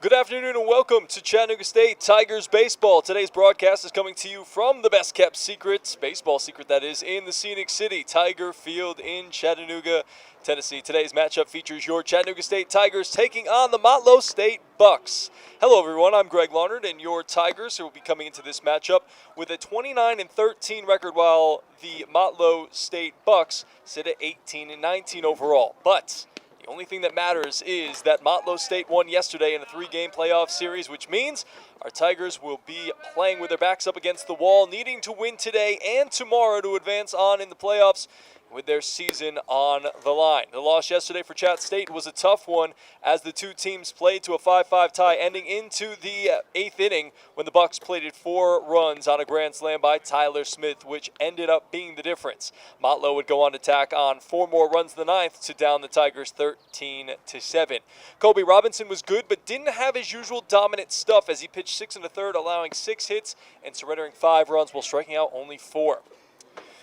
Good afternoon and welcome to Chattanooga State Tigers Baseball. Today's broadcast is coming to you from the best kept secret, baseball secret that is, in the scenic city, Tiger Field in Chattanooga, Tennessee. Today's matchup features your Chattanooga State Tigers taking on the Motlow State Bucks. Hello everyone, I'm Greg Larnard, and your Tigers will be coming into this matchup with a 29-13 record, while the Motlow State Bucks sit at 18-19 overall. But the only thing that matters is that Motlow State won yesterday in a 3-game playoff series, which means our Tigers will be playing with their backs up against the wall, needing to win today and tomorrow to advance on in the playoffs with their season on the line. The loss yesterday for Chat State was a tough one as the two teams played to a 5-5 tie, ending into the 8th inning when the Bucks plated 4 runs on a grand slam by Tyler Smith, which ended up being the difference. Motlow would go on to tack on 4 more runs in the 9th to down the Tigers 13-7. Kobe Robinson was good, but didn't have his usual dominant stuff as he pitched 6 1/3, allowing 6 hits and surrendering 5 runs while striking out only 4.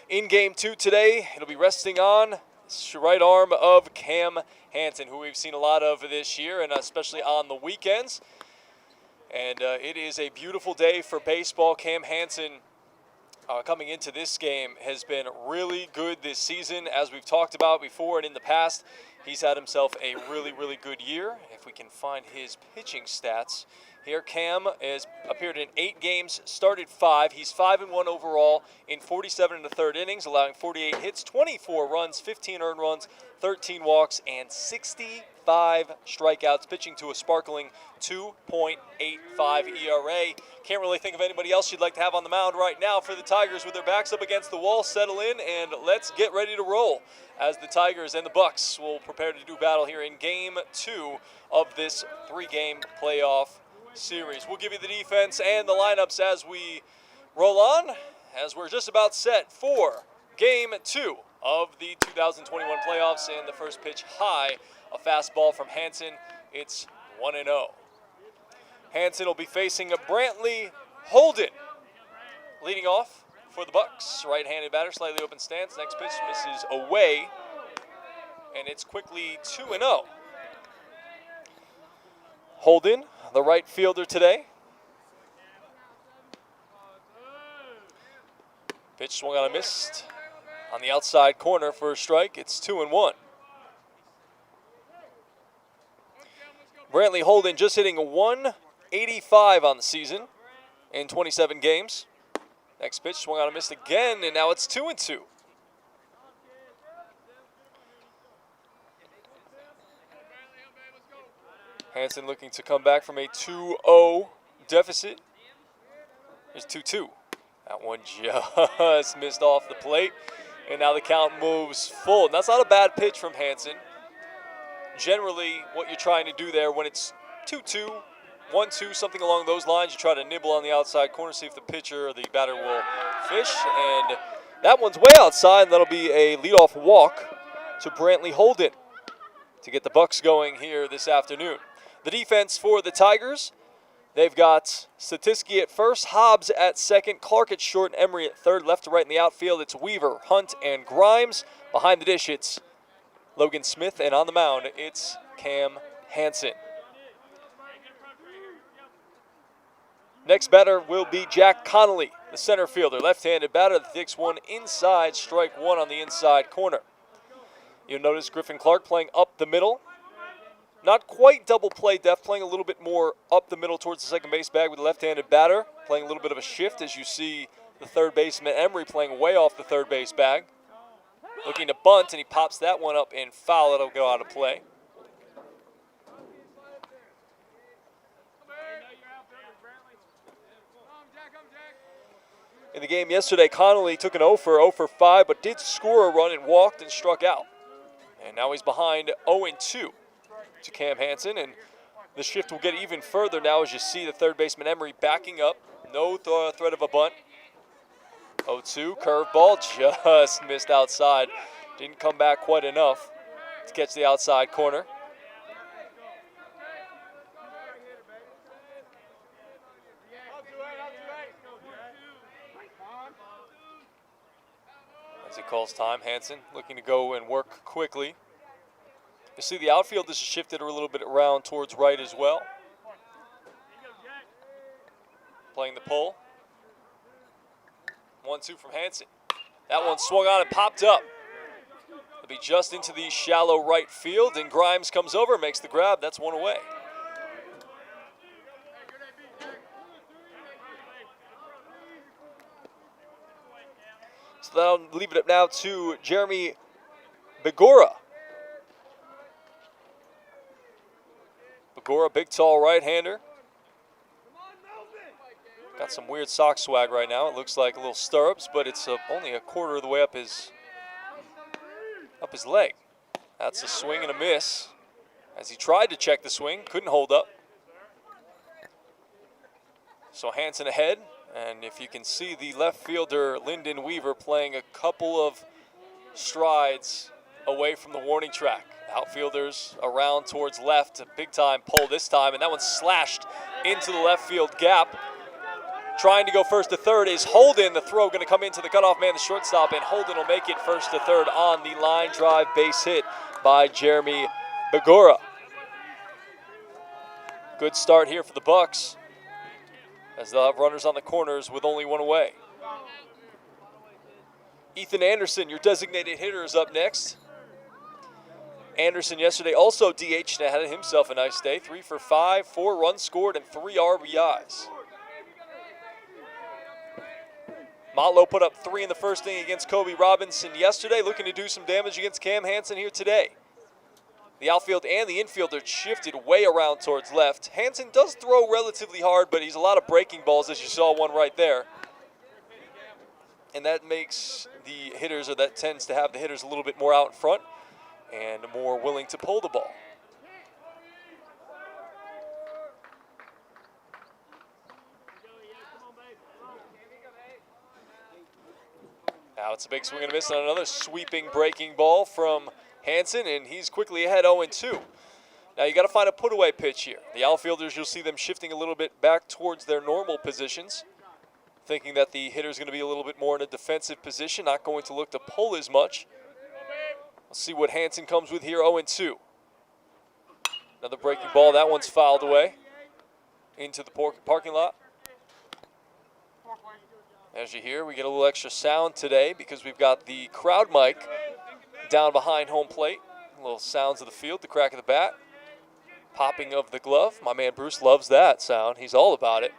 In Game 2 today, it'll be resting on the right arm of Cam Hansen, who we've seen a lot of this year, and especially on the weekends. And it is a beautiful day for baseball. Cam Hansen, coming into this game, has been really good this season. As we've talked about before and in the past, he's had himself a really, really good year. If we can find his pitching stats here, Cam has appeared in 8 games, started 5. He's 5-1 overall in 47 1/3 innings, allowing 48 hits, 24 runs, 15 earned runs, 13 walks, and 65 strikeouts, pitching to a sparkling 2.85 ERA. Can't really think of anybody else you'd like to have on the mound right now for the Tigers with their backs up against the wall. Settle in and let's get ready to roll as the Tigers and the Bucks will prepare to do battle here in Game 2 of this 3-game playoff series. We'll give you the defense and the lineups as we roll on, as we're just about set for Game 2 of the 2021 playoffs. And the first pitch high, a fastball from Hansen. It's 1-0. Hansen will be facing a Brantley Holden, leading off for the Bucks. Right-handed batter, slightly open stance. Next pitch misses away, and it's quickly 2-0. Holden, the right fielder today. Pitch swung on a missed on the outside corner for a strike. It's 2-1. Brantley Holden just hitting 185 on the season in 27 games. Next pitch swung on a missed again, and now it's 2-2. Hansen looking to come back from a 2-0 deficit. There's 2-2. That one just missed off the plate. And now the count moves full. And that's not a bad pitch from Hansen. Generally, what you're trying to do there when it's 2-2, 1-2, something along those lines, you try to nibble on the outside corner, see if the pitcher or the batter will fish. And that one's way outside, and that'll be a leadoff walk to Brantley Holden to get the Bucks going here this afternoon. The defense for the Tigers, they've got Statisky at first, Hobbs at second, Clark at short, and Emery at third. Left to right in the outfield, it's Weaver, Hunt, and Grimes. Behind the dish, it's Logan Smith, and on the mound, it's Cam Hansen. Next batter will be Jack Connolly, the center fielder. Left-handed batter that takes one inside, strike 1 on the inside corner. You'll notice Griffin Clark playing up the middle. Not quite double play depth, playing a little bit more up the middle towards the second base bag with the left-handed batter, playing a little bit of a shift as you see the third baseman Emery playing way off the third base bag. Looking to bunt, and he pops that one up and foul. It'll go out of play. In the game yesterday, Connolly took an 0 for 5, but did score a run and walked and struck out. And now he's behind 0-2 to Cam Hansen, and the shift will get even further now as you see the third baseman Emery backing up. No threat of a bunt. 0-2, curveball just missed outside. Didn't come back quite enough to catch the outside corner. As he calls time, Hansen looking to go and work quickly. You see the outfield is shifted a little bit around towards right as well. playing the pull. 1-2 from Hansen. That one swung on and popped up. It'll be just into the shallow right field, and Grimes comes over, makes the grab. That's one away. So that'll leave it up now to Jeremy Begora. Begora, big, tall right-hander. Got some weird sock swag right now. It looks like a little stirrups, but it's only a quarter of the way up his leg. That's a swing and a miss. As he tried to check the swing, couldn't hold up. So Hansen ahead, and if you can see the left fielder, Lyndon Weaver, playing a couple of strides away from the warning track. Outfielders around towards left, a big-time pull this time, and that one slashed into the left field gap. Trying to go first to third is Holden. The throw going to come into the cutoff man, the shortstop, and Holden will make it first to third on the line drive base hit by Jeremy Begora. Good start here for the Bucks, as they'll have runners on the corners with only one away. Ethan Anderson, your designated hitter, is up next. Anderson yesterday also DH'd and had himself a nice day. 3 for 5, 4 runs scored, and 3 RBIs. Motlow put up 3 in the first inning against Kobe Robinson yesterday, looking to do some damage against Cam Hansen here today. The outfield and the infield are shifted way around towards left. Hansen does throw relatively hard, but he's a lot of breaking balls, as you saw one right there. And that makes the hitters, or that tends to have the hitters a little bit more out in front and more willing to pull the ball. Now it's a big swing and a miss on another sweeping breaking ball from Hansen, and he's quickly ahead 0-2. Now you got to find a put-away pitch here. The outfielders, you'll see them shifting a little bit back towards their normal positions, thinking that the hitter's going to be a little bit more in a defensive position, not going to look to pull as much. Let's see what Hansen comes with here, 0-2. Another breaking ball, that one's fouled away into the parking lot. As you hear, we get a little extra sound today because we've got the crowd mic down behind home plate. A little sounds of the field, the crack of the bat, popping of the glove. My man Bruce loves that sound. He's all about it.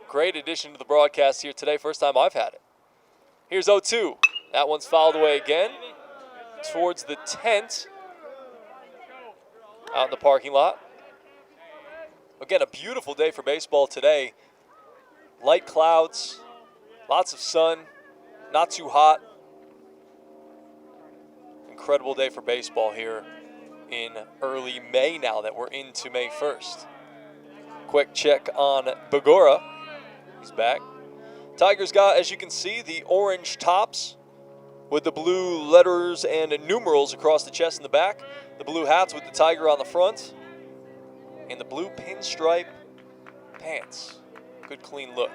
Great addition to the broadcast here today. First time I've had it. Here's 0-2. That one's fouled away again towards the tent out in the parking lot. Again, a beautiful day for baseball today. Light clouds, lots of sun, not too hot. Incredible day for baseball here in early May now that we're into May 1st. Quick check on Begora. He's back. Tigers got, as you can see, the orange tops with the blue letters and numerals across the chest and the back. The blue hats with the tiger on the front. And the blue pinstripe pants. Good clean look.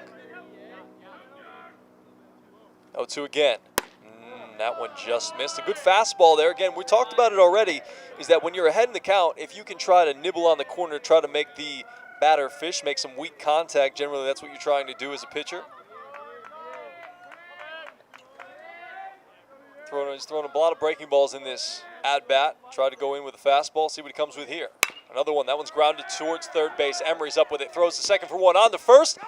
0-2 again. That one just missed. A good fastball there. Again, we talked about it already, is that when you're ahead in the count, if you can try to nibble on the corner, try to make the batter fish, make some weak contact, generally that's what you're trying to do as a pitcher. He's throwing a lot of breaking balls in this at-bat. Try to go in with a fastball, see what he comes with here. Another one. That one's grounded towards third base. Emery's up with it. Throws the second for one. On to first.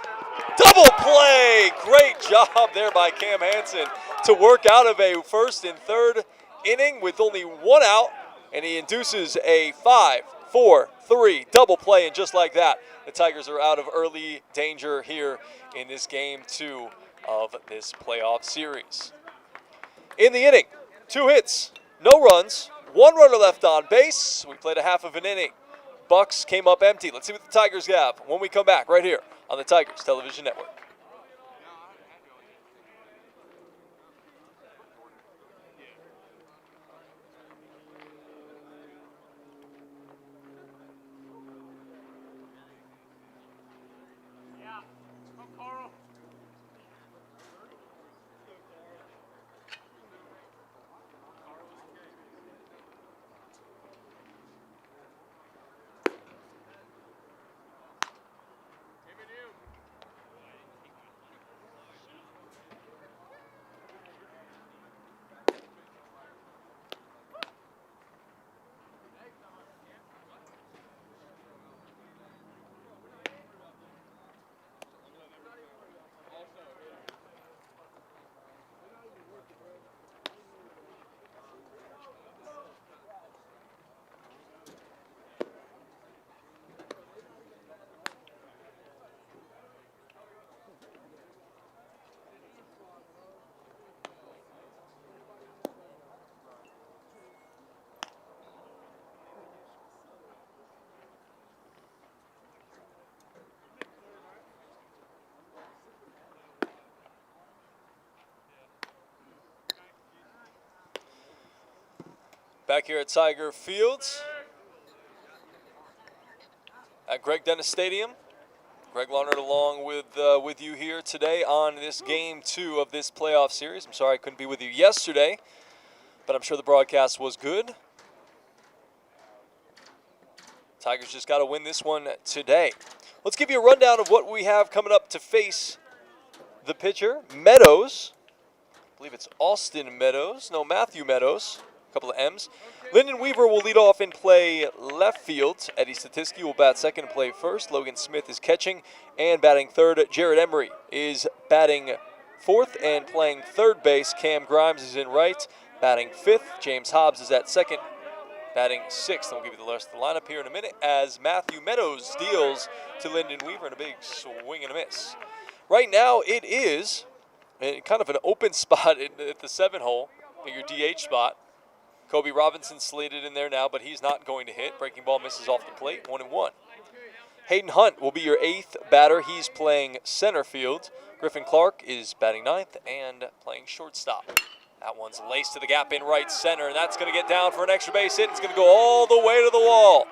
Double play! Great job there by Cam Hansen to work out of a first and third inning with only one out, and he induces a 5-4-3 double play, and just like that, the Tigers are out of early danger here in this game 2 of this playoff series. In the inning, 2 hits, no runs, 1 runner left on base. We played a half of an inning. Bucks came up empty. Let's see what the Tigers have when we come back right here on the Tigers Television Network. Back here at Tiger Fields at Greg Dennis Stadium. Greg Larnard along with you here today on this Game 2 of this playoff series. I'm sorry I couldn't be with you yesterday, but I'm sure the broadcast was good. Tigers just got to win this one today. Let's give you a rundown of what we have coming up to face the pitcher, Meadows. I believe it's Austin Meadows. No, Matthew Meadows. A couple of M's. Lyndon Weaver will lead off and play left field. Eddie Statiski will bat second and play first. Logan Smith is catching and batting third. Jared Emery is batting fourth and playing third base. Cam Grimes is in right, batting fifth. James Hobbs is at second, batting sixth. And we'll give you the rest of the lineup here in a minute as Matthew Meadows deals to Lyndon Weaver in a big swing and a miss. Right now it is kind of an open spot at the 7-hole, your DH spot. Kobe Robinson slated in there now, but he's not going to hit. Breaking ball misses off the plate, 1-1. Hayden Hunt will be your 8th batter. He's playing center field. Griffin Clark is batting 9th and playing shortstop. That one's laced to the gap in right center, and that's going to get down for an extra base hit. It's going to go all the way to the wall.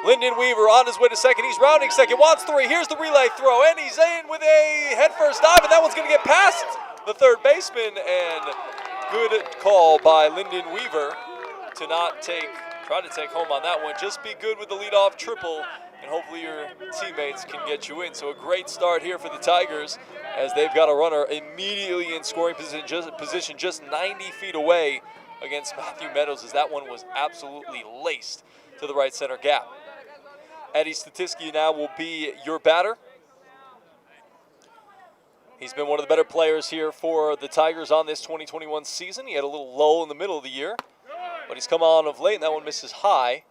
Lyndon Weaver on his way to second. He's rounding second, wants 3. Here's the relay throw, and he's in with a head-first dive, and that one's going to get past the third baseman, and good call by Lyndon Weaver to not try to take home on that one. Just be good with the leadoff triple, and hopefully your teammates can get you in. So a great start here for the Tigers as they've got a runner immediately in scoring position just 90 feet away against Matthew Meadows, as that one was absolutely laced to the right center gap. Eddie Statiski now will be your batter. He's been one of the better players here for the Tigers on this 2021 season. He had a little lull in the middle of the year, but he's come on of late, and that one misses high.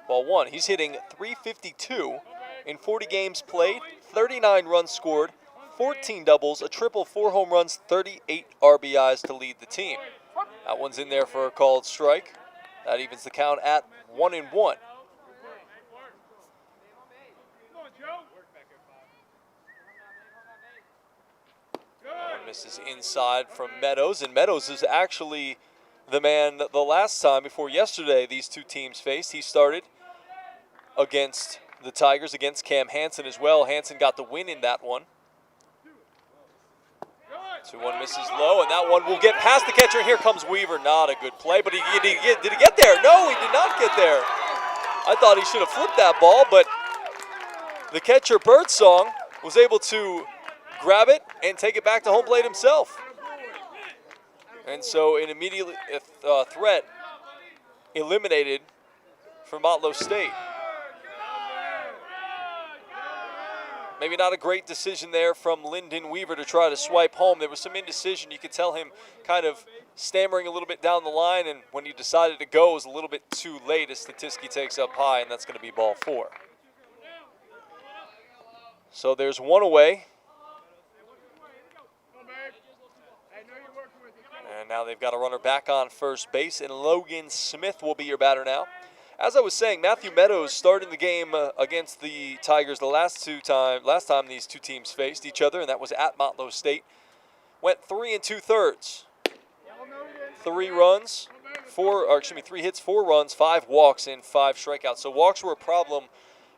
Ball 1. He's hitting .352 in 40 games played, 39 runs scored, 14 doubles, a triple, 4 home runs, 38 RBIs to lead the team. That one's in there for a called strike. That evens the count at 1-1. Misses inside from Meadows, and Meadows is actually the man the last time before yesterday these two teams faced. He started against the Tigers against Cam Hansen as well. Hansen got the win in that one. 2-1 misses low, and that one will get past the catcher, and here comes Weaver. Not a good play, but did he get there? No, he did not get there. I thought he should have flipped that ball, but the catcher, Birdsong, was able to grab it and take it back to home plate himself. And so an immediate threat eliminated for Motlow State. Maybe not a great decision there from Lyndon Weaver to try to swipe home. There was some indecision. You could tell him kind of stammering a little bit down the line, and when he decided to go, it was a little bit too late as Statiski takes up high, and that's going to be ball 4. So there's one away. And now they've got a runner back on first base, and Logan Smith will be your batter now. As I was saying, Matthew Meadows started the game against the Tigers the last time these two teams faced each other, and that was at Motlow State. Went 3 2/3. 3 hits, 4 runs, 5 walks, and 5 strikeouts. So walks were a problem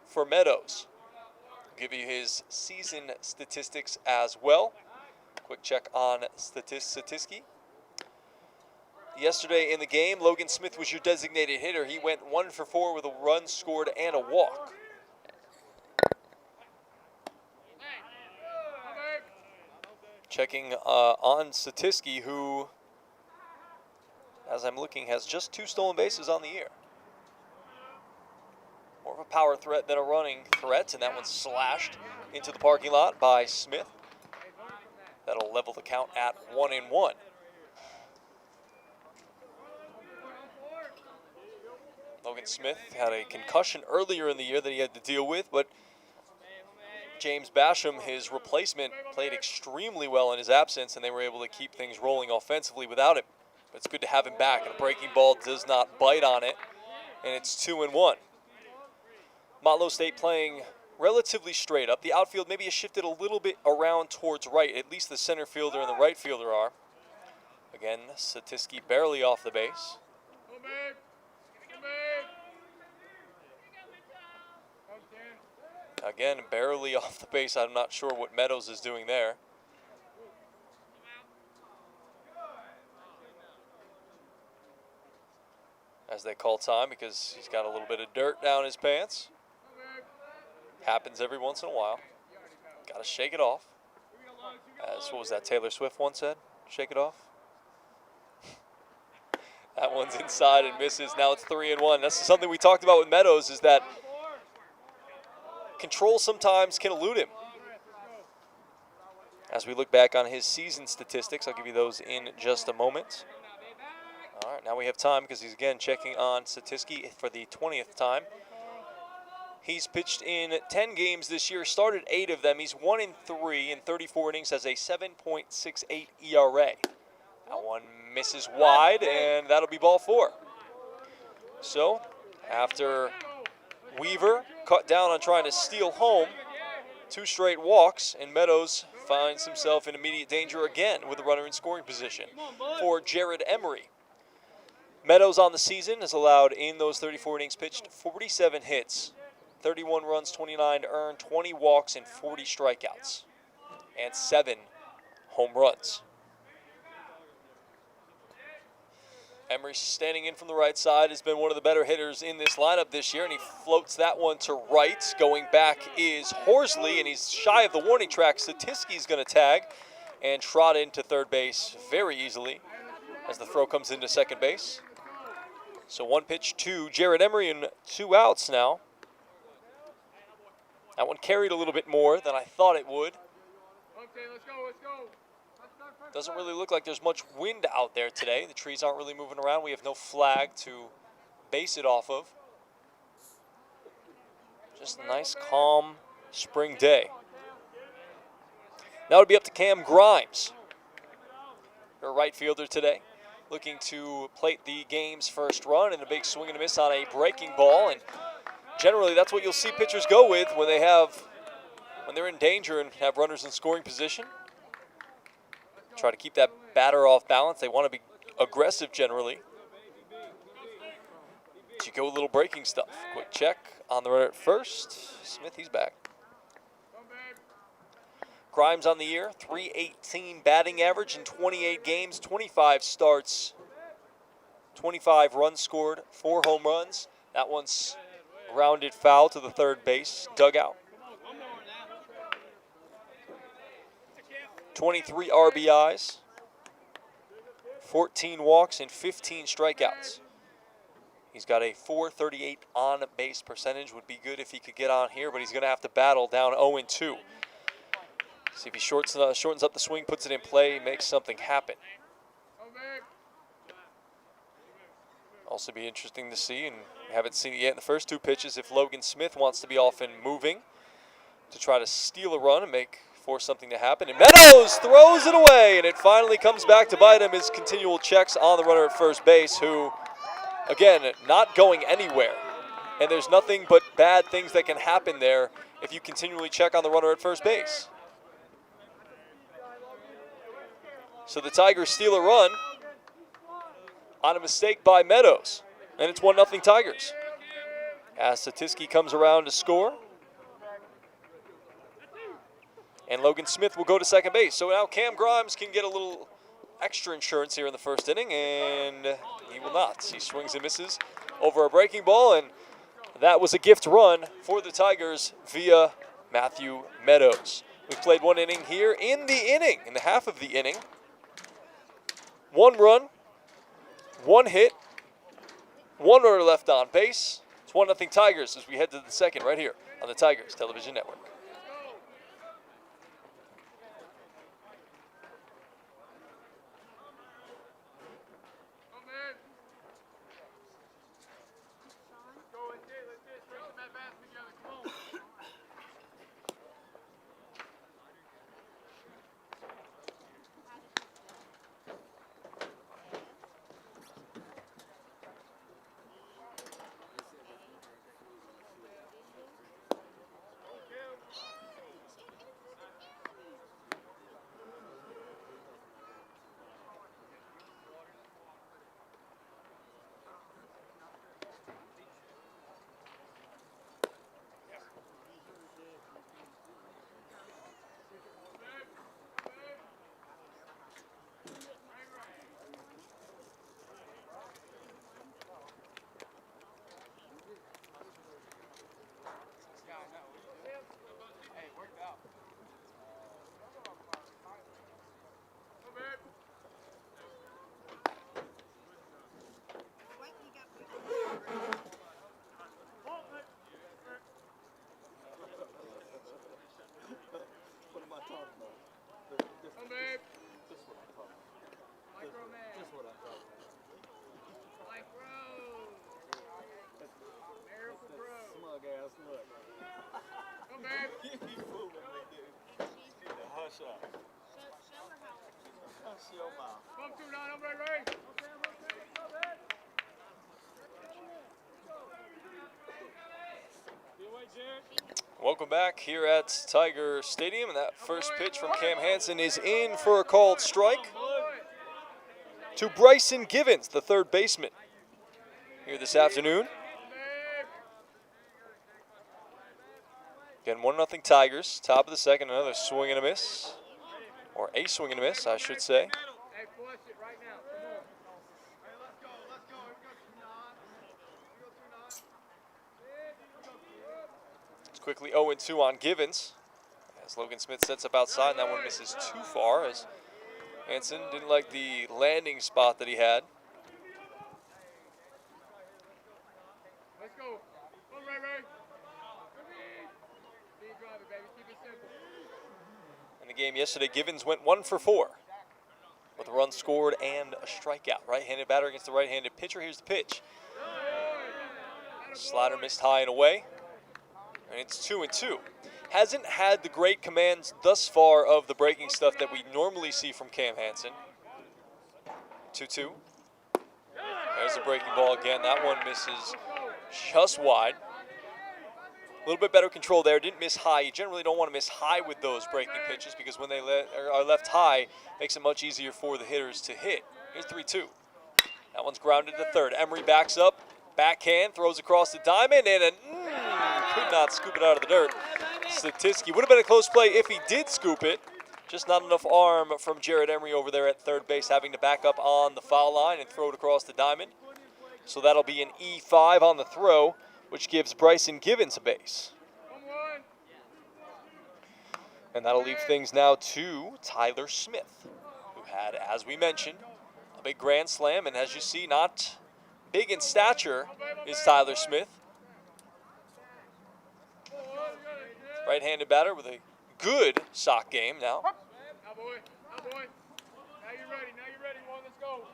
for Meadows. I'll give you his season statistics as well. Quick check on Statiski. Yesterday in the game, Logan Smith was your designated hitter. He went 1 for 4 with a run scored and a walk. Checking on Statiski, who, as I'm looking, has just 2 stolen bases on the year. More of a power threat than a running threat, and that one's slashed into the parking lot by Smith. That'll level the count at 1-1. Logan Smith had a concussion earlier in the year that he had to deal with, but James Basham, his replacement, played extremely well in his absence, and they were able to keep things rolling offensively without him. But it's good to have him back, and a breaking ball does not bite on it, and it's 2-1. Motlow State playing relatively straight up. The outfield maybe has shifted a little bit around towards right. At least the center fielder and the right fielder are. Again, Statiski barely off the base. Again, barely off the base. I'm not sure what Meadows is doing there. As they call time because he's got a little bit of dirt down his pants. Happens every once in a while. Got to shake it off. As, what was that, Taylor Swift once said? Shake it off. That one's inside and misses. Now it's 3-1. That's something we talked about with Meadows, is that control sometimes can elude him. As we look back on his season statistics, I'll give you those in just a moment. All right, now we have time because he's again checking on Statiski for the 20th time. He's pitched in 10 games this year, started 8 of them. He's 1-3 in 34 innings, has a 7.68 ERA. That one misses wide, and that'll be ball 4. So, after Weaver cut down on trying to steal home, 2 straight walks, and Meadows finds himself in immediate danger again with a runner in scoring position for Jared Emery. Meadows on the season has allowed, in those 34 innings pitched, 47 hits, 31 runs, 29 earned, 20 walks, and 40 strikeouts, and 7 home runs. Emery, standing in from the right side, has been one of the better hitters in this lineup this year, and he floats that one to right. Going back is Horsley, and he's shy of the warning track. Statiski's going to tag and trot into third base very easily as the throw comes into second base. So 1 pitch to Jared Emery and 2 outs now. That one carried a little bit more than I thought it would. Okay, let's go. Doesn't really look like there's much wind out there today. The trees aren't really moving around. We have no flag to base it off of. Just a nice, calm spring day. Now it'll be up to Cam Grimes, our right fielder today, looking to plate the game's first run in a big swing and a miss on a breaking ball. And generally, that's what you'll see pitchers go with when they're in danger and have runners in scoring position. Try to keep that batter off balance. They want to be aggressive generally. So you go with a little breaking stuff. Quick check on the runner at first. Smith, he's back. Grimes on the year, .318 batting average in 28 games, 25 starts, 25 runs scored, 4 home runs. That one's grounded foul to the third base dugout. 23 RBIs, 14 walks, and 15 strikeouts. He's got a .438 on-base percentage. Would be good if he could get on here, but he's going to have to battle down 0-2. See if he shortens up the swing, puts it in play, makes something happen. Also be interesting to see, and we haven't seen it yet in the first 2 pitches, if Logan Smith wants to be off and moving to try to steal a run and force something to happen. And Meadows throws it away, and it finally comes back to bite him. His continual checks on the runner at first base, who, again, not going anywhere. And there's nothing but bad things that can happen there if you continually check on the runner at first base. So the Tigers steal a run on a mistake by Meadows, and it's 1-0 Tigers. As Statiski comes around to score, and Logan Smith will go to second base. So now Cam Grimes can get a little extra insurance here in the first inning, and he will not. He swings and misses over a breaking ball, and that was a gift run for the Tigers via Matthew Meadows. We've played 1 inning here in the half of the inning. 1 run, 1 hit, 1 runner left on base. It's 1-0 Tigers as we head to the second right here on the Tigers Television Network. Come, babe. Micro man. Micro. Miracle Pro. Smug ass look. Come, babe. You fooling me, dude. Hush up. Hush your mouth. Come, 2-9. I'm ready. Welcome back here at Tiger Stadium, and that first pitch from Cam Hansen is in for a called strike to Bryson Givens, the third baseman, here this afternoon. Again, 1-0 Tigers, top of the second, another swing and a miss, or a swing and a miss, I should say. Hey, flush it right now. Come on. Hey, let's go. It's quickly 0-2 on Givens, as Logan Smith sets up outside, and that one misses too far, as Hansen didn't like the landing spot that he had. Let's go. Come, Ray. Speed drive it, baby. Keep it simple. In the game yesterday, Givens went 1 for 4 with a run scored and a strikeout. Right-handed batter against the right-handed pitcher. Here's the pitch. Slider missed high and away, and it's 2-2. Hasn't had the great commands thus far of the breaking stuff that we normally see from Cam Hansen. 2-2. There's the breaking ball again. That one misses just wide. A little bit better control there. Didn't miss high. You generally don't want to miss high with those breaking pitches because when they are left high, makes it much easier for the hitters to hit. Here's 3-2. That one's grounded to third. Emery backs up, backhand, throws across the diamond, and could not scoop it out of the dirt. Statiski would have been a close play if he did scoop it. Just not enough arm from Jared Emery over there at third base, having to back up on the foul line and throw it across the diamond. So that'll be an E5 on the throw, which gives Bryson Givens a base. And that'll leave things now to Tyler Smith, who had, as we mentioned, a big grand slam. And as you see, not big in stature is Tyler Smith. Right-handed batter with a good sock game now. Now, boy. Now you're ready. One, let's go.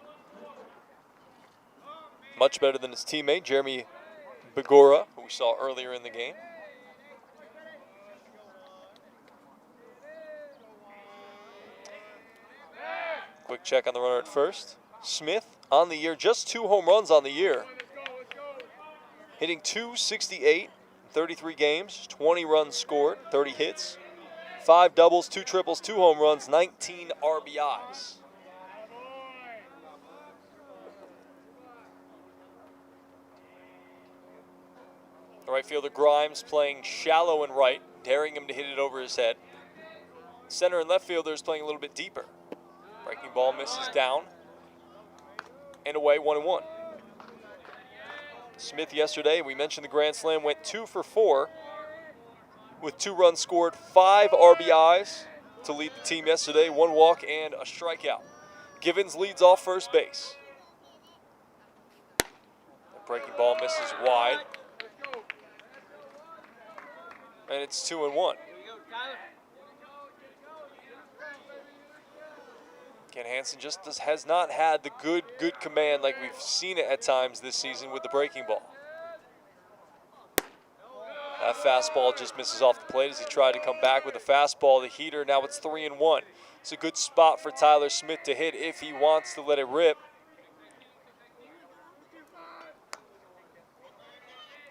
Much better than his teammate, Jeremy Begora, who we saw earlier in the game. Quick check on the runner at first. Smith on the year, just 2 home runs on the year. Hitting .268, 33 games, 20 runs scored, 30 hits, 5 doubles, 2 triples, 2 home runs, 19 RBIs. The right fielder Grimes playing shallow and right, daring him to hit it over his head. Center and left fielders playing a little bit deeper. Breaking ball misses down and away, 1-1. Smith yesterday, we mentioned the grand slam, went 2 for 4 with 2 runs scored, 5 RBIs to lead the team yesterday, 1 walk and a strikeout. Givens leads off first base. The breaking ball misses wide. And it's 2-1. Ken Hansen just has not had the good command like we've seen it at times this season with the breaking ball. That fastball just misses off the plate as he tried to come back with a fastball. The heater, now it's 3-1. It's a good spot for Tyler Smith to hit if he wants to let it rip.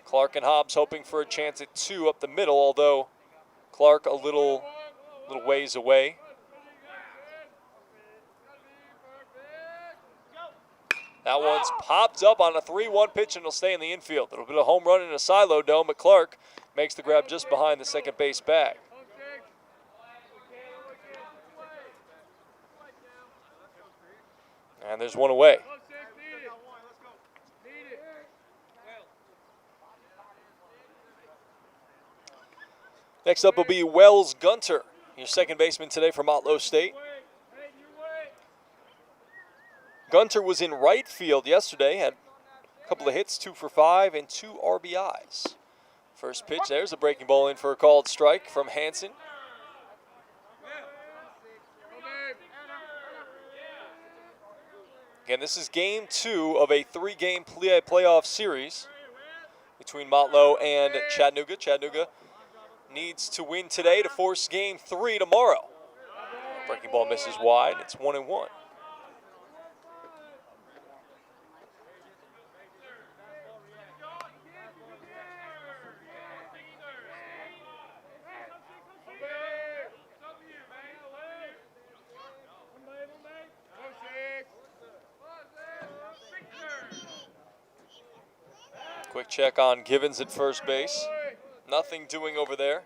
Clark and Hobbs hoping for a chance at 2 up the middle, although Clark a little ways away. That one's popped up on a 3-1 pitch and it'll stay in the infield. It'll be a home run in a silo dome, but Clark makes the grab just behind the second base bag. And there's one away. Next up will be Wells Gunter, your second baseman today for Motlow State. Gunter was in right field yesterday, had a couple of hits, 2 for 5 and 2 RBIs. First pitch, there's a breaking ball in for a called strike from Hansen. Again, this is game 2 of a 3-game playoff series between Motlow and Chattanooga. Chattanooga needs to win today to force game 3 tomorrow. Breaking ball misses wide. It's 1-1. Quick check on Givens at first base. Nothing doing over there.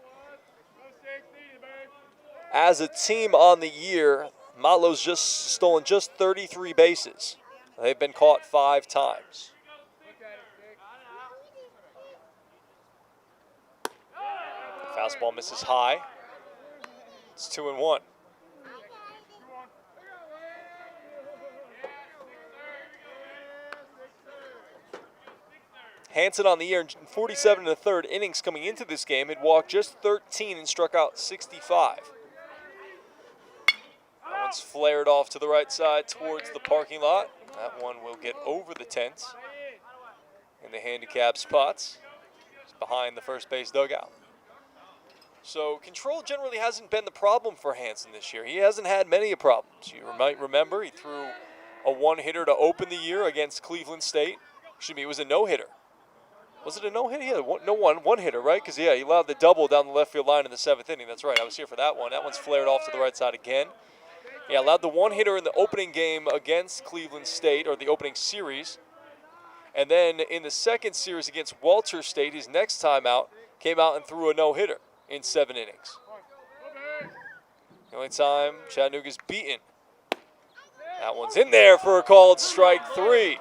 As a team on the year, Motlow's just stolen just 33 bases. They've been caught 5 times. Fastball misses high. It's 2-1. Hansen on the year in 47 1/3 innings coming into this game had walked just 13 and struck out 65. That one's flared off to the right side towards the parking lot. That one will get over the tent in the handicap spots. It's behind the first base dugout. So control generally hasn't been the problem for Hansen this year. He hasn't had many problems. You might remember he threw a one-hitter to open the year against Cleveland State. Excuse me, it was a no-hitter. Was it a no-hitter? Yeah, one-hitter, right? Because, yeah, he allowed the double down the left field line in the 7th inning. That's right. I was here for that one. That one's flared off to the right side again. Yeah, allowed the one-hitter in the opening game against Cleveland State, or the opening series. And then in the second series against Walter State, his next time out, came out and threw a no-hitter in 7 innings. The only time Chattanooga's beaten. That one's in there for a called strike 3.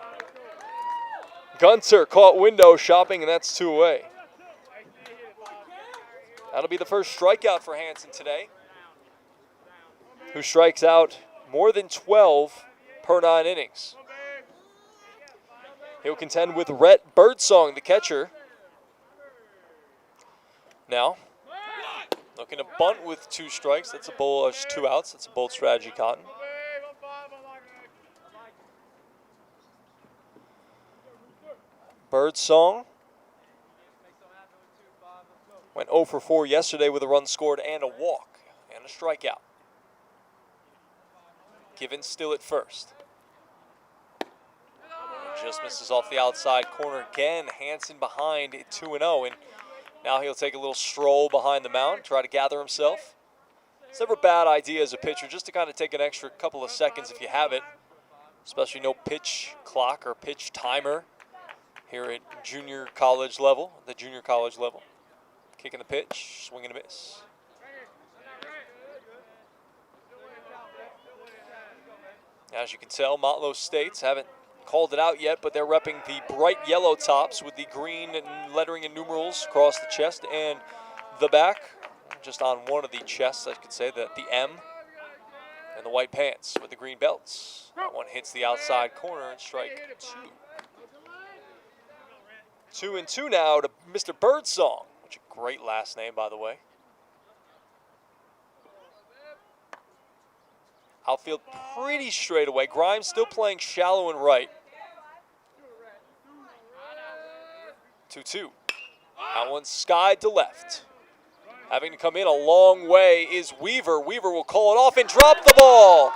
Gunter caught window shopping, and that's 2 away. That'll be the first strikeout for Hansen today, who strikes out more than 12 per 9 innings. He'll contend with Rhett Birdsong, the catcher. Now, looking to bunt with 2 strikes. That's a bold, 2 outs. That's a bold strategy, Cotton. Birdsong went 0 for 4 yesterday with a run scored and a walk and a strikeout. Givens still at first. Just misses off the outside corner again. Hansen behind at 2-0, and now he'll take a little stroll behind the mound, try to gather himself. It's never a bad idea as a pitcher just to kind of take an extra couple of seconds if you have it, especially no pitch clock or pitch timer here at junior college level, the junior college level. Kicking the pitch, swinging a miss. As you can tell, Motlow States haven't called it out yet, but they're repping the bright yellow tops with the green lettering and numerals across the chest and the back. Just on one of the chests, I could say, the M, and the white pants with the green belts. That one hits the outside corner and strike 2. 2-2 now to Mr. Birdsong, which is a great last name, by the way. Outfield pretty straight away. Grimes still playing shallow and right. 2-2. That one's skied to left. Having to come in a long way is Weaver. Weaver will call it off and drop the ball.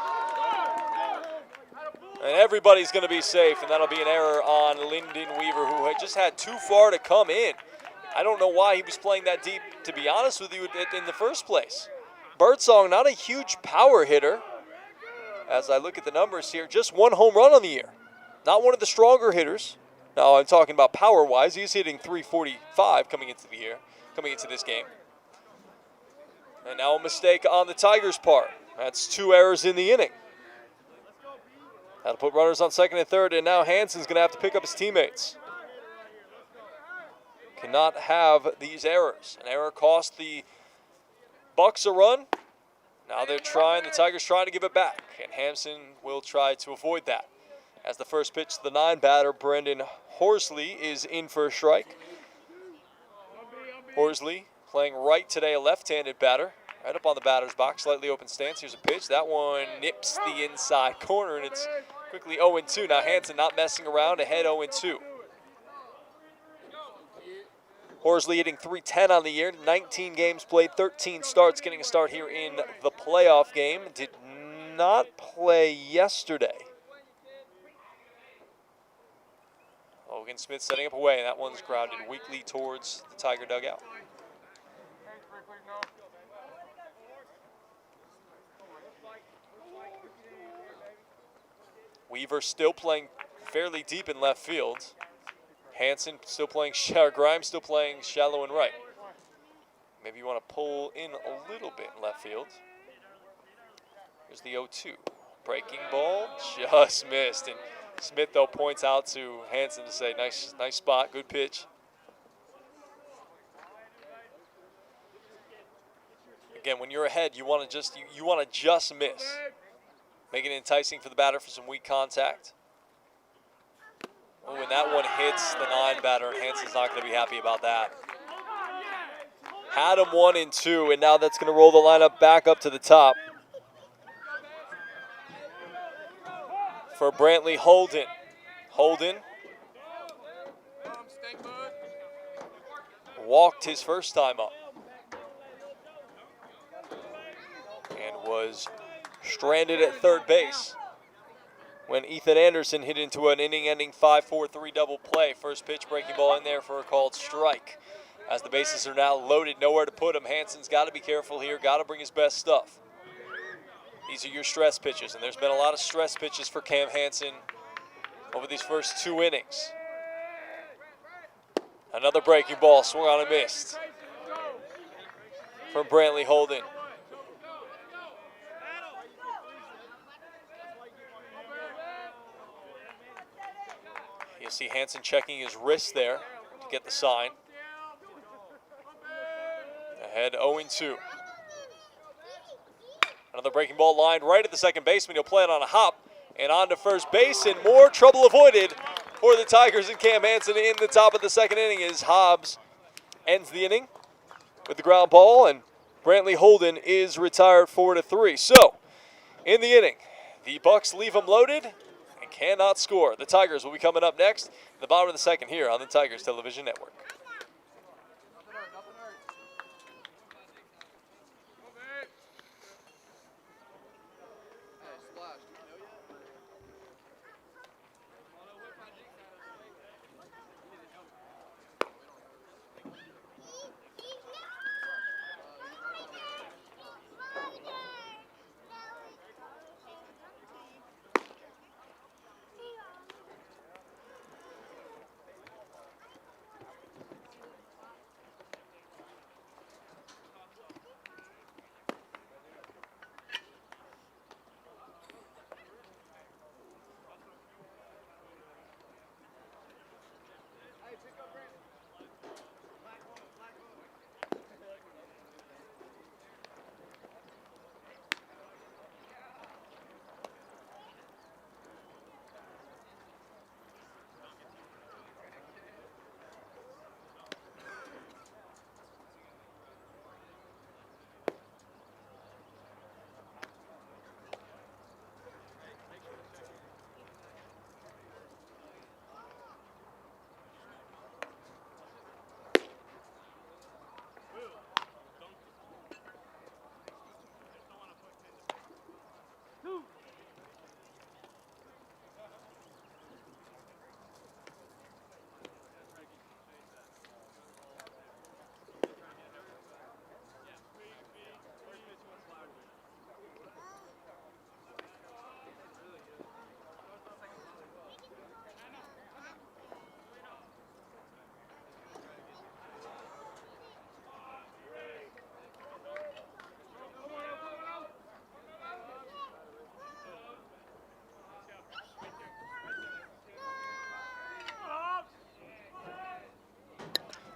And everybody's going to be safe, and that'll be an error on Lyndon Weaver, who had just had too far to come in. I don't know why he was playing that deep, to be honest with you, in the first place. Birdsong, not a huge power hitter. As I look at the numbers here, just 1 home run on the year. Not one of the stronger hitters. Now, I'm talking about power-wise. He's hitting .345 coming into this game. And now a mistake on the Tigers' part. That's 2 errors in the inning. That'll put runners on second and third, and now Hansen's going to have to pick up his teammates. Cannot have these errors. An error cost the Bucks a run. Now the Tigers trying to give it back, and Hansen will try to avoid that. As the first pitch to the 9 batter, Brendan Horsley is in for a strike. Horsley playing right today, a left-handed batter. Right up on the batter's box, slightly open stance. Here's a pitch. That one nips the inside corner, and it's quickly 0-2. Now Hansen not messing around, ahead 0-2. Horsley hitting .310 on the year, 19 games played, 13 starts, getting a start here in the playoff game. Did not play yesterday. Logan Smith setting up away, and that one's grounded weakly towards the Tiger dugout. Weaver still playing fairly deep in left field. Hansen still playing, Grimes still playing shallow and right. Maybe you want to pull in a little bit in left field. Here's the 0-2. Breaking ball, just missed. And Smith, though, points out to Hansen to say, nice spot, good pitch. Again, when you're ahead, you want to just miss. Make it enticing for the batter for some weak contact. Oh, and that one hits the 9 batter, and Hansen's not going to be happy about that. Had him 1-2, and now that's going to roll the lineup back up to the top. For Brantley Holden. Holden walked his first time up and was stranded at third base when Ethan Anderson hit into an inning-ending 5-4-3 double play. First pitch, breaking ball in there for a called strike. As the bases are now loaded, nowhere to put him. Hansen's got to be careful here, got to bring his best stuff. These are your stress pitches, and there's been a lot of stress pitches for Cam Hansen over these first 2 innings. Another breaking ball, swung on and missed from Brantley Holden. You see Hansen checking his wrist there to get the sign. Ahead 0-2. Another breaking ball lined right at the second baseman. He'll play it on a hop and on to first base, and more trouble avoided for the Tigers and Cam Hansen in the top of the second inning as Hobbs ends the inning with the ground ball, and Brantley Holden is retired 4-3. So, in the inning, the Bucks leave them loaded and cannot score. The Tigers will be coming up next in the bottom of the second here on the Tigers Television Network.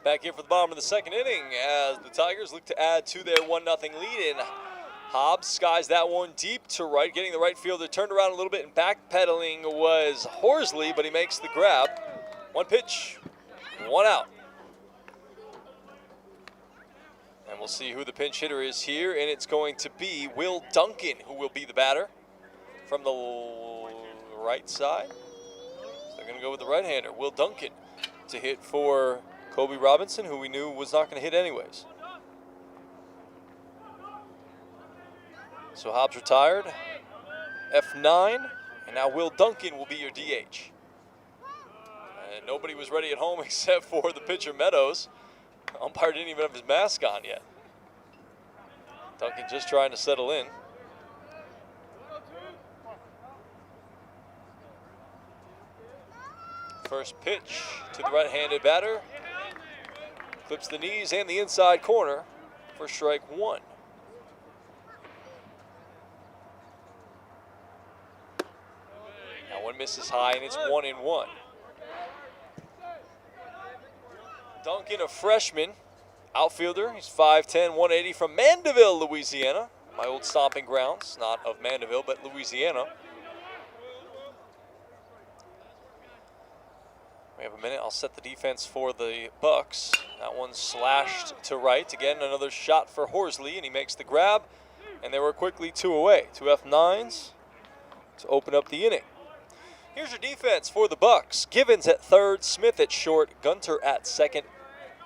Back here for the bottom of the second inning as the Tigers look to add to their 1-0 lead. And Hobbs skies that one deep to right, getting the right fielder turned around a little bit, and backpedaling was Horsley, but he makes the grab. One pitch, 1 out. And we'll see who the pinch hitter is here, and it's going to be Will Duncan who will be the batter from the right side. So they're going to go with the right-hander, Will Duncan, to hit for Kobe Robinson, who we knew was not going to hit anyways. So Hobbs retired, F9, and now Will Duncan will be your DH. And nobody was ready at home except for the pitcher, Meadows. Umpire didn't even have his mask on yet. Duncan just trying to settle in. First pitch to the right-handed batter. Clips the knees and the inside corner for strike one. Now one misses high, and it's 1-1. Duncan, a freshman outfielder. He's 5'10", 180 from Mandeville, Louisiana. My old stomping grounds, not of Mandeville, but Louisiana. We have a minute. I'll set the defense for the Bucks. That one's slashed to right. Again, another shot for Horsley, and he makes the grab. And they were quickly 2 away. 2 F9s to open up the inning. Here's your defense for the Bucks. Givens at third, Smith at short, Gunter at second,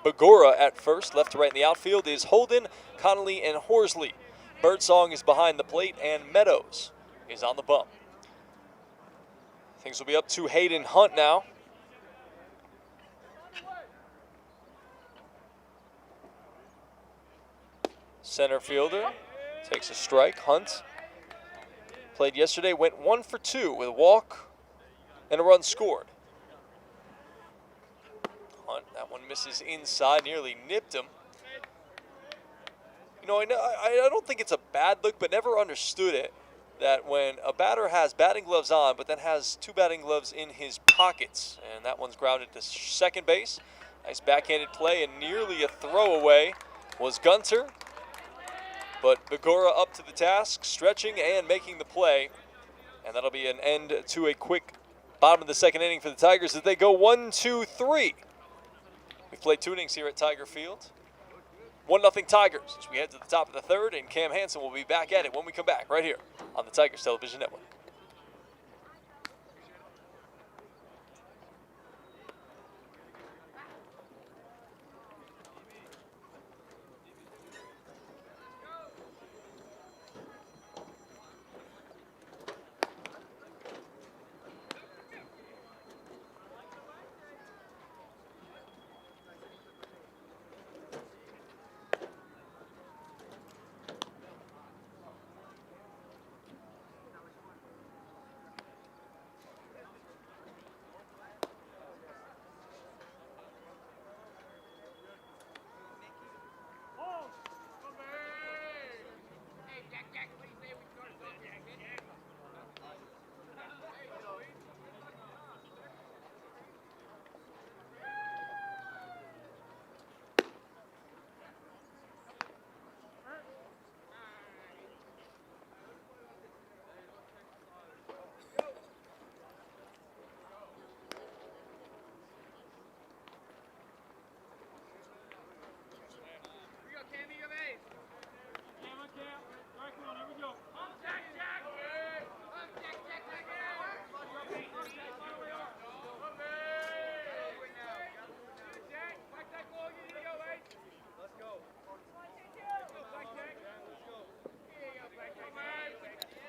Begora at first. Left to right in the outfield is Holden, Connolly, and Horsley. Birdsong is behind the plate, and Meadows is on the bump. Things will be up to Hayden Hunt now. Center fielder takes a strike. Hunt played yesterday, went 1 for 2 with a walk and a run scored. Hunt, that one misses inside, nearly nipped him. You know, I don't think it's a bad look, but never understood it, that when a batter has batting gloves on, but then has 2 batting gloves in his pockets, and that one's grounded to second base. Nice backhanded play, and nearly a throwaway was Gunter. But Begora up to the task, stretching and making the play. And that'll be an end to a quick bottom of the second inning for the Tigers as they go 1-2-3. We've played 2 innings here at Tiger Field. 1-0 Tigers as we head to the top of the third, and Cam Hansen will be back at it when we come back right here on the Tigers Television Network.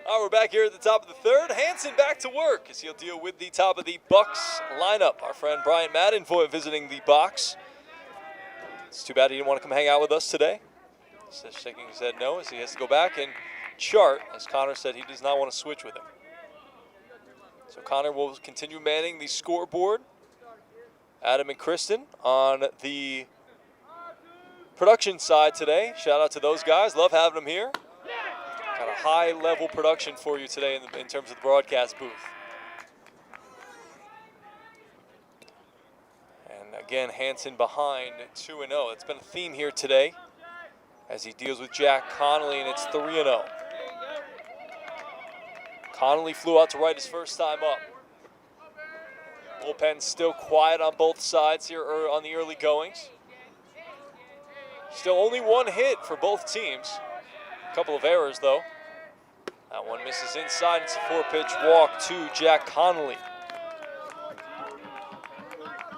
All right, we're back here at the top of the third. Hansen back to work as he'll deal with the top of the Bucks lineup. Our friend Brian Maddenfoy visiting the box. It's too bad he didn't want to come hang out with us today. He's shaking his head no as he has to go back and chart, as Connor said he does not want to switch with him. So Connor will continue manning the scoreboard. Adam and Kristen on the production side today. Shout out to those guys. Love having them here. Got a high-level production for you today in terms of the broadcast booth. And again, Hansen behind 2-0. It's been a theme here today as he deals with Jack Connolly, and it's 3-0. Connolly flew out to right his first time up. Bullpen still quiet on both sides here on the early goings. Still only 1 hit for both teams. A couple of errors, though. That one misses inside. It's a 4-pitch walk to Jack Connolly.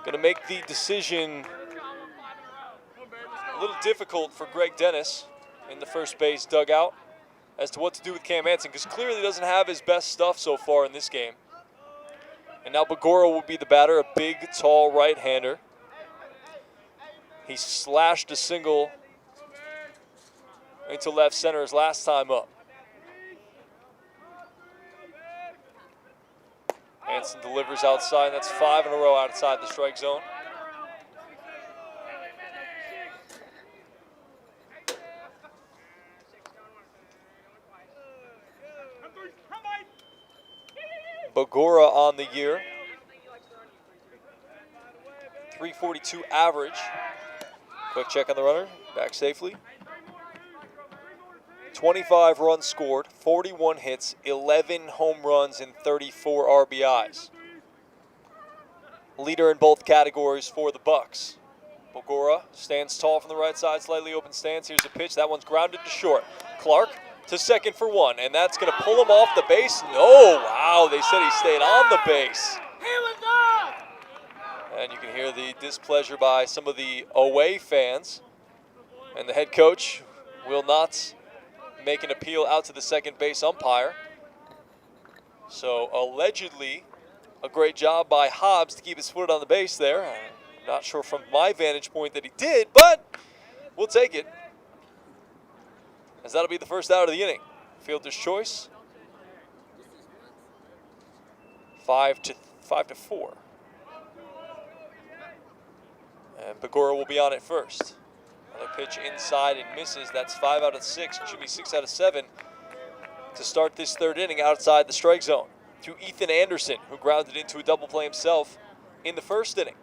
Going to make the decision a little difficult for Greg Dennis in the first base dugout as to what to do with Cam Hansen, because clearly he doesn't have his best stuff so far in this game. And now Bagora will be the batter, a big, tall right-hander. He slashed a single into left center his last time up. Hansen delivers outside, and that's 5 in a row outside the strike zone. Bagora on the year. 342 average. Quick check on the runner, back safely. 25 runs scored, 41 hits, 11 home runs, and 34 RBIs. Leader in both categories for the Bucks. Bagora stands tall from the right side, slightly open stance. Here's a pitch. That one's grounded to short. Clark to second for 1, and that's going to pull him off the base. No, wow, they said he stayed on the base. And you can hear the displeasure by some of the away fans. And the head coach will not make an appeal out to the second base umpire. So allegedly, a great job by Hobbs to keep his foot on the base there. I'm not sure from my vantage point that he did, but we'll take it, as that'll be the first out of the inning. Fielder's choice. 5-4. And Bagora will be on it first. Another pitch inside and misses. That's 5 out of 6. It should be 6 out of 7 to start this third inning outside the strike zone. To Ethan Anderson, who grounded into a double play himself in the first inning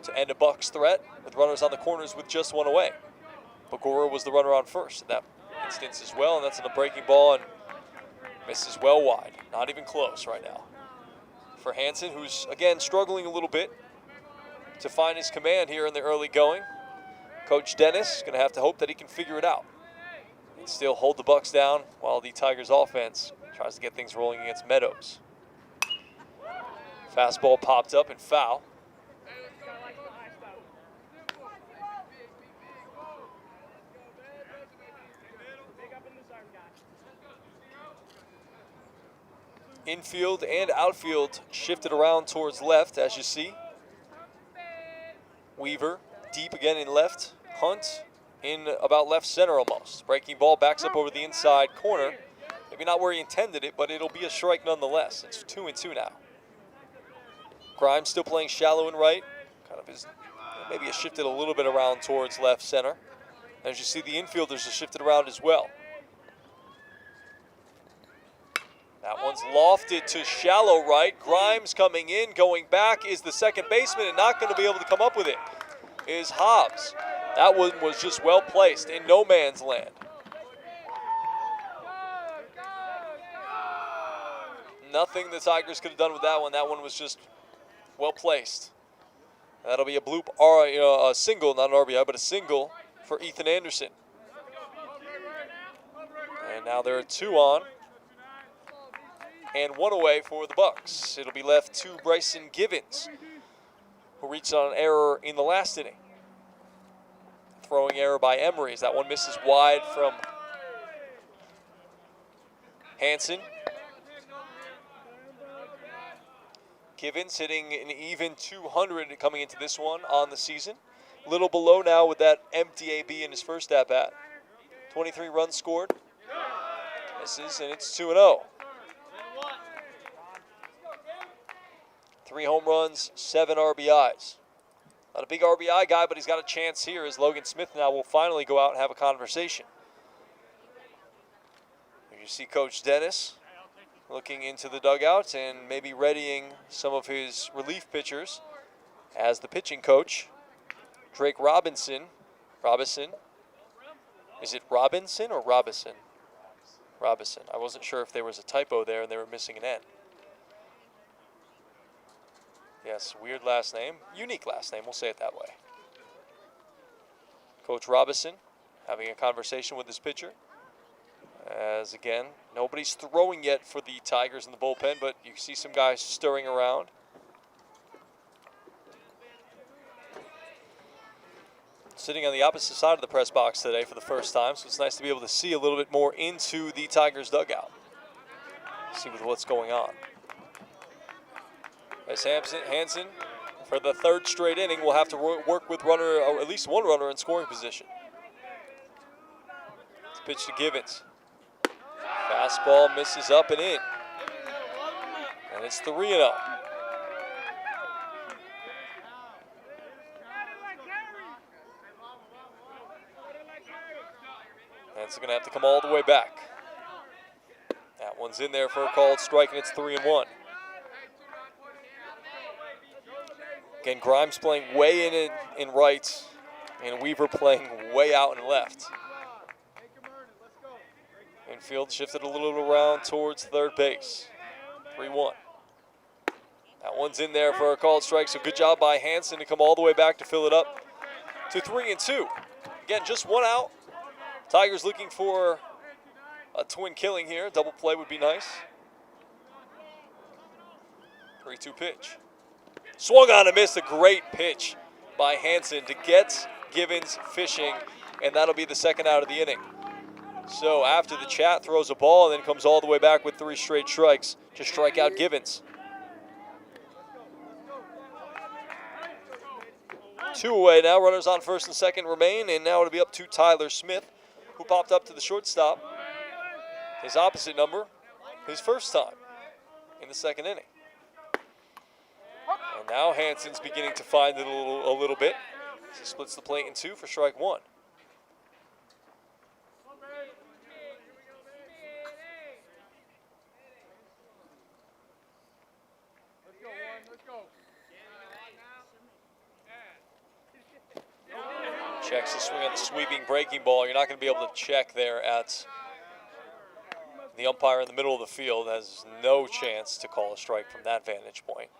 to end a Bucks threat with runners on the corners with just 1 away. Bagora was the runner on first in that instance as well, and that's in a breaking ball and misses well wide. Not even close right now. For Hansen, who's, again, struggling a little bit to find his command here in the early going. Coach Dennis is going to have to hope that he can figure it out and still hold the Bucks down while the Tigers offense tries to get things rolling against Meadows. Fastball popped up and foul. Infield and outfield shifted around towards left, as you see. Weaver deep again in left. Hunt in about left center almost. Breaking ball backs up over the inside corner. Maybe not where he intended it, but it'll be a strike nonetheless. It's 2-2 now. Grimes still playing shallow and right. Kind of his, maybe has shifted a little bit around towards left center. As you see, the infielders have shifted around as well. That one's lofted to shallow right. Grimes coming in, going back is the second baseman, and not going to be able to come up with it is Hobbs. That one was just well placed in no man's land. Nothing the Tigers could have done with that one. That one was just well placed. That'll be a bloop, or a single, not an RBI, but a single for Ethan Anderson. And now there are 2 on. And 1 away for the Bucks. It'll be left to Bryson Givens, who reached on an error in the last inning. Throwing error by Emery as that one misses wide from Hansen. Givens hitting an even 200 coming into this one on the season. A little below now with that empty AB in his first at-bat. 23 runs scored. Misses, and it's 2-0. 3 home runs, 7 RBIs. Not a big RBI guy, but he's got a chance here as Logan Smith now will finally go out and have a conversation. Here you see Coach Dennis looking into the dugout and maybe readying some of his relief pitchers as the pitching coach, Drake Robinson. Is it Robinson or Robison? Robinson. I wasn't sure if there was a typo there and they were missing an N. Yes, weird last name. Unique last name, we'll say it that way. Coach Robinson having a conversation with his pitcher As again, nobody's throwing yet for the Tigers in the bullpen, but you see some guys stirring around. Sitting on the opposite side of the press box today for the first time, so it's nice to be able to see a little bit more into the Tigers dugout. See what's going on. As Hansen, for the third straight inning, will have to work with runner, or at least one runner in scoring position. It's a pitch to Givens. Fastball misses up and in. And it's 3-0. Hansen going to have to come all the way back. That one's in there for a called strike, and it's 3-1. Again, Grimes playing way in right, and Weaver playing way out and left. Infield shifted a little around towards third base. 3-1. That one's in there for a called strike, so good job by Hansen to come all the way back to fill it up to 3-2. Again, just one out. Tigers looking for a twin killing here. Double play would be nice. 3-2 pitch. Swung on and missed. A great pitch by Hansen to get Givens fishing, and that'll be the second out of the inning. So after the chat throws a ball and then comes all the way back with 3 straight strikes to strike out Givens. 2 away now. Runners on first and second remain, and now it'll be up to Tyler Smith, who popped up to the shortstop. His opposite number, his first time in the second inning. And now Hansen's beginning to find it a little bit. He splits the plate in 2 for strike 1. Checks the swing on the sweeping breaking ball. You're not going to be able to check there at the umpire in the middle of the field. Has no chance to call a strike from that vantage point.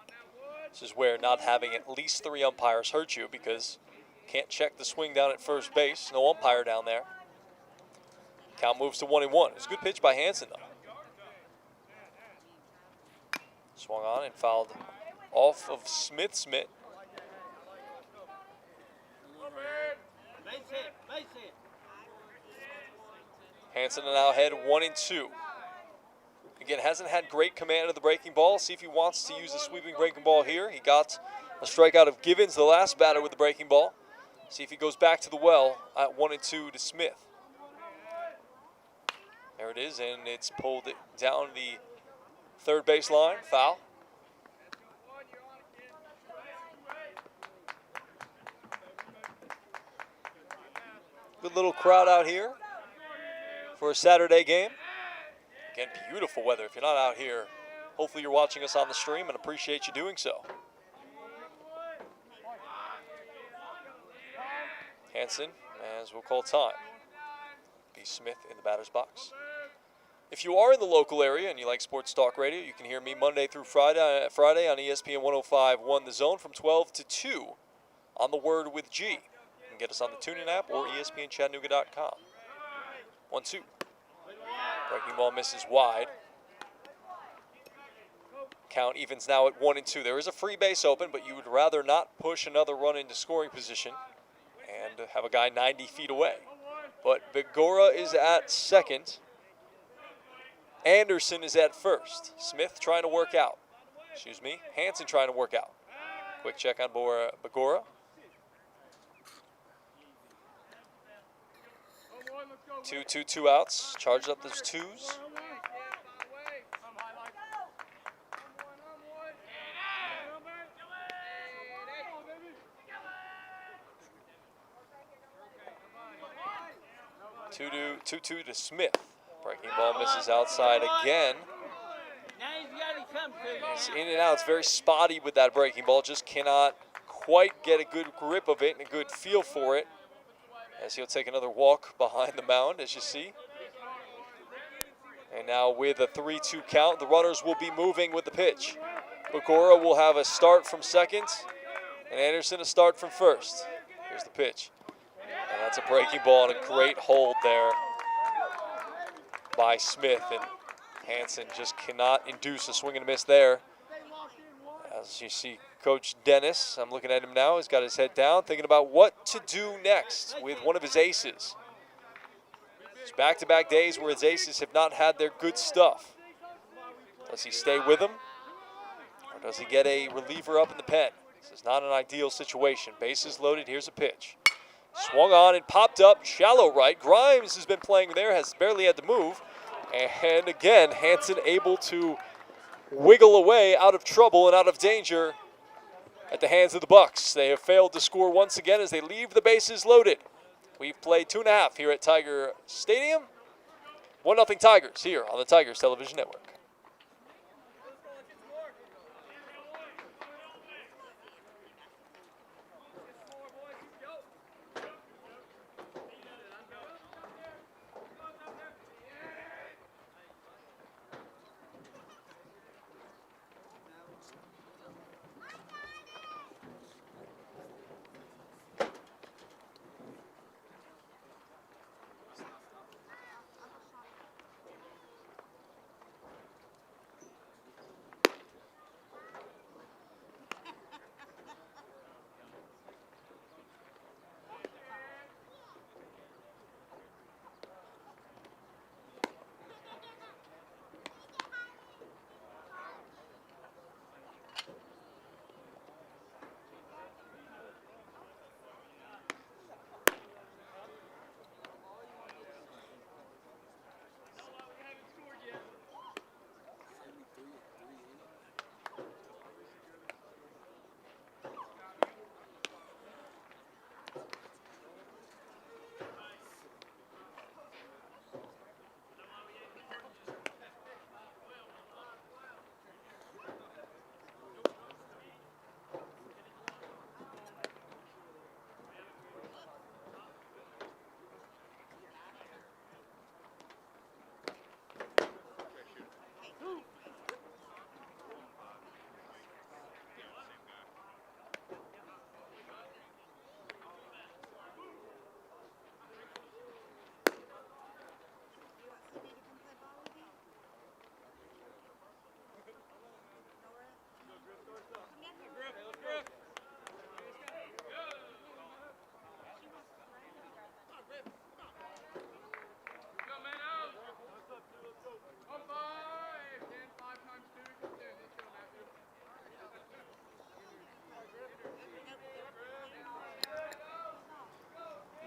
This is where not having at least 3 umpires hurts you, because you can't check the swing down at first base. No umpire down there. Count moves to 1-1. It was a good pitch by Hansen, though. Swung on and fouled off of Smith. Hansen now ahead 1-2. Again, hasn't had great command of the breaking ball. See if he wants to use the sweeping breaking ball here. He got a strikeout of Givens, the last batter with the breaking ball. See if he goes back to the well at 1-2 to Smith. There it is, and it's pulled it down the third base line. Foul. Good little crowd out here for a Saturday game. Again, beautiful weather. If you're not out here, hopefully you're watching us on the stream, and appreciate you doing so. Hansen, as we'll call time. B. Smith in the batter's box. If you are in the local area and you like Sports Talk Radio, you can hear me Monday through Friday on ESPN 105.1 The Zone from 12 to 2 on The Word with G. You can get us on the TuneIn app or ESPNChattanooga.com. 1-2. Breaking ball misses wide. Count evens now at 1-2. There is a free base open, but you would rather not push another run into scoring position and have a guy 90 feet away. But Begora is at second. Anderson is at first. Smith trying to work out. Hansen trying to work out. Quick check on Begora. 2-2, 2 outs. Charged up those 2s. Two to Smith. Breaking ball misses outside again. It's in and out. It's very spotty with that breaking ball. Just cannot quite get a good grip of it and a good feel for it. As he'll take another walk behind the mound, as you see. And now with a 3-2 count, the runners will be moving with the pitch. Begora will have a start from second, and Anderson a start from first. Here's the pitch. And that's a breaking ball and a great hold there by Smith, and Hansen just cannot induce a swing and a miss there. As you see Coach Dennis, I'm looking at him now, he's got his head down, thinking about what to do next with one of his aces. It's back-to-back days where his aces have not had their good stuff. Does he stay with him, or does he get a reliever up in the pen? This is not an ideal situation. Bases loaded, here's a pitch. Swung on and popped up, shallow right. Grimes has been playing there, has barely had to move. And again, Hansen able to wiggle away out of trouble and out of danger at the hands of the Bucks. They have failed to score once again as they leave the bases loaded. We've played 2.5 here at Tiger Stadium. 1-0 Tigers here on the Tigers Television Network.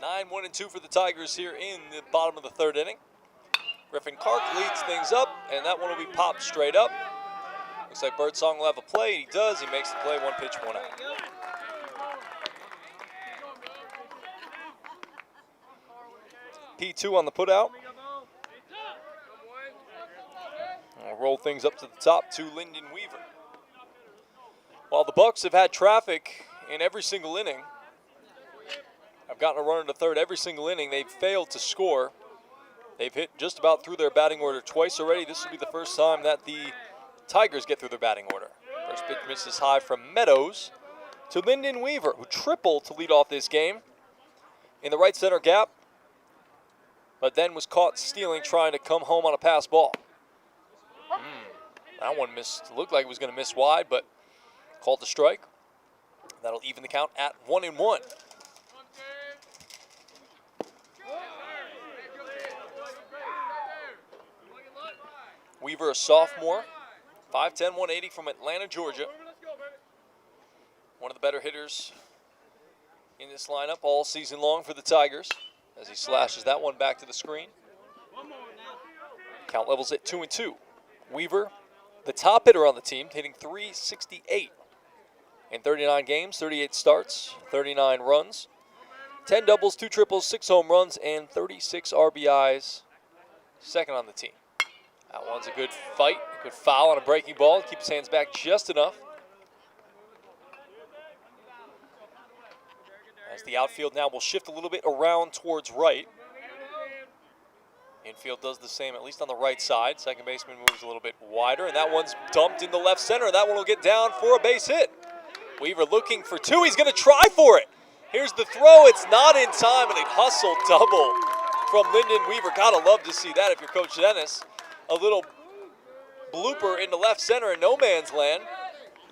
Nine, 1-2 for the Tigers here in the bottom of the third inning. Griffin Clark leads things up, and that one will be popped straight up. Looks like Birdsong will have a play. He does. He makes the play. 1 pitch, 1 out. P2 on the putout. We'll roll things up to the top to Lyndon Weaver. While the Bucks have had traffic in every single inning, I've gotten a run into third every single inning, they've failed to score. They've hit just about through their batting order twice already. This will be the first time that the Tigers get through their batting order. First pitch misses high from Meadows to Lyndon Weaver, who tripled to lead off this game in the right center gap, but then was caught stealing, trying to come home on a pass ball. That one missed. Looked like it was going to miss wide, but called the strike. That'll even the count at 1-1. Weaver, a sophomore, 5'10", 180 from Atlanta, Georgia. One of the better hitters in this lineup all season long for the Tigers as he slashes that one back to the screen. Count levels at 2-2. Weaver, the top hitter on the team, hitting .368 in 39 games, 38 starts, 39 runs, 10 doubles, 2 triples, 6 home runs, and 36 RBIs. Second on the team. That one's a good fight, a good foul on a breaking ball. Keep his hands back just enough. As the outfield now will shift a little bit around towards right. Infield does the same, at least on the right side. Second baseman moves a little bit wider, and that one's dumped into left center. That one will get down for a base hit. Weaver looking for two. He's going to try for it. Here's the throw. It's not in time, and a hustle double from Lyndon Weaver. Gotta love to see that if you're Coach Dennis. A little blooper into left center in no man's land.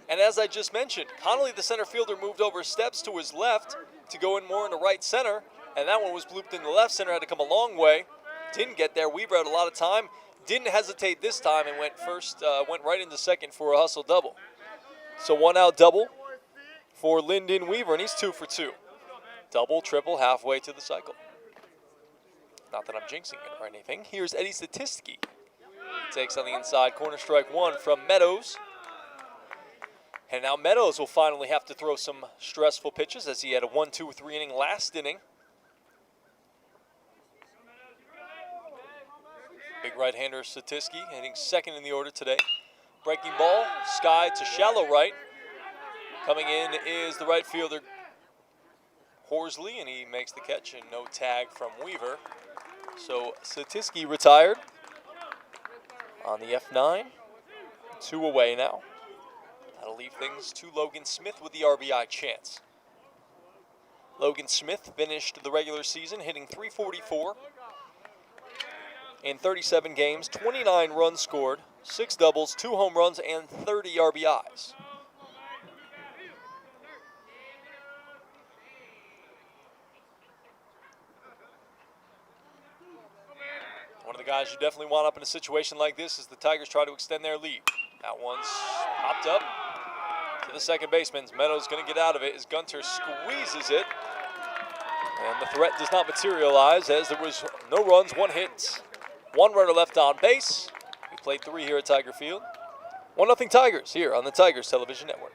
And as I just mentioned, Connolly, the center fielder, moved over steps to his left to go in more into right center. And that one was blooped into left center, had to come a long way. Didn't get there. Weaver had a lot of time. Didn't hesitate this time and went right into second for a hustle double. So 1 out double for Lyndon Weaver, and he's 2 for 2. Double, triple, halfway to the cycle. Not that I'm jinxing it or anything. Here's Eddie Statiski. Takes on the inside corner, strike 1 from Meadows. And now Meadows will finally have to throw some stressful pitches as he had a 1-2-3 inning last inning. Big right-hander Statiski hitting second in the order today. Breaking ball, sky to shallow right. Coming in is the right fielder Horsley, and he makes the catch, and no tag from Weaver. So Statiski retired on the F9. 2 away now. That'll leave things to Logan Smith with the RBI chance. Logan Smith finished the regular season hitting .344 in 37 games, 29 runs scored, 6 doubles, 2 home runs, and 30 RBIs. One of the guys you definitely want up in a situation like this as the Tigers try to extend their lead. That one's popped up to the second baseman. Meadows going to get out of it as Gunter squeezes it. And the threat does not materialize as there was no runs, 1 hit, 1 runner left on base. We played 3 here at Tiger Field. 1-0 Tigers here on the Tigers Television Network.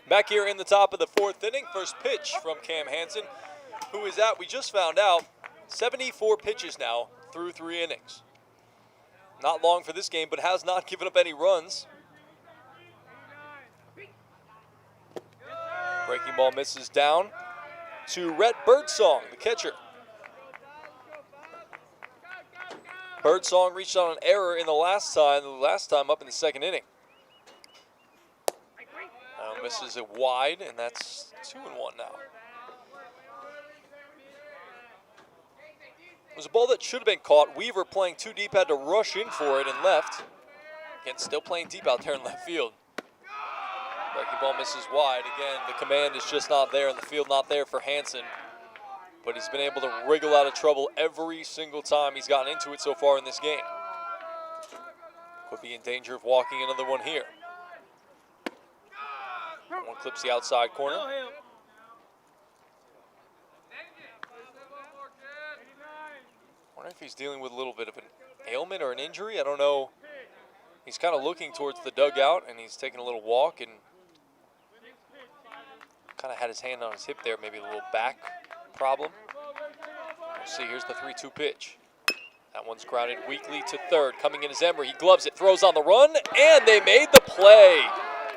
Back here in the top of the 4th inning, first pitch from Cam Hansen, who is at, we just found out, 74 pitches now through 3 innings. Not long for this game, but has not given up any runs. Breaking ball misses down to Rhett Birdsong, the catcher. Birdsong reached on an error in the last time up in the 2nd inning. Now misses it wide, and that's 2-1 now. It was a ball that should have been caught. Weaver playing too deep, had to rush in for it and left. Again, still playing deep out there in left field. Breaking ball misses wide. Again, the command is just not there, and the field not there for Hansen. But he's been able to wriggle out of trouble every single time he's gotten into it so far in this game. Could be in danger of walking another one here. One clips the outside corner. Wonder if he's dealing with a little bit of an ailment or an injury. I don't know. He's kind of looking towards the dugout, and he's taking a little walk and kind of had his hand on his hip there, maybe a little back problem. We'll see. Here's the 3-2 pitch. That one's grounded weakly to third. Coming in is Emery. He gloves it, throws on the run, and they made the play.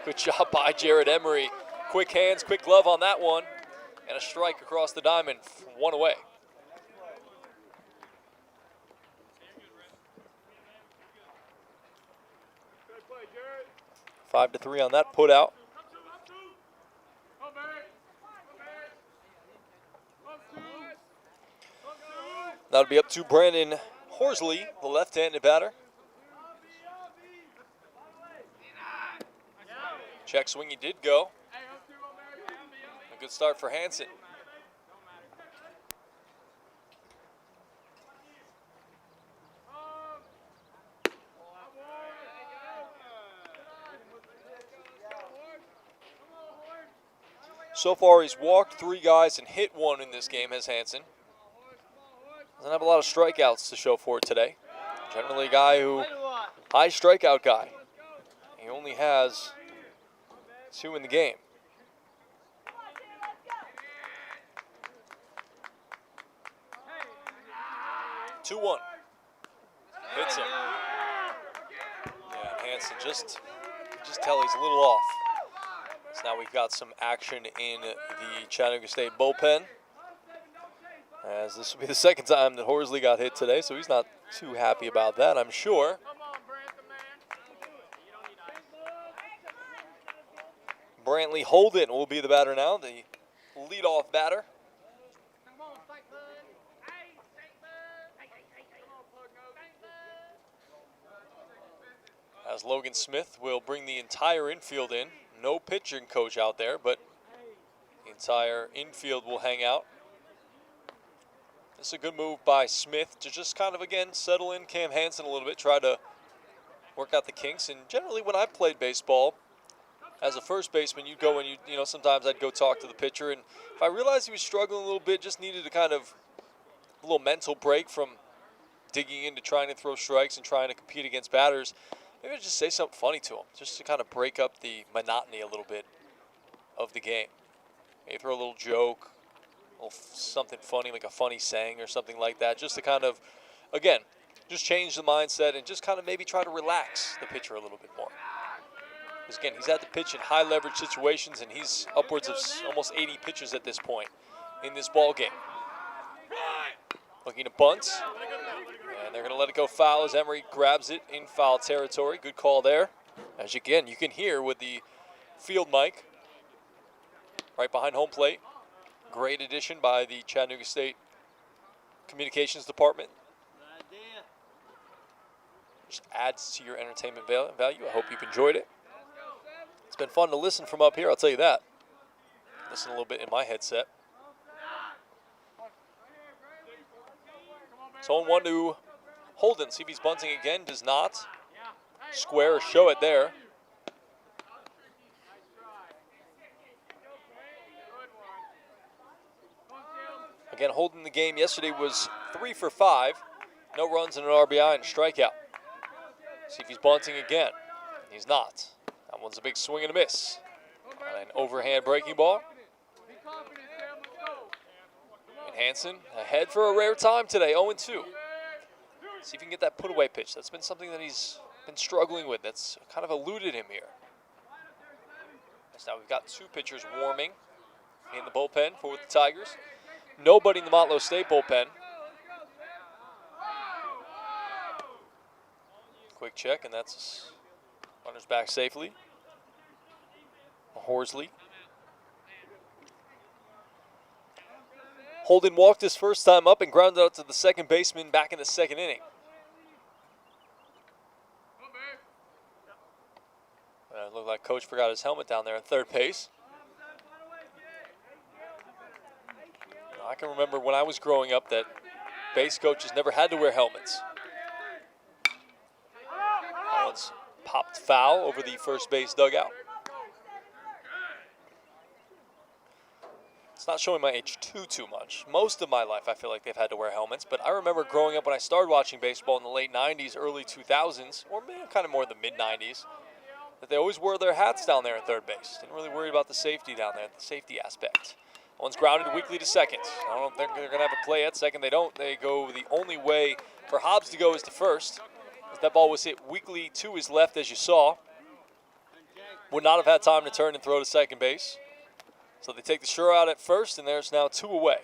Good job by Jared Emery. Quick hands, quick glove on that one, and a strike across the diamond, 1 away. Good play, Jared. 5-3 on that put out. Come back. Come back. Come to. That'll be up to Brandon Horsley, the left-handed batter. Check swing, he did go. A good start for Hansen. So far, he's walked 3 guys and hit 1 in this game, has Hansen. Doesn't have a lot of strikeouts to show for it today. Generally a guy who, high strikeout guy. He only has 2 in the game. Two 2-1. Hits him. Yeah, Hansen just tell he's a little off. So now we've got some action in the Chattanooga State bullpen, as this will be the second time that Horsley got hit today, so he's not too happy about that, I'm sure. Brantley Holden will be the batter now, the leadoff batter. As Logan Smith will bring the entire infield in. No pitching coach out there, but the entire infield will hang out. This is a good move by Smith to just kind of, again, settle in Cam Hansen a little bit, try to work out the kinks. And generally when I played baseball, as a first baseman, you'd go and you know, sometimes I'd go talk to the pitcher, and if I realized he was struggling a little bit, just needed a kind of a little mental break from digging into trying to throw strikes and trying to compete against batters, maybe I'd just say something funny to him, just to kind of break up the monotony a little bit of the game. Maybe throw a little joke, a little something funny, like a funny saying or something like that, just to kind of, again, just change the mindset and just kind of maybe try to relax the pitcher a little bit more. Because again, he's had to pitch in high leverage situations, and he's upwards of almost 80 pitches at this point in this ball game. Looking to bunt, and they're going to let it go foul as Emery grabs it in foul territory. Good call there. As again, you can hear with the field mic right behind home plate. Great addition by the Chattanooga State Communications Department. Just adds to your entertainment value. I hope you've enjoyed it. It's been fun to listen from up here, I'll tell you that. Listen a little bit in my headset. So 0-1 to Holden. See if he's bunting again. Does not. Square or show it there. Again, Holden the game yesterday was 3 for 5. No runs and an RBI and a strikeout. See if he's bunting again. He's not. That one's a big swing and a miss. On an overhand breaking ball. And Hansen ahead for a rare time today, 0-2. See if he can get that put-away pitch. That's been something that he's been struggling with. That's kind of eluded him here. So now we've got 2 pitchers warming in the bullpen for the Tigers. Nobody in the Motlow State bullpen. Quick check, and that's runners back safely. Horsley. Holden walked his first time up and grounded out to the second baseman back in the second inning. It looked like Coach forgot his helmet down there at third base. I can remember when I was growing up that base coaches never had to wear helmets. That one's popped foul over the first base dugout. It's not showing my age too much. Most of my life I feel like they've had to wear helmets, but I remember growing up when I started watching baseball in the late 90s, early 2000s, or maybe kind of more the mid 90s. that they always wear their hats down there at third base. Didn't really worry about the safety down there, the safety aspect. One's grounded weakly to second. I don't think they're going to have a play at second. They don't. They go the only way for Hobbs to go is to first. As that ball was hit weakly to his left, as you saw. Would not have had time to turn and throw to second base. So they take the sure out at first, and there's now 2 away.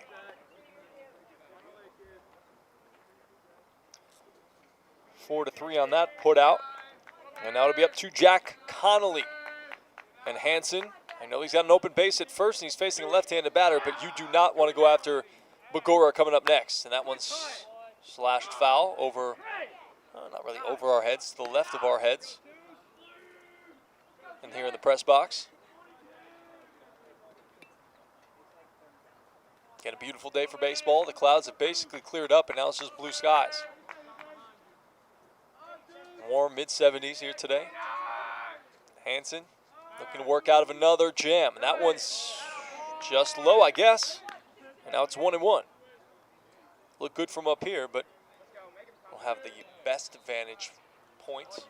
Four to 3 on that put out. And now it'll be up to Jack Connolly. And Hansen, I know he's got an open base at first, and he's facing a left-handed batter, but you do not want to go after Bagora coming up next. And that one's slashed foul over, not really over our heads, to the left of our heads. And here in the press box. Get a beautiful day for baseball. The clouds have basically cleared up, and now it's just blue skies. Warm mid-70s here today. Hansen looking to work out of another jam. And that one's just low, I guess. And now it's 1-1. Look good from up here, but we'll have the best vantage points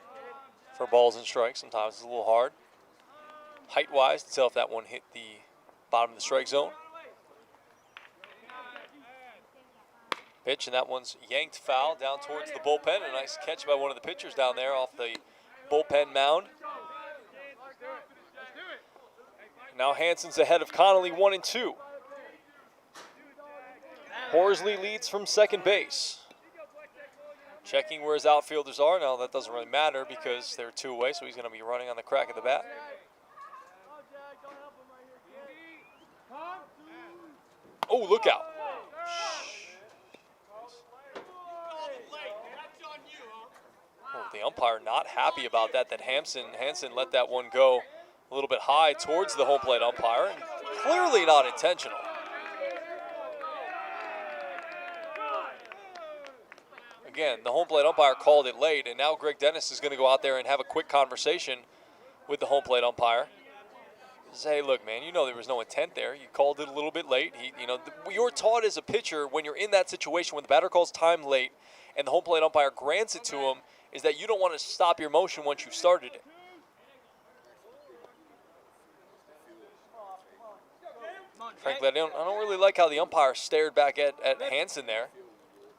for balls and strikes. Sometimes it's a little hard, height-wise, to tell if that one hit the bottom of the strike zone. Pitch, and that one's yanked foul down towards the bullpen. A nice catch by one of the pitchers down there off the bullpen mound. Now Hansen's ahead of Connolly, 1-2. Horsley leads from second base. Checking where his outfielders are. Now that doesn't really matter because they're 2 away, so he's going to be running on the crack of the bat. Oh, look out. Oh, the umpire not happy about that Hansen let that one go a little bit high towards the home plate umpire, and clearly not intentional. Again, the home plate umpire called it late, and now Greg Dennis is going to go out there and have a quick conversation with the home plate umpire. Say, hey, look, man, you know there was no intent there. You called it a little bit late. You're taught as a pitcher when you're in that situation, when the batter calls time late and the home plate umpire grants it to him, is that you don't want to stop your motion once you've started it. Frankly, I don't really like how the umpire stared back at Hansen there.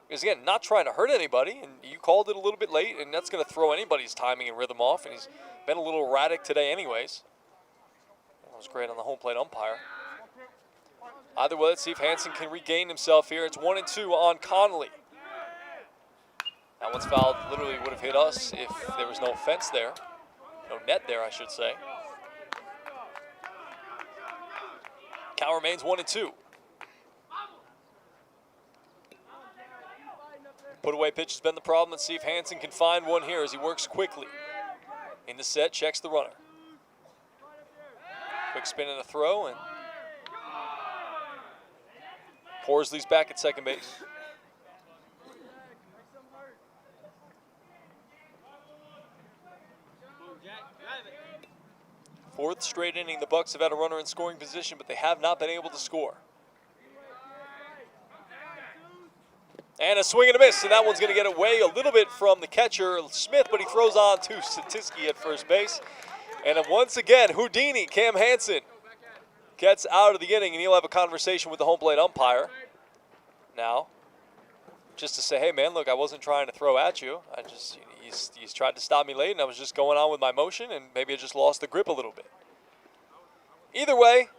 Because, again, not trying to hurt anybody, and you called it a little bit late, and that's going to throw anybody's timing and rhythm off, and he's been a little erratic today anyways. That was great on the home plate umpire. Either way, let's see if Hansen can regain himself here. It's 1-2 on Connolly. That one's fouled. Literally would have hit us if there was no fence there. No net there, I should say. Count remains 1-2. Put away pitch has been the problem. Let's see if Hansen can find one here as he works quickly. In the set, checks the runner. Quick spin and a throw, and Horsley's back at second base. Fourth straight inning, the Bucks have had a runner in scoring position, but they have not been able to score. And a swing and a miss, and that one's going to get away a little bit from the catcher, Smith, but he throws on to Satiski at first base. And once again, Houdini, Cam Hansen, gets out of the inning, and he'll have a conversation with the home plate umpire now, just to say, hey, man, look, I wasn't trying to throw at you. He's tried to stop me late, and I was just going on with my motion, and maybe I just lost the grip a little bit. Either way,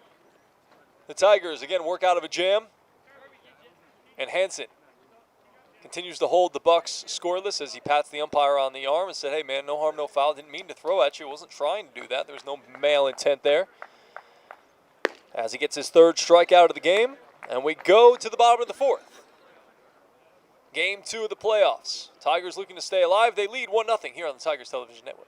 the Tigers, again, work out of a jam, and Hansen continues to hold the Bucks scoreless as he pats the umpire on the arm and said, hey, man, no harm, no foul. Didn't mean to throw at you. Wasn't trying to do that. There was no male intent there. As he gets his third strikeout of the game, and we go to the bottom of the fourth. Game 2 of the playoffs. Tigers looking to stay alive. They lead 1-0 here on the Tigers Television Network.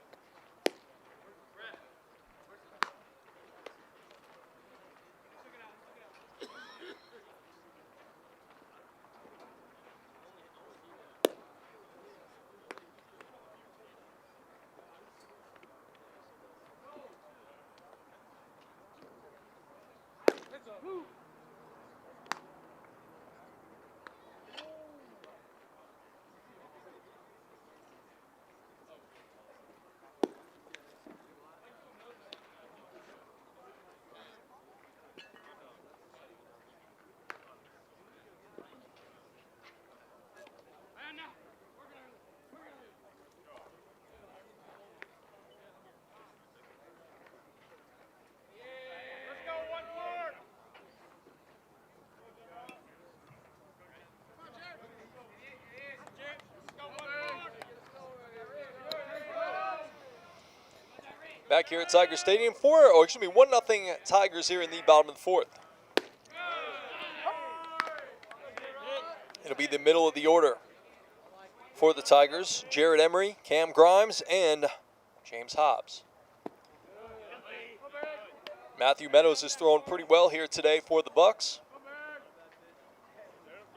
Back here at Tiger Stadium, 1-0 Tigers here in the bottom of the fourth. It'll be the middle of the order for the Tigers. Jared Emery, Cam Grimes, and James Hobbs. Matthew Meadows has thrown pretty well here today for the Bucks.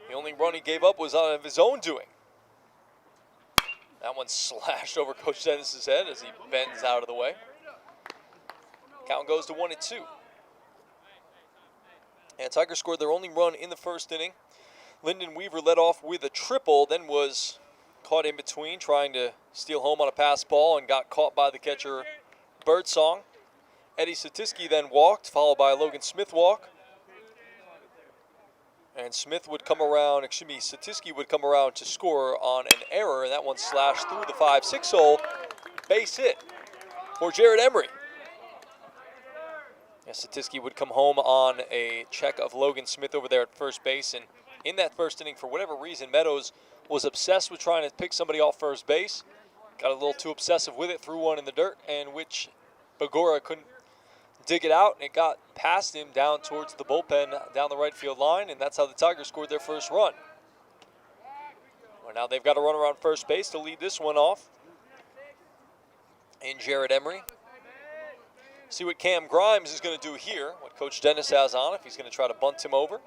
The only run he gave up was of his own doing. That one slashed over Coach Dennis's head as he bends out of the way. Count goes to 1-2. And Tigers scored their only run in the first inning. Lyndon Weaver led off with a triple, then was caught in between trying to steal home on a pass ball and got caught by the catcher Birdsong. Eddie Satiski then walked, followed by a Logan Smith walk. And Satiski would come around to score on an error, and that one slashed through the 5-6 hole. Base hit for Jared Emery. And Satiski would come home on a check of Logan Smith over there at first base, and in that first inning, for whatever reason, Meadows was obsessed with trying to pick somebody off first base. Got a little too obsessive with it, threw one in the dirt, and which Bagora couldn't dig it out, and it got past him down towards the bullpen down the right field line, and that's how the Tigers scored their first run. Well, now they've got to run around first base to lead this one off. And Jared Emery. See what Cam Grimes is going to do here, what Coach Dennis has on, if he's going to try to bunt him over,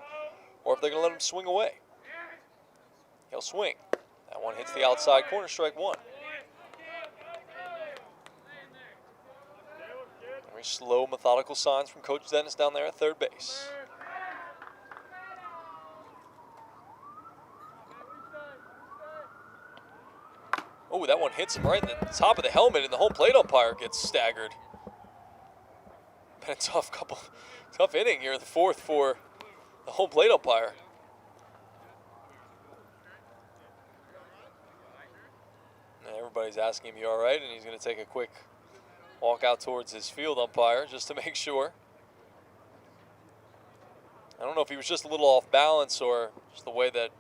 or if they're going to let him swing away. He'll swing. That one hits the outside corner, strike one. Very slow, methodical signs from Coach Dennis down there at third base. Oh, that one hits him right in the top of the helmet, and the home plate umpire gets staggered. Been a tough inning here in the fourth for the home plate umpire. And everybody's asking him, "You all right?" And he's going to take a quick walk out towards his field umpire just to make sure. I don't know if he was just a little off balance or just the way that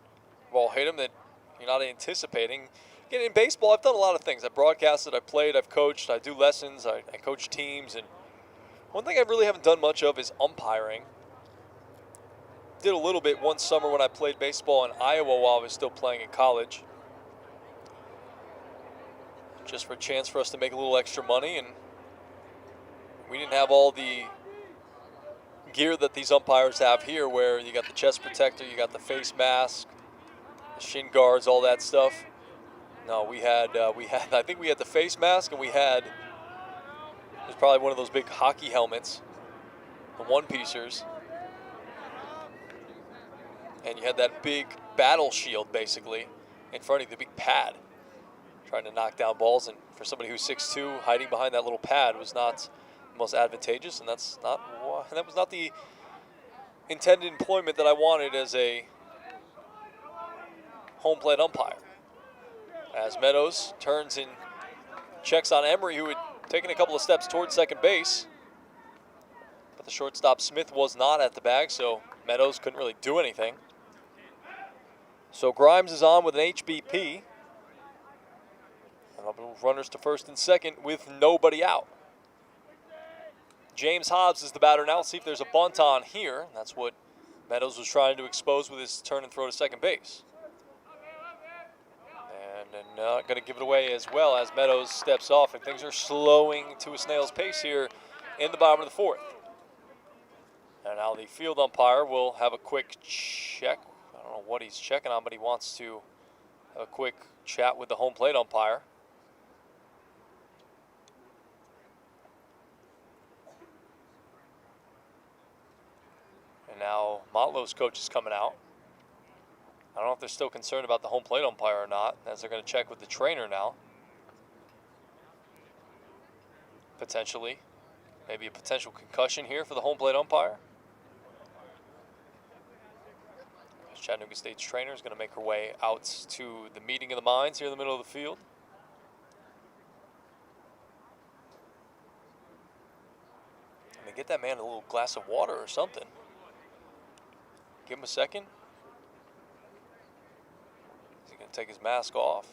the ball hit him that you're not anticipating. Again, in baseball, I've done a lot of things. I've broadcasted, I've played, I've coached, I do lessons, I coach teams. And one thing I really haven't done much of is umpiring. Did a little bit one summer when I played baseball in Iowa while I was still playing in college. Just for a chance for us to make a little extra money, and we didn't have all the gear that these umpires have here, where you got the chest protector, you got the face mask, the shin guards, all that stuff. No, we had I think we had the face mask, and it was probably one of those big hockey helmets, the one-piecers. And you had that big battle shield, basically, in front of you, the big pad, trying to knock down balls. And for somebody who's 6'2", hiding behind that little pad was not the most advantageous, and that was not the intended employment that I wanted as a home plate umpire. As Meadows turns and checks on Emery, who had taken a couple of steps towards second base. But the shortstop Smith was not at the bag, so Meadows couldn't really do anything. So Grimes is on with an HBP. And I'll move runners to first and second with nobody out. James Hobbs is the batter now. Let's see if there's a bunt on here. That's what Meadows was trying to expose with his turn and throw to second base. And not going to give it away as well as Meadows steps off, and things are slowing to a snail's pace here in the bottom of the fourth. And now the field umpire will have a quick check. I don't know what he's checking on, but he wants to have a quick chat with the home plate umpire. And now Motlow's coach is coming out. I don't know if they're still concerned about the home plate umpire or not, as they're going to check with the trainer now. Potentially. Maybe a potential concussion here for the home plate umpire. Chattanooga State's trainer is going to make her way out to the meeting of the minds here in the middle of the field. I mean, get that man a little glass of water or something. Give him a second. He's going to take his mask off.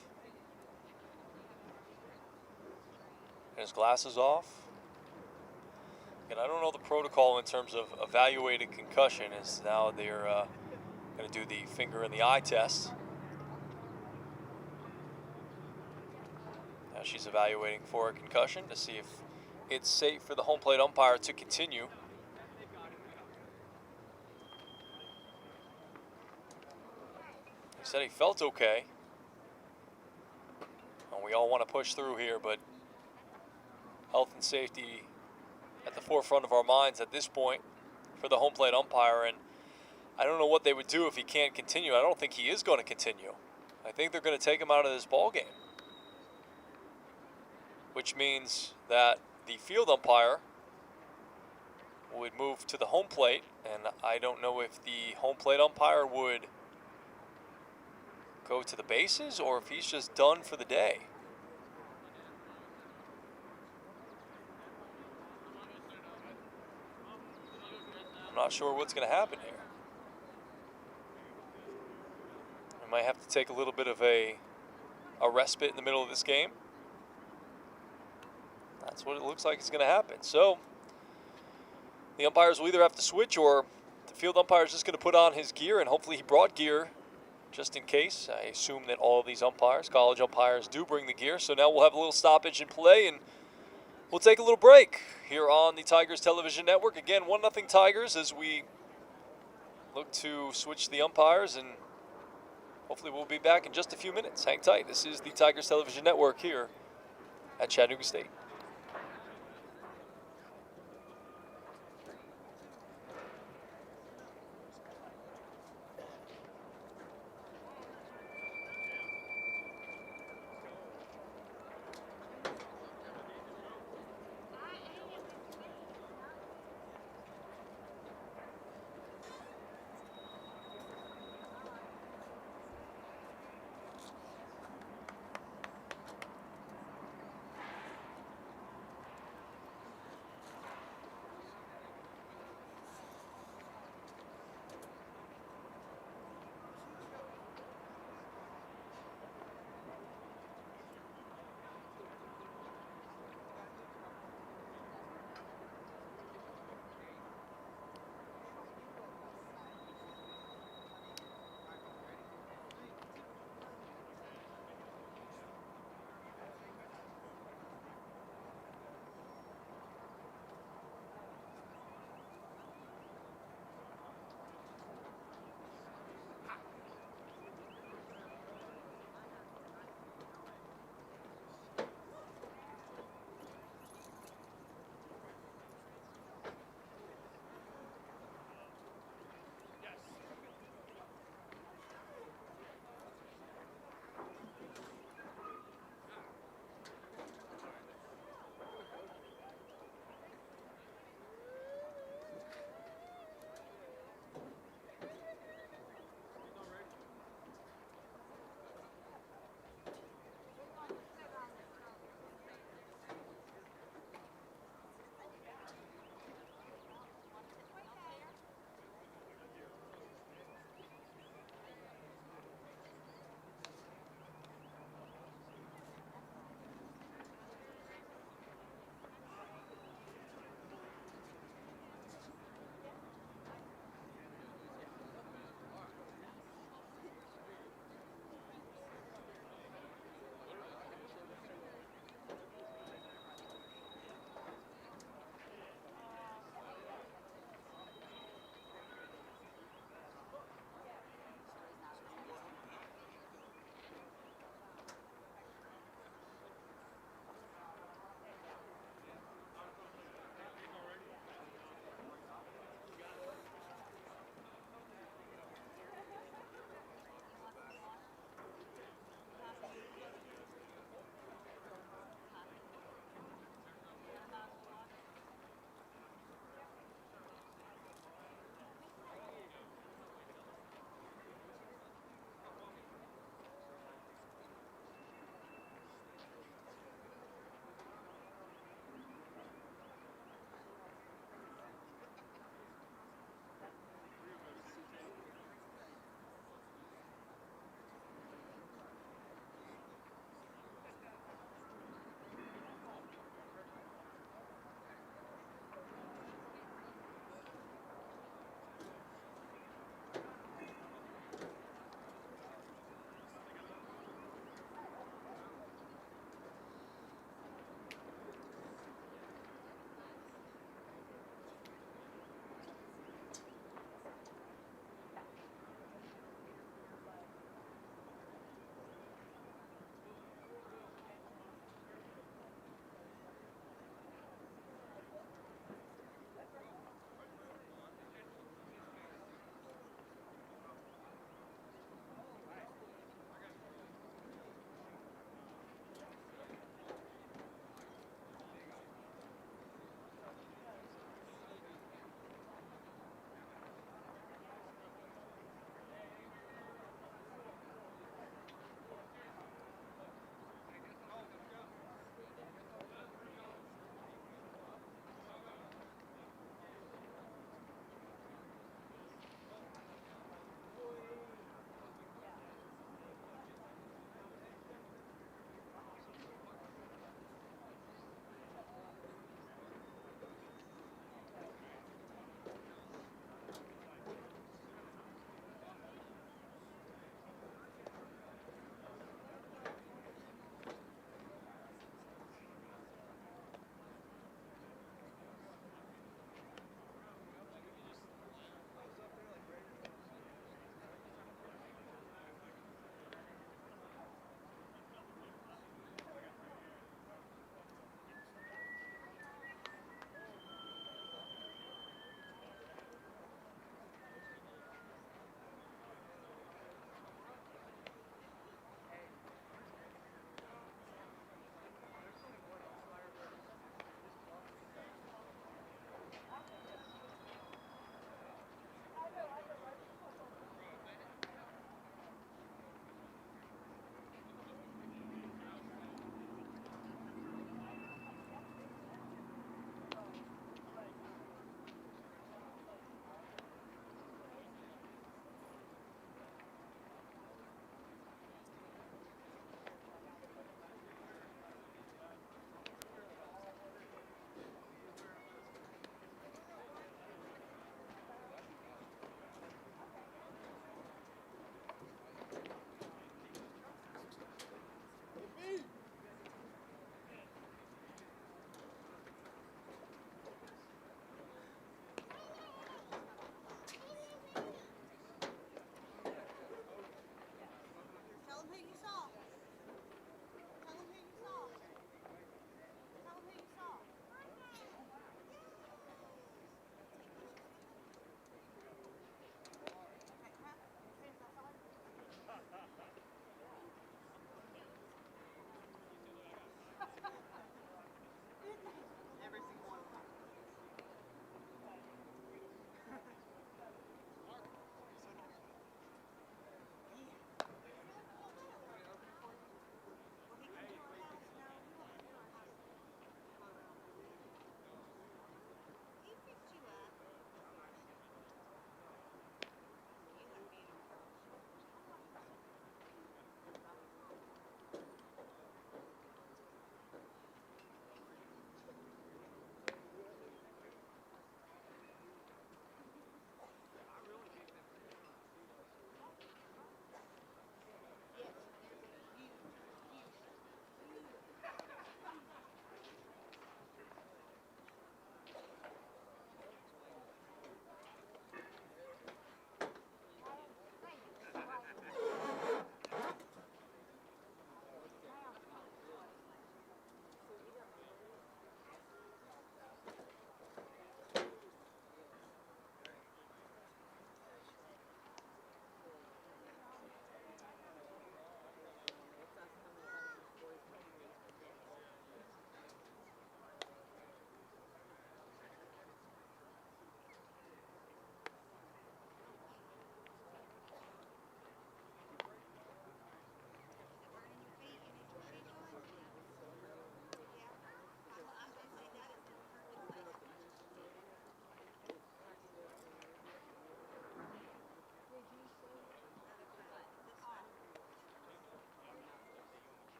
And his glasses off. And I don't know the protocol in terms of evaluating concussion, as now they're going to do the finger in the eye test. Now she's evaluating for a concussion to see if it's safe for the home plate umpire to continue. He said he felt okay. And we all want to push through here, but health and safety at the forefront of our minds at this point for the home plate umpire. And I don't know what they would do if he can't continue. I don't think he is going to continue. I think they're going to take him out of this ball game, which means that the field umpire would move to the home plate, and I don't know if the home plate umpire would go to the bases or if he's just done for the day. I'm not sure what's going to happen here. We might have to take a little bit of a respite in the middle of this game. That's what it looks like is going to happen. So the umpires will either have to switch, or the field umpire is just going to put on his gear, and hopefully he brought gear just in case. I assume that all of these umpires, college umpires, do bring the gear. So now we'll have a little stoppage in play, and we'll take a little break here on the Tigers Television Network. Again, 1-0 Tigers as we look to switch the umpires, and hopefully we'll be back in just a few minutes. Hang tight. This is the Tigers Television Network here at Chattanooga State.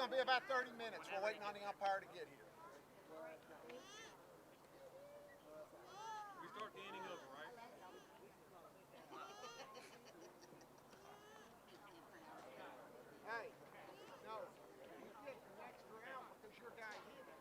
It'll be about 30 minutes. We're waiting on the umpire to get here. We start the inning over, right? Hey, no, you get the next round because your guy hit it.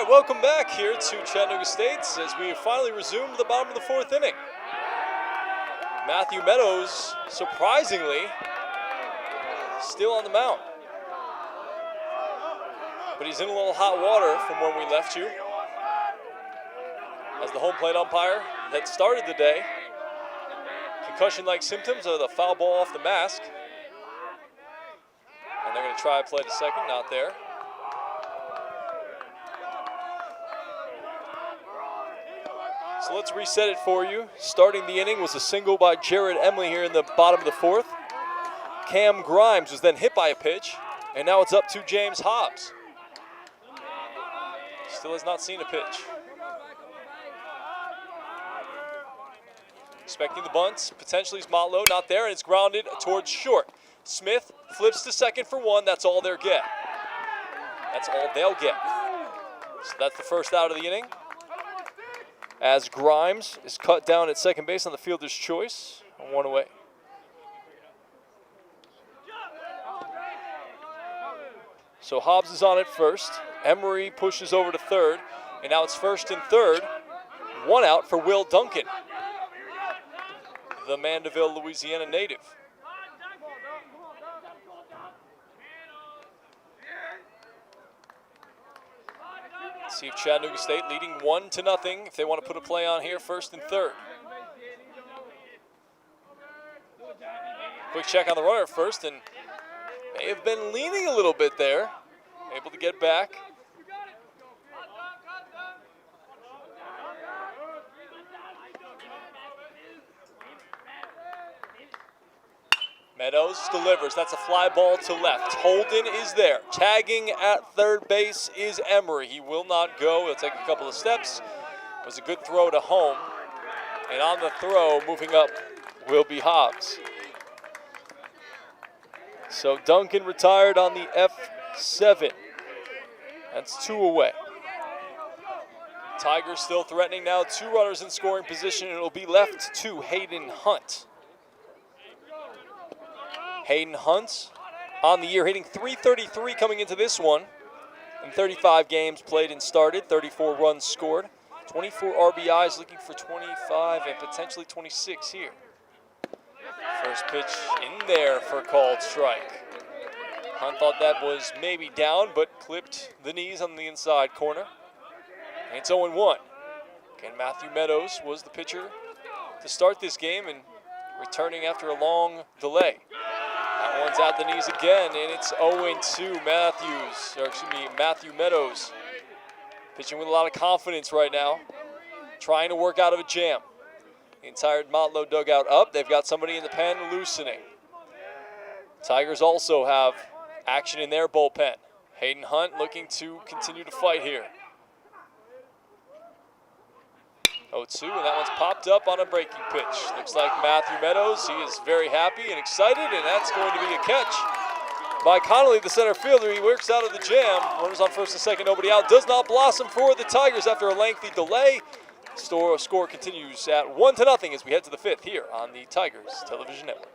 right, welcome back here to Chattanooga State as we finally resumed the bottom of the fourth inning. Matthew Meadows, surprisingly, still on the mound. But he's in a little hot water from when we left you. As the home plate umpire that started the day, concussion-like symptoms of the foul ball off the mask. And they're going to try a play to second, not there. So let's reset it for you. Starting the inning was a single by Jared Emily here in the bottom of the fourth. Cam Grimes was then hit by a pitch, and now it's up to James Hobbs. Still has not seen a pitch. Expecting the bunt, potentially is Motlow, not there, and it's grounded towards short. Smith flips to second for one, that's all they'll get. That's all they'll get. So that's the first out of the inning. As Grimes is cut down at second base on the fielder's choice, one away. So Hobbs is on at first. Emery pushes over to third, and now it's first and third. One out for Will Duncan, the Mandeville, Louisiana native. See if Chattanooga State leading 1-0 if they want to put a play on here, first and third. Quick check on the runner at first, and may have been leaning a little bit there. Able to get back. Meadows delivers. That's a fly ball to left. Holden is there. Tagging at third base is Emery. He will not go. He'll take a couple of steps. It was a good throw to home. And on the throw, moving up, will be Hobbs. So Duncan retired on the F7. That's 2 away. Tigers still threatening now. 2 runners in scoring position. It'll be left to Hayden Hunt. Hayden Hunt on the year hitting .333 coming into this one. In 35 games played and started, 34 runs scored, 24 RBIs, looking for 25 and potentially 26 here. First pitch in there for a called strike. Hunt thought that was maybe down, but clipped the knees on the inside corner. And it's 0-1. Again, Matthew Meadows was the pitcher to start this game and returning after a long delay. That one's at the knees again, and it's 0-2. Matthew Meadows pitching with a lot of confidence right now, trying to work out of a jam. The entire Motlow dugout up. They've got somebody in the pen loosening. Tigers also have action in their bullpen. Hayden Hunt looking to continue to fight here. 0-2, and that one's popped up on a breaking pitch. Looks like Matthew Meadows, he is very happy and excited, and that's going to be a catch by Connolly, the center fielder. He works out of the jam. Runners on first and second, nobody out. Does not blossom for the Tigers after a lengthy delay. Score continues at 1-0 as we head to the 5th here on the Tigers Television Network.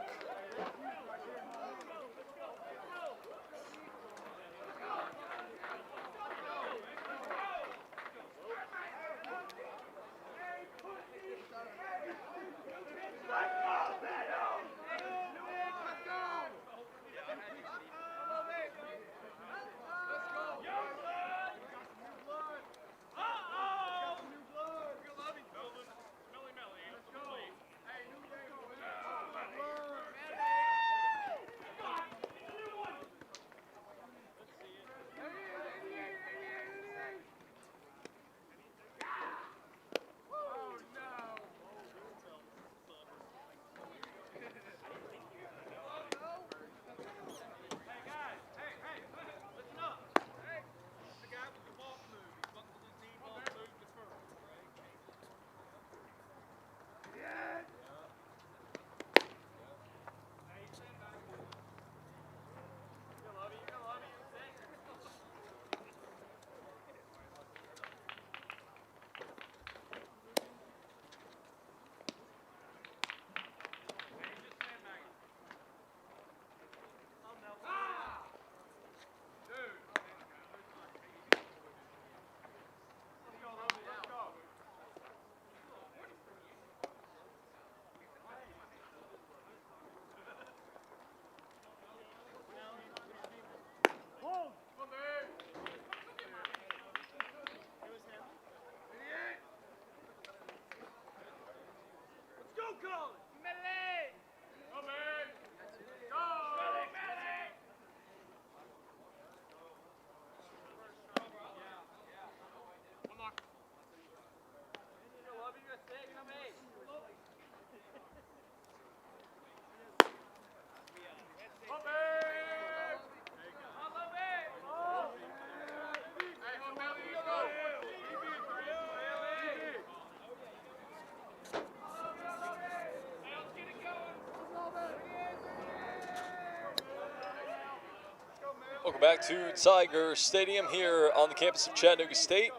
Welcome back to Tiger Stadium here on the campus of Chattanooga State.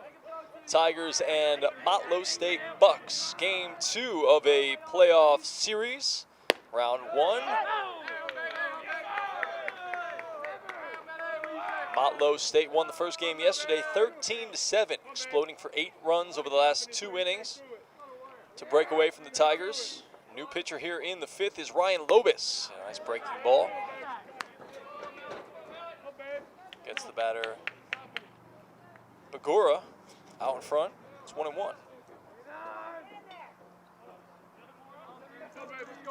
Tigers and Motlow State Bucks. Game 2 of a playoff series. Round 1. Motlow State won the first game yesterday 13-7, exploding for 8 runs over the last 2 innings to break away from the Tigers. New pitcher here in the 5th is Ryan Lobis. A nice breaking ball. Gets the batter Bagura out in front. It's 1-1.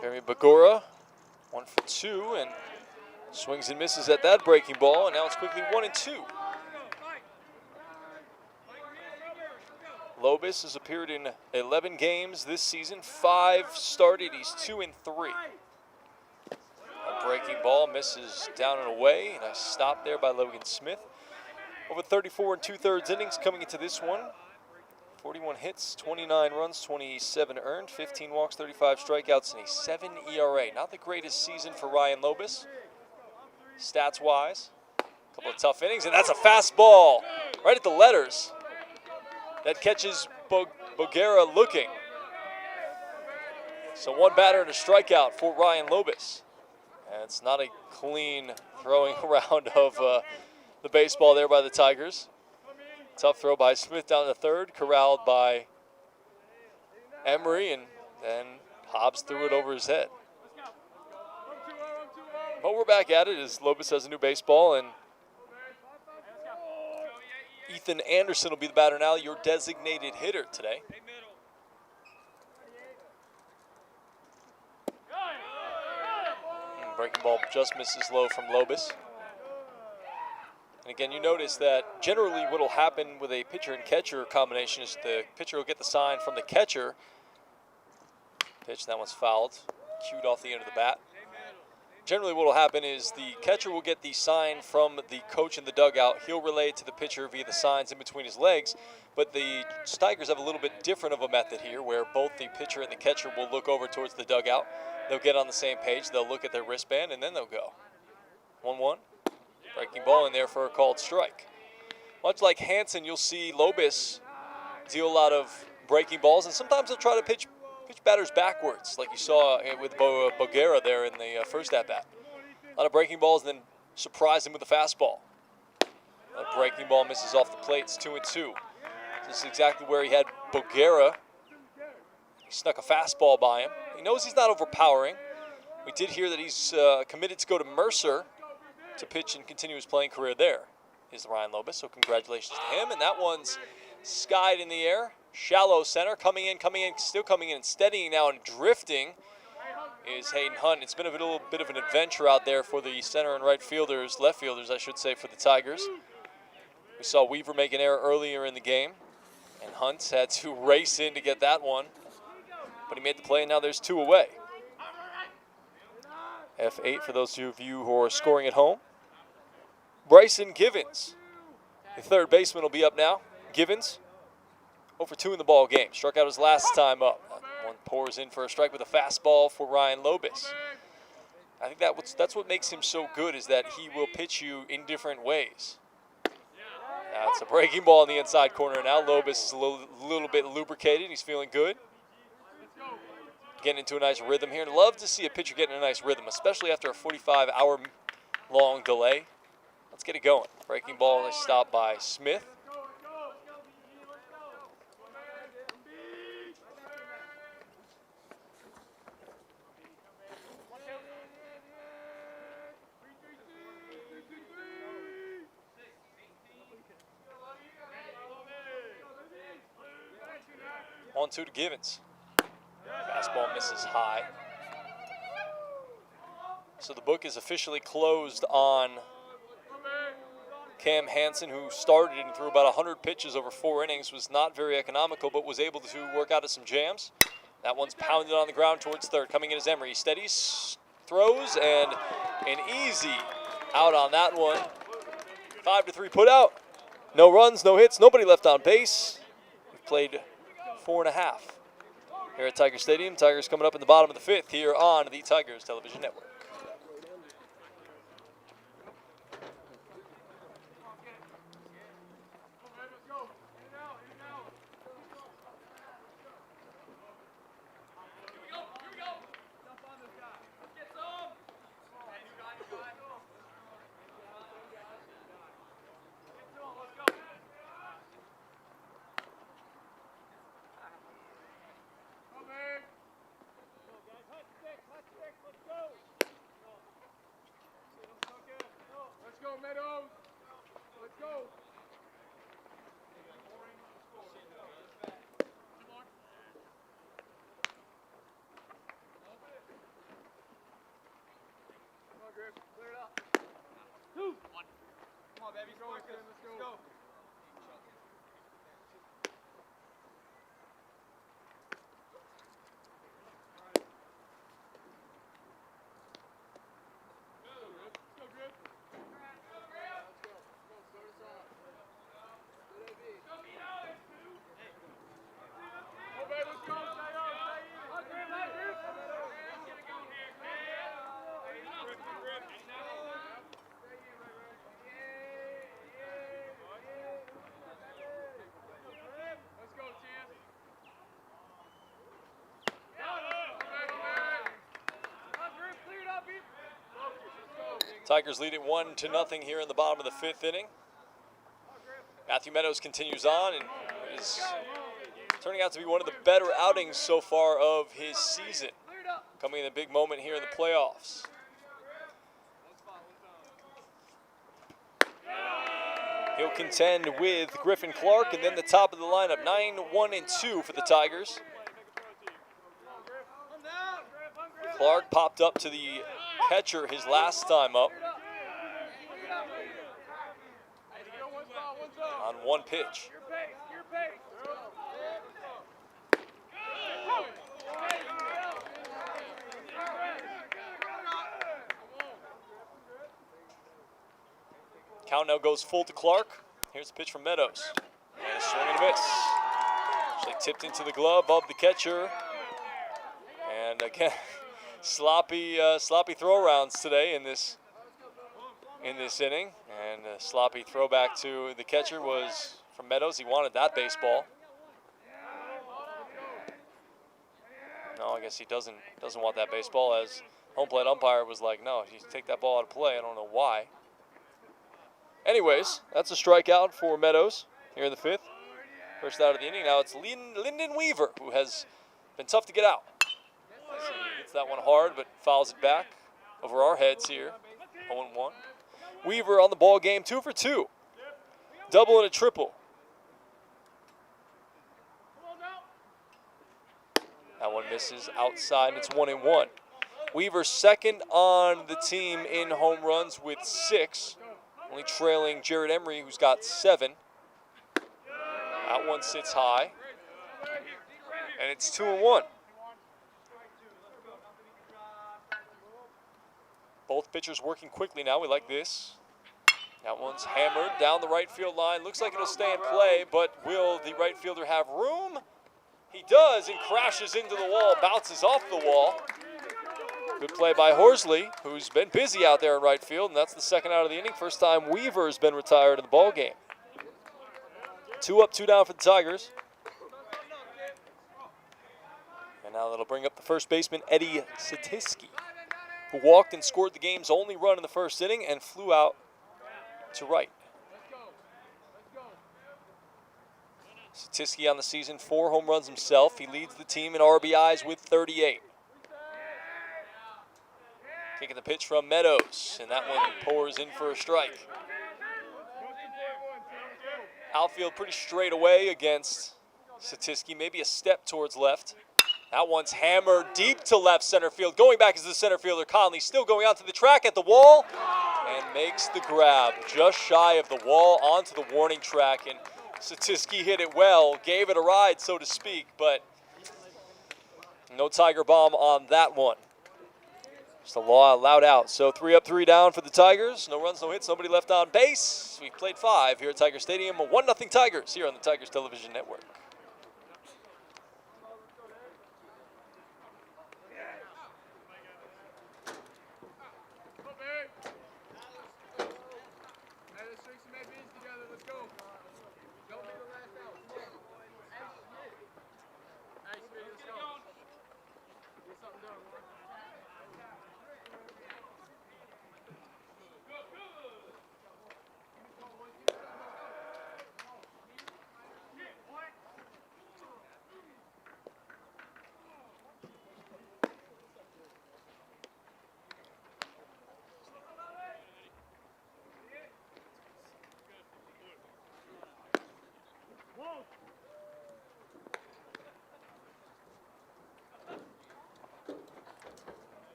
Jeremy Bagura, 1 for 2, and swings and misses at that breaking ball, and now it's quickly 1-2. Lobis has appeared in 11 games this season, 5 started, he's 2-3. A breaking ball misses down and away. Nice stop there by Logan Smith. Over 34 2/3 innings coming into this one. 41 hits, 29 runs, 27 earned, 15 walks, 35 strikeouts, and a 7 ERA. Not the greatest season for Ryan Lobis, stats-wise. A couple of tough innings, and that's a fastball right at the letters. That catches Boguera looking. So 1 batter and a strikeout for Ryan Lobis. And it's not a clean throwing around of the baseball there by the Tigers. Tough throw by Smith down the 3rd, corralled by Emery, and then Hobbs threw it over his head. But we're back at it as Lobis has a new baseball, and Ethan Anderson will be the batter now, your designated hitter today. Breaking ball just misses low from Lobis. And again, you notice that generally what will happen with a pitcher and catcher combination is the pitcher will get the sign from the catcher. Pitch, that one's fouled, cued off the end of the bat. Generally what will happen is the catcher will get the sign from the coach in the dugout. He'll relay it to the pitcher via the signs in between his legs. But the Tigers have a little bit different of a method here where both the pitcher and the catcher will look over towards the dugout. They'll get on the same page. They'll look at their wristband, and then they'll go. 1-1. Breaking ball in there for a called strike. Much like Hansen, you'll see Lobis deal a lot of breaking balls, and sometimes they'll try to pitch batters backwards, like you saw with Boguera there in the first at-bat. A lot of breaking balls, and then surprise him with a fastball. A breaking ball misses off the plate. It's 2-2. This is exactly where he had Boguera. He snuck a fastball by him. He knows he's not overpowering. We did hear that he's committed to go to Mercer to pitch and continue his playing career there. Is Ryan Lobis, so congratulations to him. And that one's skied in the air. Shallow center, coming in, still coming in and steadying now and drifting is Hayden Hunt. It's been a little bit of an adventure out there for the center and right fielders, left fielders, I should say, for the Tigers. We saw Weaver make an error earlier in the game, and Hunt had to race in to get that one. But he made the play, and now there's 2 away. F8 for those of you who are scoring at home. Bryson Givens, the 3rd baseman, will be up now. Givens, 0 for 2 in the ball game. Struck out his last time up. That one pours in for a strike with a fastball for Ryan Lobis. I think that's what makes him so good, is that he will pitch you in different ways. Now it's a breaking ball in the inside corner. Now Lobis is a little bit lubricated. He's feeling good. Getting into a nice rhythm here. Love to see a pitcher getting a nice rhythm, especially after a 45-hour-long delay. Let's get it going. Breaking ball is stopped by Smith. On 2 to Givens. Fastball misses high. So the book is officially closed on Cam Hansen, who started and threw about 100 pitches over 4 innings, was not very economical, but was able to work out of some jams. That one's pounded on the ground towards 3rd. Coming in is Emery. Steadies, throws, and an easy out on that one. 5-3 put out. No runs, no hits, nobody left on base. We've played 4.5 here at Tiger Stadium. Tigers coming up in the bottom of the 5th here on the Tigers Television Network. Tigers lead it 1-0 here in the bottom of the 5th inning. Matthew Meadows continues on and is turning out to be one of the better outings so far of his season, coming in a big moment here in the playoffs. He'll contend with Griffin Clark, and then the top of the lineup, 9-1-2 for the Tigers. Clark popped up to the catcher his last time up on one pitch. Count now goes full to Clark. Here's a pitch from Meadows. And a swing and a miss. Actually tipped into the glove of the catcher. And again, sloppy throw-rounds today in this inning. And a sloppy throwback to the catcher was from Meadows. He wanted that baseball. No, I guess he doesn't want that baseball, as home plate umpire was like, no, you take that ball out of play. I don't know why. Anyways, that's a strikeout for Meadows here in the 5th. First out of the inning. Now it's Lyndon Weaver, who has been tough to get out. He hits that one hard, but fouls it back over our heads here. 0-1. Weaver on the ball game, 2 for 2. Double and a triple. That one misses outside, and it's 1-1. Weaver second on the team in home runs with 6. Only trailing Jared Emery, who's got 7. That one sits high. And it's 2-1. Both pitchers working quickly now. We like this. That one's hammered down the right field line. Looks like it'll stay in play, but will the right fielder have room? He does, and crashes into the wall, bounces off the wall. Good play by Horsley, who's been busy out there in right field, and that's the second out of the inning. First time Weaver's been retired in the ball game. 2 up, 2 down for the Tigers. And now that'll bring up the first baseman, Eddie Satiski, who walked and scored the game's only run in the first inning and flew out to right. Satiski on the season, 4 home runs himself. He leads the team in RBIs with 38. Taking the pitch from Meadows, and that one pours in for a strike. Outfield pretty straight away against Satiski, maybe a step towards left. That one's hammered deep to left center field. Going back is the center fielder, Conley, still going out to the track at the wall, and makes the grab just shy of the wall onto the warning track. And Satiski hit it well, gave it a ride, so to speak, but no Tiger bomb on that one. Just a loud out. So 3 up, 3 down for the Tigers. No runs, no hits, nobody left on base. We played 5 here at Tiger Stadium. 1-0 Tigers here on the Tigers Television Network.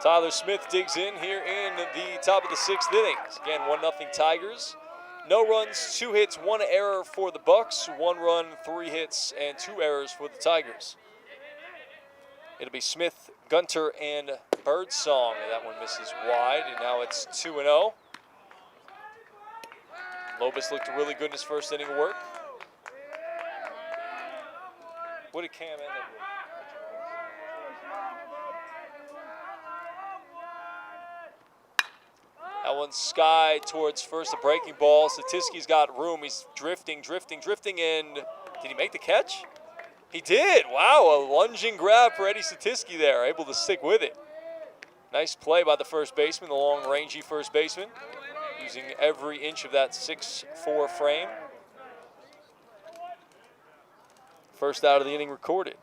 Tyler Smith digs in here in the top of the 6th inning. Again, 1-0 Tigers. No runs, 2 hits, 1 error for the Bucks. 1 run, 3 hits, and 2 errors for the Tigers. It'll be Smith, Gunter, and Birdsong. That one misses wide, and now it's 2-0. Lobus looked really good in his first inning of work. What did Cam end up with? That one's sky towards first, a breaking ball. Satiski's got room. He's drifting, and did he make the catch? He did. Wow, a lunging grab for Eddie Satiski there, able to stick with it. Nice play by the first baseman, the long, rangy first baseman, using every inch of that 6'4" frame. First out of the inning recorded.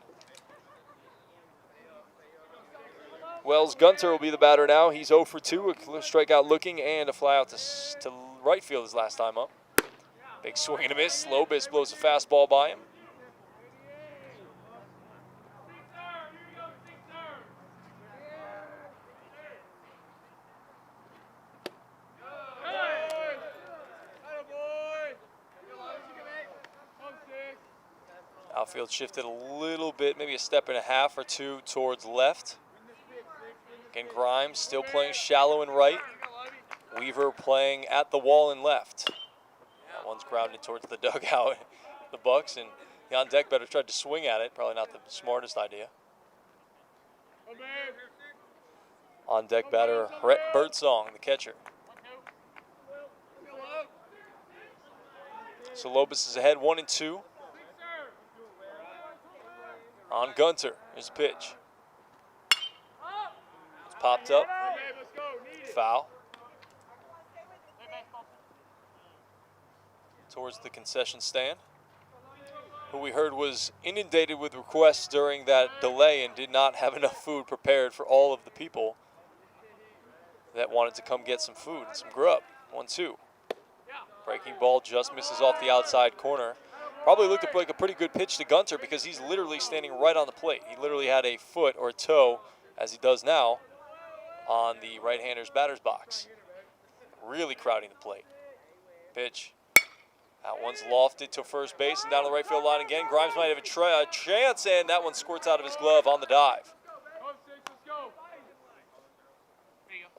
Wells Gunter will be the batter now. He's 0 for 2, a strikeout looking, and a fly out to right field his last time up. Big swing and a miss. Lobus blows a fastball by him. Outfield shifted a little bit, maybe a step and a half or 2 towards left. Again, Grimes still playing shallow and right. Weaver playing at the wall and left. That one's grounded towards the dugout. The Bucks, and the on-deck batter tried to swing at it. Probably not the smartest idea. On-deck batter, Rhett Birdsong, the catcher. So Lobus is ahead 1-2. On Gunter, here's a pitch. It's popped up. Foul. Towards the concession stand. Who we heard was inundated with requests during that delay and did not have enough food prepared for all of the people that wanted to come get some food and some grub. 1-2. Breaking ball just misses off the outside corner. Probably looked like a pretty good pitch to Gunter because he's literally standing right on the plate. He literally had a foot or toe, as he does now, on the right-hander's batter's box. Really crowding the plate. Pitch. That one's lofted to first base and down the right field line again. Grimes might have a chance, and that one squirts out of his glove on the dive.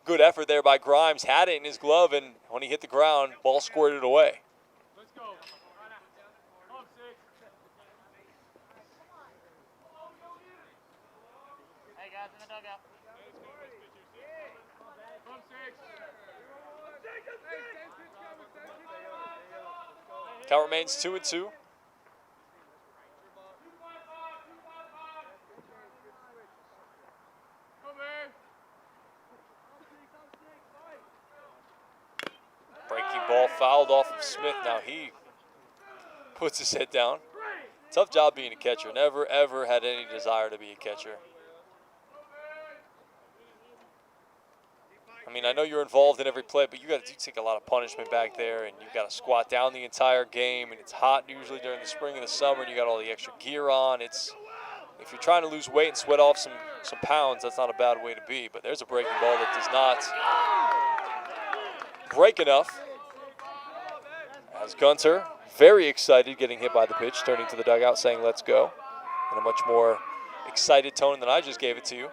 Good effort there by Grimes. Had it in his glove, and when he hit the ground, ball squirted away. Count remains 2-2. Breaking ball fouled off of Smith. Now he puts his head down. Tough job being a catcher. Never, ever had any desire to be a catcher. I mean, I know you're involved in every play, but you take a lot of punishment back there, and you've got to squat down the entire game, and it's hot usually during the spring and the summer, and you got all the extra gear on. If you're trying to lose weight and sweat off some pounds, that's not a bad way to be. But there's a breaking ball that does not break enough. As Gunter, very excited, getting hit by the pitch, turning to the dugout, saying, "Let's go," in a much more excited tone than I just gave it to you.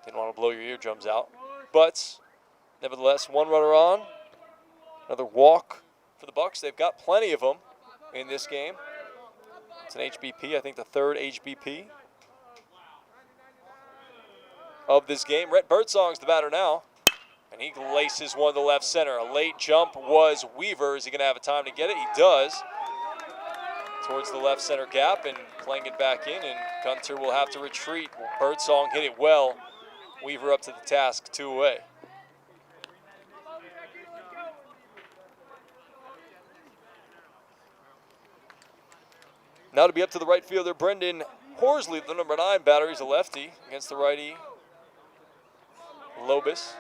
Didn't want to blow your eardrums out. But, nevertheless, 1 runner on. Another walk for the Bucks. They've got plenty of them in this game. It's an HBP, I think the 3rd HBP of this game. Rhett Birdsong's the batter now. And he laces one to left center. A late jump was Weaver. Is he going to have a time to get it? He does. Towards the left center gap and playing it back in. And Gunter will have to retreat. Birdsong hit it well. Weaver up to the task, 2 away. Now to be up to the right fielder, Brendan Horsley, the number 9 batter. He's a lefty against the righty, Lobus.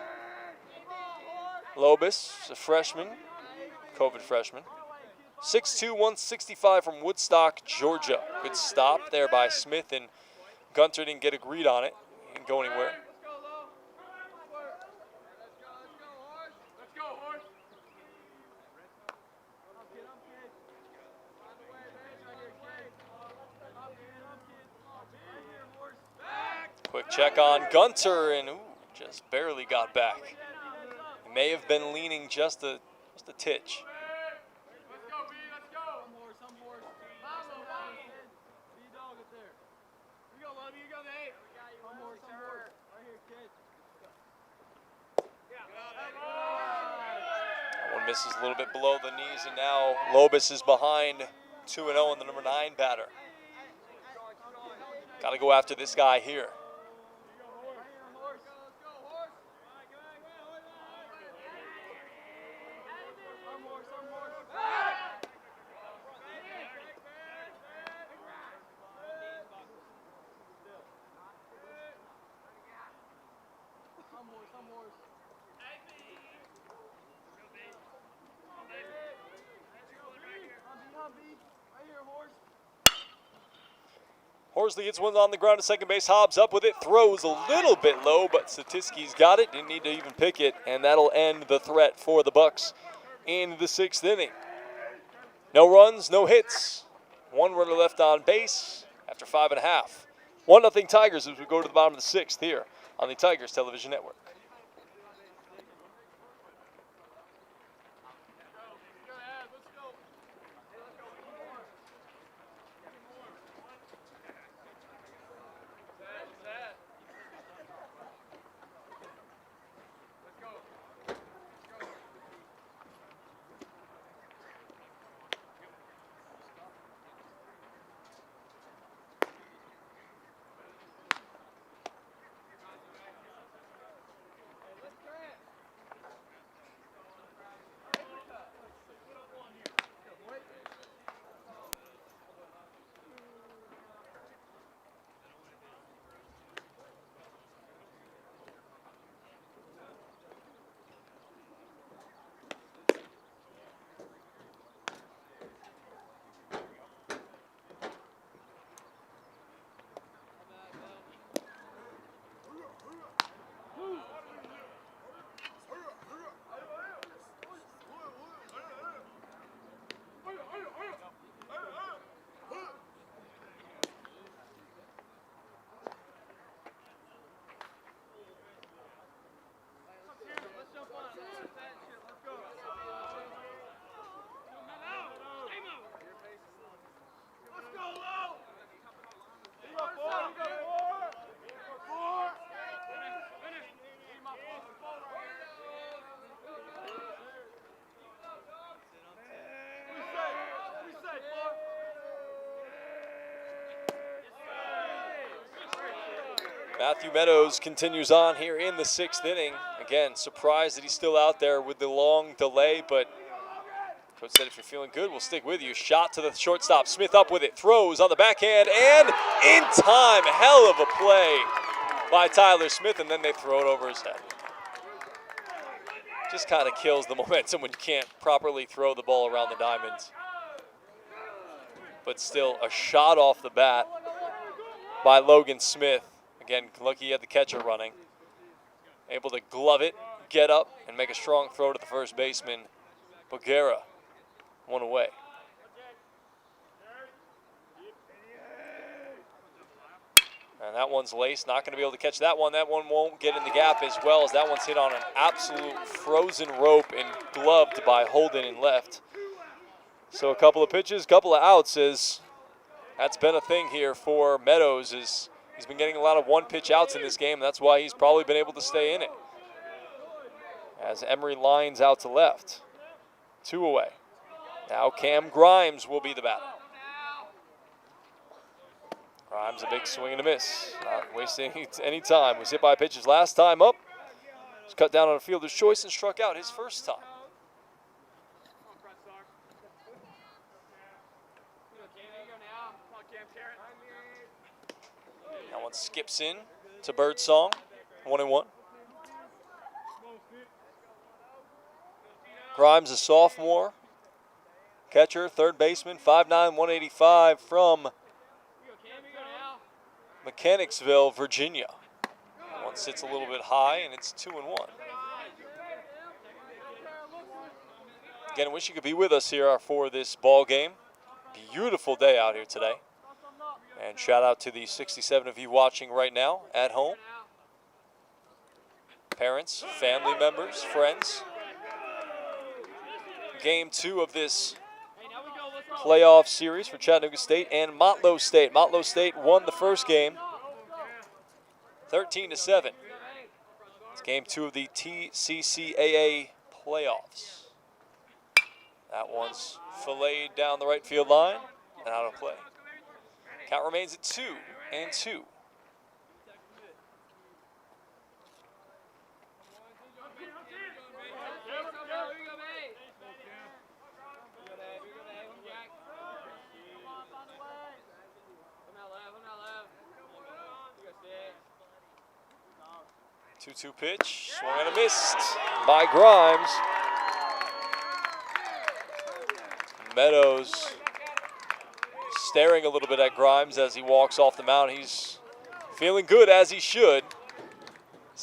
Lobus, a freshman, COVID freshman. 6'2", 165 from Woodstock, Georgia. Good stop there by Smith, and Gunter didn't get a read on it. He didn't go anywhere. Let's go, Lo. Let's go, horse. Let's go, horse. I'm kid. Find the way, man. Right here, kid. I'm kid. Right here, horse. Back. Quick check on Gunter, and ooh, just barely got back. He may have been leaning just a titch. Let's go, B. Let's go. Some horse. Motlow, kid. B-dog up there. You go, Lovey. You go, Nate. Some horse. Right here, kid. That one misses a little bit below the knees, and now Lobus is behind 2-0 in the number 9 batter. Got to go after this guy here. Horsley gets one on the ground to second base. Hobbs up with it, throws a little bit low, but Satiski's got it. Didn't need to even pick it, and that'll end the threat for the Bucks in the 6th inning. No runs, no hits. 1 runner left on base after 5.5. 1-0 Tigers as we go to the bottom of the 6th here on the Tigers Television Network. Matthew Meadows continues on here in the 6th inning. Again, surprised that he's still out there with the long delay, but coach said if you're feeling good, we'll stick with you. Shot to the shortstop. Smith up with it, throws on the backhand, and in time. Hell of a play by Tyler Smith, and then they throw it over his head. Just kind of kills the momentum when you can't properly throw the ball around the diamonds. But still, a shot off the bat by Logan Smith. Again, lucky he had the catcher running. Able to glove it, get up, and make a strong throw to the first baseman, Boguera. One away. And that one's laced. Not going to be able to catch that one. That one won't get in the gap as well, as that one's hit on an absolute frozen rope and gloved by Holden in left. So a couple of pitches, couple of outs, as that's been a thing here for Meadows. Is he's been getting a lot of one-pitch outs in this game. That's why he's probably been able to stay in it. As Emery lines out to left. 2 away. Now Cam Grimes will be the batter. Grimes a big swing and a miss. Not wasting any time. Was hit by pitches last time up. Was cut down on a fielder's choice and struck out his first time. That one skips in to Birdsong. 1-1. Grimes, a sophomore. Catcher, third baseman, 5'9", 185 from Mechanicsville, Virginia. One sits a little bit high, and it's 2-1. Again, I wish you could be with us here for this ball game. Beautiful day out here today. And shout out to the 67 of you watching right now at home. Parents, family members, friends. Game 2 of this playoff series for Chattanooga State and Motlow State. Motlow State won the first game 13-7. It's game 2 of the TCCAA playoffs. That one's filleted down the right field line and out of play. Count remains at 2-2. Two-two pitch, swung and a missed by Grimes. Meadows staring a little bit at Grimes as he walks off the mound. He's feeling good, as he should.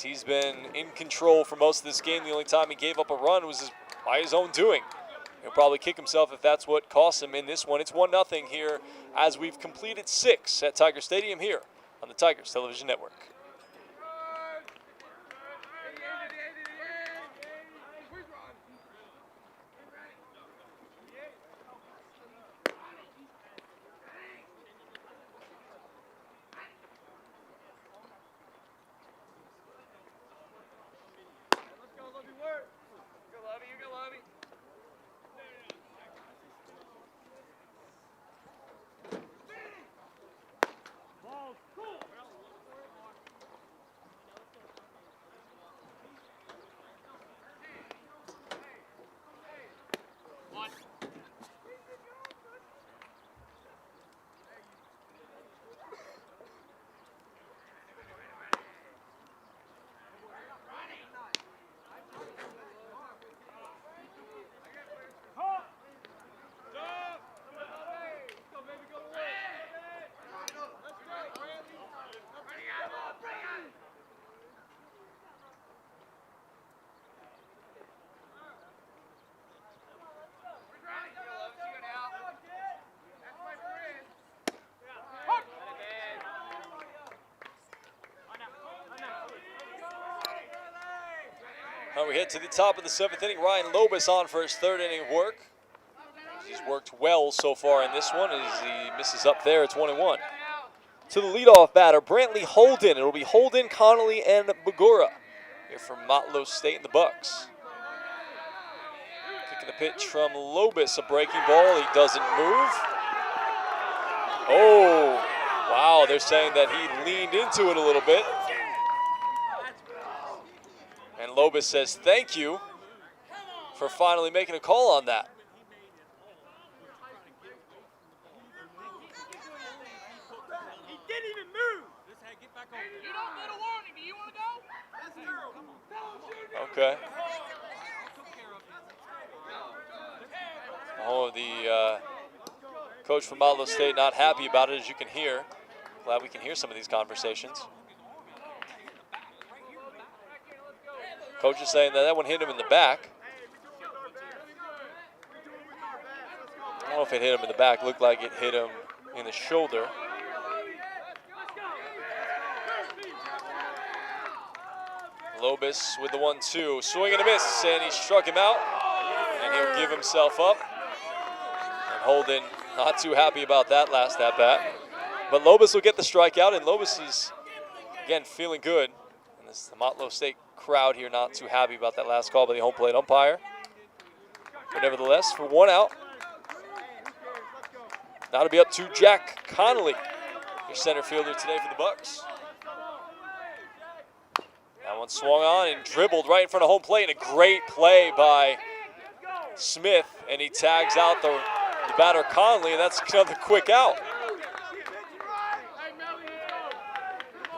He's been in control for most of this game. The only time he gave up a run was by his own doing. He'll probably kick himself if that's what cost him in this one. It's 1-0 here as we've completed 6 at Tiger Stadium here on the Tigers Television Network. Now we head to the top of the 7th inning. Ryan Lobus on for his 3rd inning of work. He's worked well so far in this one as he misses up there at 21. To the leadoff batter, Brantley Holden. It'll be Holden, Connolly, and Bagura here from Motlow State and the Bucks. Kicking the pitch from Lobus, a breaking ball. He doesn't move. Oh, wow, they're saying that he leaned into it a little bit. And Lobus says thank you for finally making a call on that. He didn't even move. You don't get a warning. Do you want to go? Okay. Oh, the coach from Motlow State not happy about it, as you can hear. Glad we can hear some of these conversations. Coach is saying that that one hit him in the back. I don't know if it hit him in the back. It looked like it hit him in the shoulder. Lobus with the 1-2. Swing and a miss, and he struck him out. And he'll give himself up. And Holden not too happy about that last at-bat. But Lobus will get the strikeout, and Lobus is, again, feeling good. And this is the Motlow State crowd here not too happy about that last call by the home plate umpire. But nevertheless, for 1 out, now to be up to Jack Connolly, your center fielder today for the Bucks. That one swung on and dribbled right in front of home plate. And a great play by Smith, and he tags out the batter Connolly, and that's another quick out.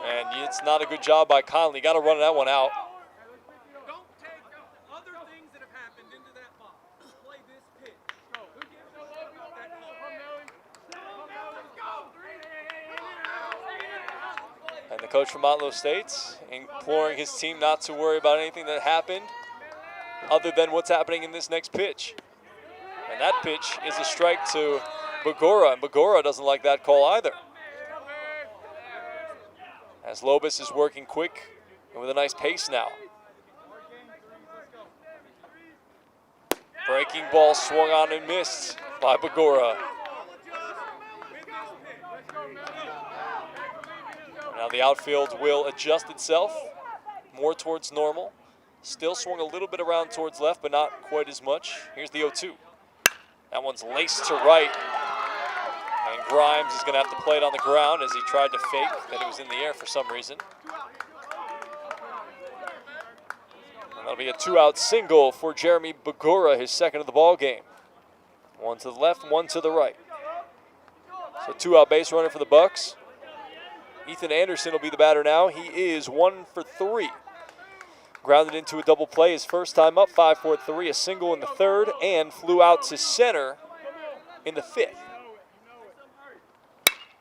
And it's not a good job by Connolly. Got to run that one out. Don't take other things that have happened into that box. Play this pitch. Who gives a fuck about that call? And And the coach from Motlow State imploring his team not to worry about anything that happened other than what's happening in this next pitch. And that pitch is a strike to Bagora, and Bagora doesn't like that call either. As Lobus is working quick and with a nice pace now. Breaking ball swung on and missed by Bagora. Now the outfield will adjust itself more towards normal. Still swung a little bit around towards left, but not quite as much. Here's the 0-2. That one's laced to right. And Grimes is going to have to play it on the ground as he tried to fake that it was in the air for some reason. And that'll be a 2-out single for Jeremy Bagora, his second of the ball game. One to the left, one to the right. So 2-out base runner for the Bucks. Ethan Anderson will be the batter now. He is 1 for 3. Grounded into a double play his first time up, 5-4-3, a single in the third, and flew out to center in the fifth.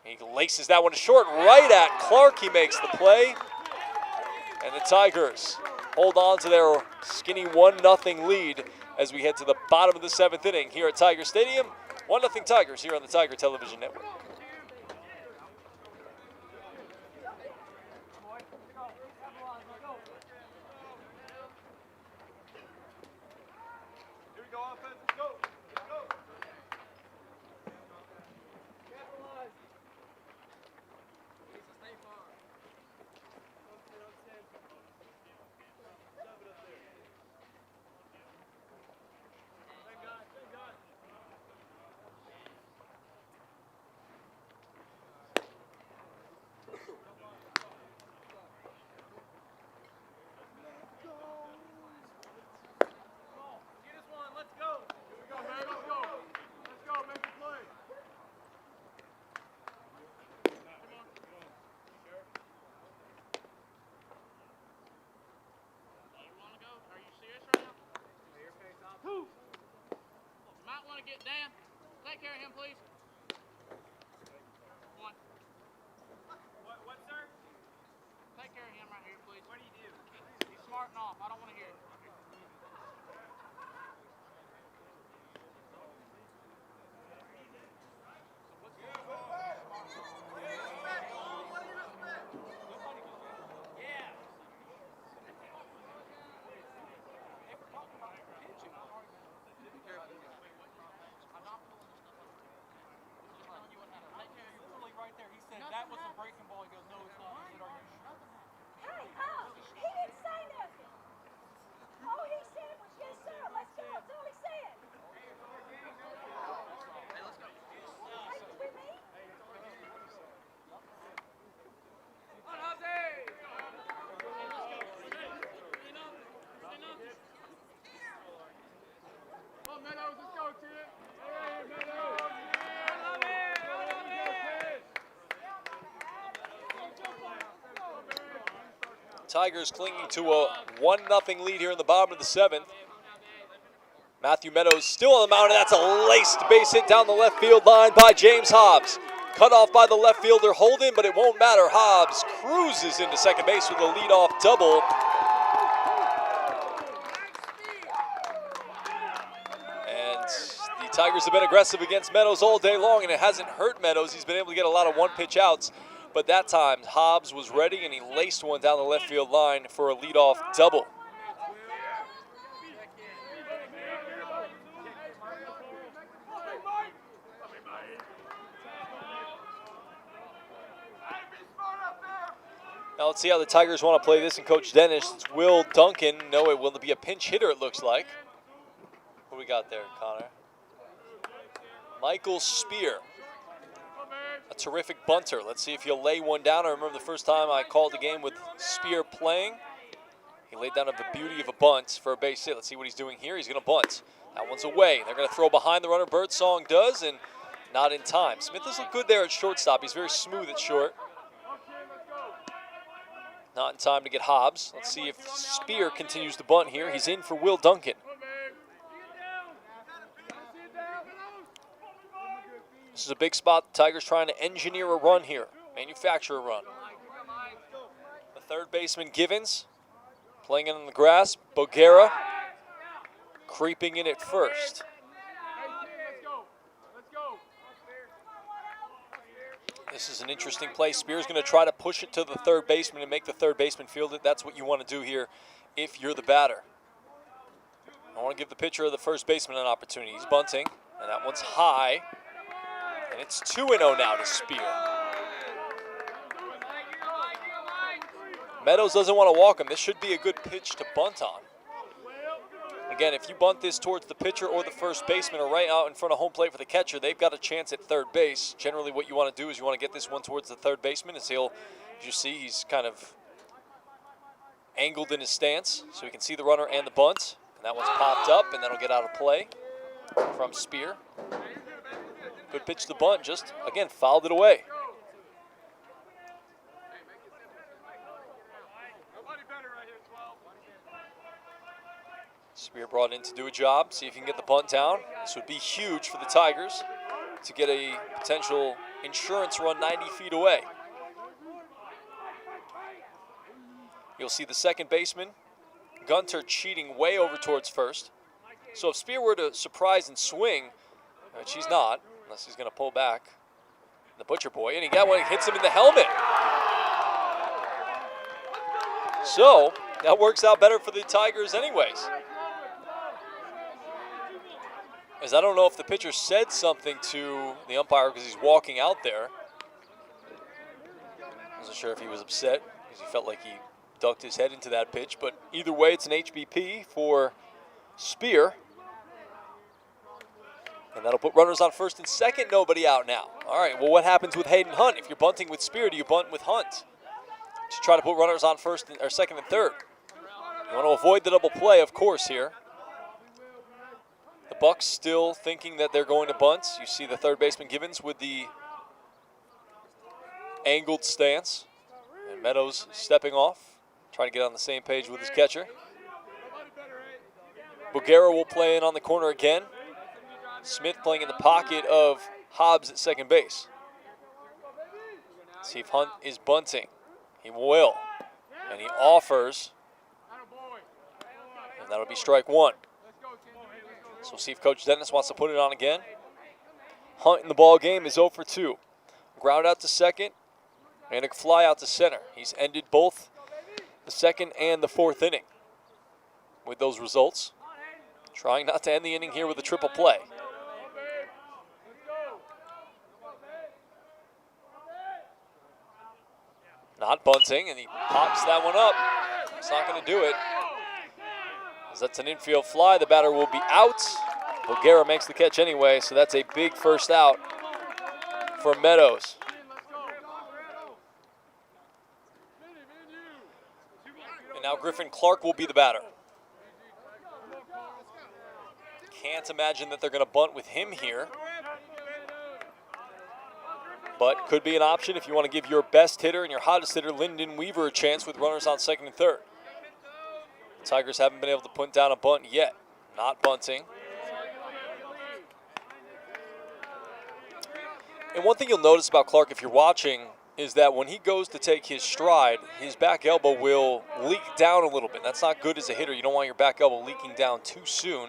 He laces that one short right at Clark. He makes the play. And the Tigers hold on to their skinny 1-0 lead as we head to the bottom of the 7th inning here at Tiger Stadium. 1-0 Tigers here on the Tiger Television Network. Get Dan. Take care of him, please. One. What, sir? Take care of him right here, please. What do you do? He's smarting off. I don't want to hear it. That was a breaking ball. He goes, no, it's not. I said, are you sure? Hey, he didn't say nothing. All he said was, yes, sir, let's go. That's all he said. Hey, let's go. Hey, with me? On, Jose! Come on, Meadows, let's go, kid. Hey, Meadows. Tigers clinging to a 1-0 lead here in the bottom of the 7th. Matthew Meadows still on the mound, and that's a laced base hit down the left field line by James Hobbs. Cut off by the left fielder Holden, but it won't matter. Hobbs cruises into second base with a leadoff double. And the Tigers have been aggressive against Meadows all day long, and it hasn't hurt Meadows. He's been able to get a lot of one-pitch outs. But that time, Hobbs was ready, and he laced one down the left field line for a leadoff double. Now let's see how the Tigers want to play this, and Coach Dennis, it's Will Duncan. No, it will be a pinch hitter, it looks like. What do we got there, Connor? Michael Spear. A terrific bunter. Let's see if he'll lay one down. I remember the first time I called the game with Spear playing. He laid down the beauty of a bunt for a base hit. Let's see what he's doing here. He's going to bunt. That one's away. They're going to throw behind the runner. Birdsong does, and not in time. Smith does look good there at shortstop. He's very smooth at short. Not in time to get Hobbs. Let's see if Spear continues to bunt here. He's in for Will Duncan. This is a big spot. The Tigers trying to engineer a run here, manufacture a run. Third baseman Givens playing it on the grass. Boguera creeping in at first. Let's go. Let's go. This is an interesting play. Spear's going to try to push it to the third baseman and make the third baseman field it. That's what you want to do here if you're the batter. I want to give the pitcher or the first baseman an opportunity. He's bunting, and that one's high. And it's 2-0 now to Spear. Meadows doesn't want to walk him. This should be a good pitch to bunt on. Again, if you bunt this towards the pitcher or the first baseman or right out in front of home plate for the catcher, they've got a chance at third base. Generally what you want to do is you want to get this one towards the third baseman, as he'll, as you see, he's kind of angled in his stance so he can see the runner and the bunt. And that one's popped up, and that'll get out of play from Spear. Good pitch to bunt, just, again, fouled it away. Spear brought in to do a job, see if he can get the bunt down. This would be huge for the Tigers to get a potential insurance run 90 feet away. You'll see the second baseman, Gunter, cheating way over towards first. So if Spear were to surprise and swing, which he's not, unless he's going to pull back, the Butcher Boy, and he got one, he hits him in the helmet. So that works out better for the Tigers anyways. As I don't know if the pitcher said something to the umpire because he's walking out there. Wasn't sure if he was upset because he felt like he ducked his head into that pitch. But either way, it's an HBP for Spear. And that'll put runners on first and second, nobody out now. All right, well, what happens with Hayden Hunt? If you're bunting with Spear, do you bunt with Hunt to try to put runners on first or second and third? You want to avoid the double play, of course, here. The Bucks still thinking that they're going to bunt. You see the third baseman Givens with the angled stance. And Meadows stepping off, trying to get on the same page with his catcher. Boguera will play in on the corner again. Smith playing in the pocket of Hobbs at second base. See if Hunt is bunting. He will. And he offers. And that'll be strike one. So we'll see if Coach Dennis wants to put it on again. Hunt in the ball game is 0 for 2. Ground out to second and a fly out to center. He's ended both the second and the fourth inning with those results. Trying not to end the inning here with a triple play. Not bunting, and he pops that one up. It's not going to do it. As that's an infield fly, the batter will be out. Boguera makes the catch anyway, so that's a big first out for Meadows. And now Griffin Clark will be the batter. Can't imagine that they're going to bunt with him here. But could be an option if you want to give your best hitter and your hottest hitter, Lyndon Weaver, a chance with runners on second and third. The Tigers haven't been able to put down a bunt yet. Not bunting. And one thing you'll notice about Clark if you're watching is that when he goes to take his stride, his back elbow will leak down a little bit. That's not good as a hitter. You don't want your back elbow leaking down too soon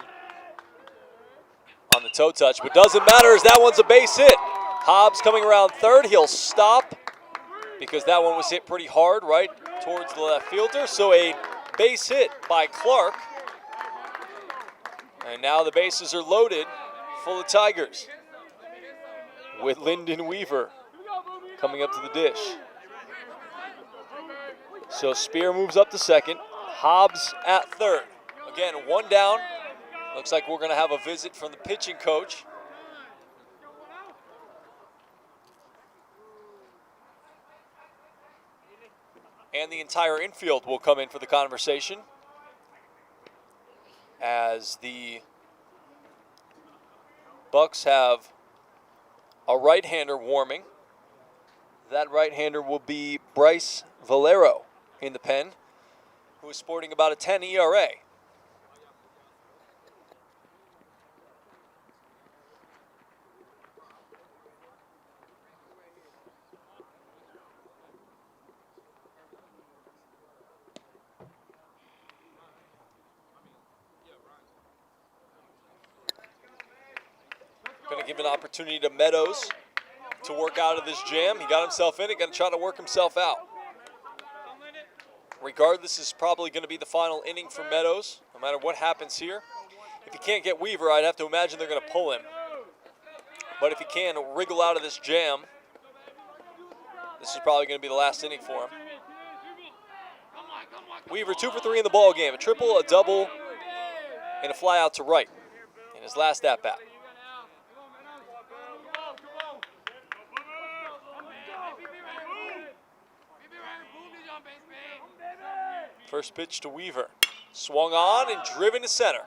on the toe touch. But doesn't matter as that one's a base hit. Hobbs coming around third. He'll stop because that one was hit pretty hard right towards the left fielder. So a base hit by Clark. And now the bases are loaded full of Tigers with Lyndon Weaver coming up to the dish. So Spear moves up to second. Hobbs at third. Again, one down. Looks like we're going to have a visit from the pitching coach. And the entire infield will come in for the conversation as the Bucks have a right-hander warming. That right-hander will be Bryce Valero in the pen, who is sporting about a 10 ERA. to give an opportunity to Meadows to work out of this jam. He got himself in it, going to try to work himself out. Regardless, this is probably going to be the final inning for Meadows, no matter what happens here. If he can't get Weaver, I'd have to imagine they're going to pull him. But if he can wriggle out of this jam, this is probably going to be the last inning for him. Weaver 2 for 3 in the ball game. A triple, a double, and a fly out to right in his last at-bat. First pitch to Weaver. Swung on and driven to center.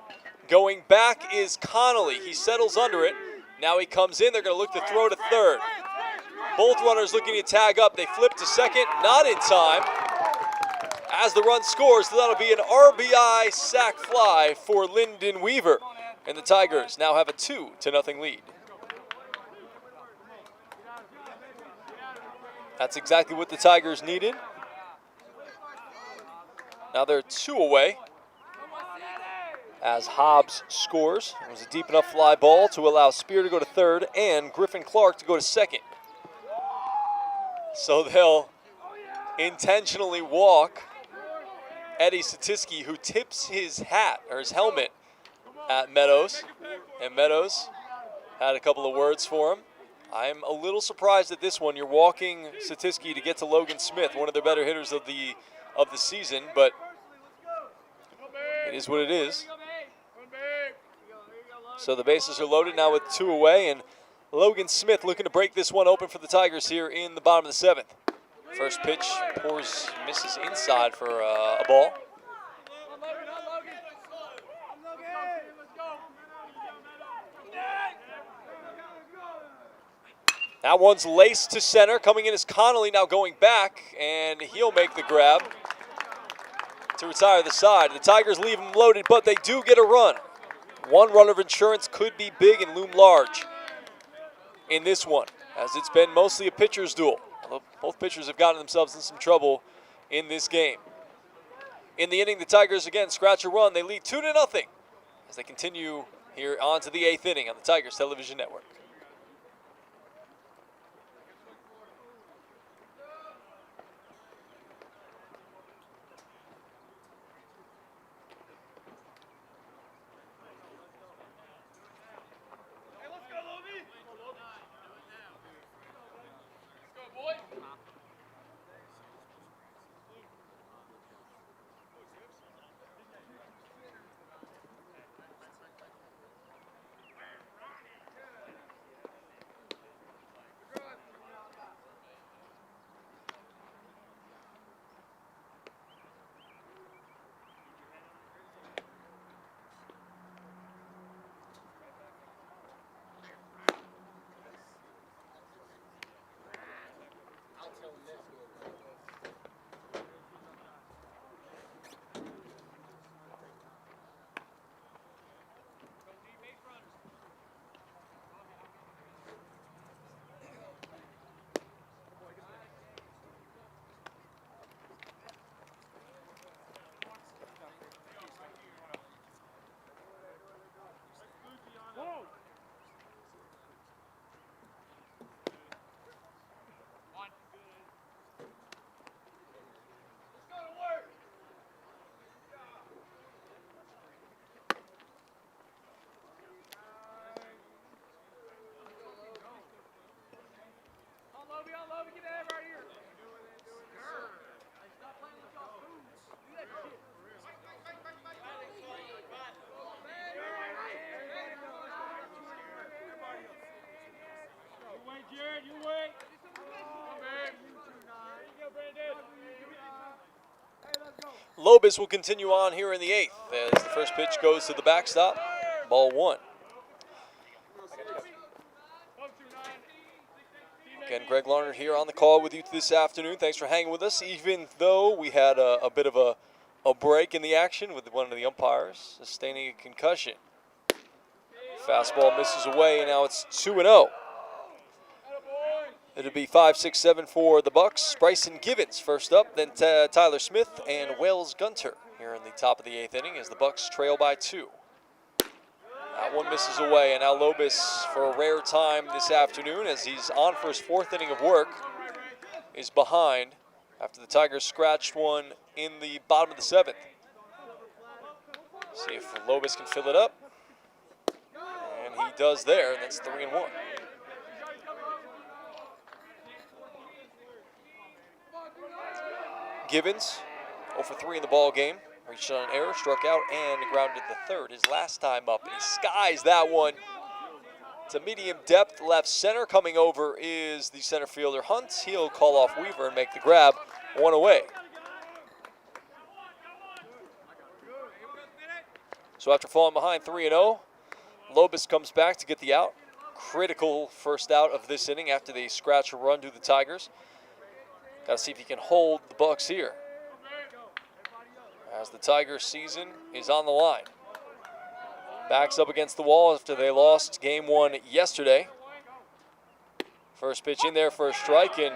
Going back is Connolly. He settles under it. Now he comes in. They're going to look to throw to third. Both runners looking to tag up. They flip to second. Not in time. As the run scores, so that'll be an RBI sac fly for Lyndon Weaver. And the Tigers now have a 2-0 lead. That's exactly what the Tigers needed. Now they're 2 away as Hobbs scores. It was a deep enough fly ball to allow Spear to go to third and Griffin Clark to go to second. So they'll intentionally walk Eddie Satiski, who tips his hat or his helmet at Meadows. And Meadows had a couple of words for him. I'm a little surprised at this one. You're walking Satiski to get to Logan Smith, one of the better hitters of the season, but it is what it is. So the bases are loaded now with 2 away, and Logan Smith looking to break this one open for the Tigers here in the bottom of the 7th. First pitch misses inside for a ball. That one's laced to center. Coming in is Connolly, now going back, and he'll make the grab to retire the side. The Tigers leave them loaded, but they do get a run. 1 run of insurance could be big and loom large in this one, as it's been mostly a pitcher's duel. Although both pitchers have gotten themselves in some trouble in this game. In the inning, the Tigers again scratch a run. They lead 2-0 as they continue here on to the 8th inning on the Tigers Television Network. Lobis will continue on here in the 8th as the first pitch goes to the backstop. Ball 1. Again, Greg Larnard here on the call with you this afternoon. Thanks for hanging with us, even though we had a bit of a break in the action with one of the umpires sustaining a concussion. Fastball misses away, and now it's 2-0. It'll be 5, 6, 7 for the Bucks. Bryson Givens first up, then Tyler Smith and Wells Gunter here in the top of the 8th inning as the Bucks trail by 2. That one misses away, and now Lobis, for a rare time this afternoon, as he's on for his 4th inning of work, is behind after the Tigers scratched one in the bottom of the 7th. See if Lobis can fill it up. And he does there, and that's 3-1. Gibbons, 0 for 3 in the ball game. Reached on an error, struck out, and grounded the 3rd. His last time up, and he skies that one. It's a medium depth left center. Coming over is the center fielder Hunt. He'll call off Weaver and make the grab. 1 away. So after falling behind 3-0, Lobis comes back to get the out. Critical first out of this inning after they scratch a run to the Tigers. Got to see if he can hold the Bucks here, as the Tigers season is on the line. Backs up against the wall after they lost game 1 yesterday. First pitch in there for a strike, and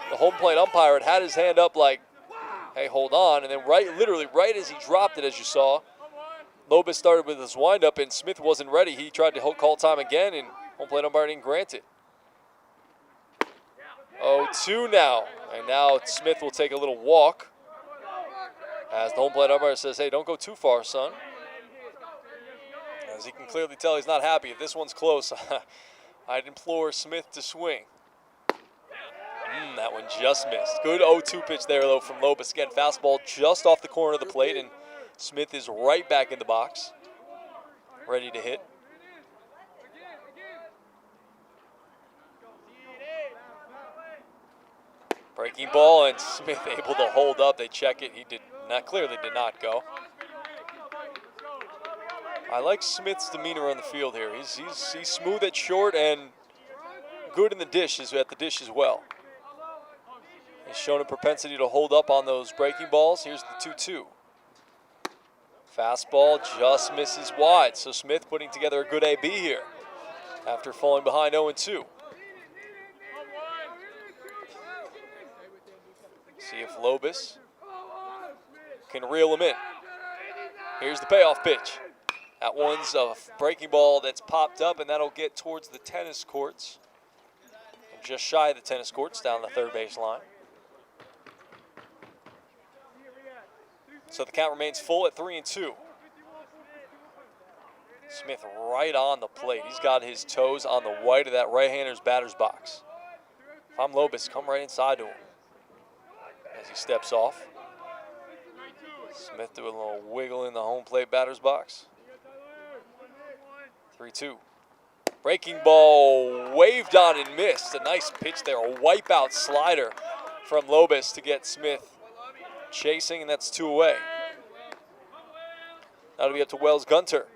the home plate umpire had his hand up like, hey, hold on. And then literally right as he dropped it, as you saw, Lobis started with his windup, and Smith wasn't ready. He tried to call time again, and home plate umpire didn't grant it. 0-2 now, and now Smith will take a little walk, as the home plate umpire says, hey, don't go too far, son. As he can clearly tell, he's not happy. If this one's close, I'd implore Smith to swing. That one just missed. Good 0-2 pitch there, though, from Lobis. Again, fastball just off the corner of the plate, and Smith is right back in the box, ready to hit. Breaking ball, and Smith able to hold up. They check it. He clearly did not go. I like Smith's demeanor on the field here. He's smooth at short and good in the dish, at the dish as well. He's shown a propensity to hold up on those breaking balls. Here's the 2-2. Fastball just misses wide. So Smith putting together a good AB here after falling behind 0-2. See if Lobis can reel him in. Here's the payoff pitch. That one's a breaking ball that's popped up, and that'll get towards the tennis courts. Just shy of the tennis courts down the 3rd base line. So the count remains full at 3-2. Smith right on the plate. He's got his toes on the white of that right-hander's batter's box. If I'm Lobis, come right inside to him as he steps off. Smith doing a little wiggle in the home plate batter's box. 3-2. Breaking ball waved on and missed. A nice pitch there, a wipeout slider from Lobis to get Smith chasing, and that's 2 away. That'll be up to Wells Gunter.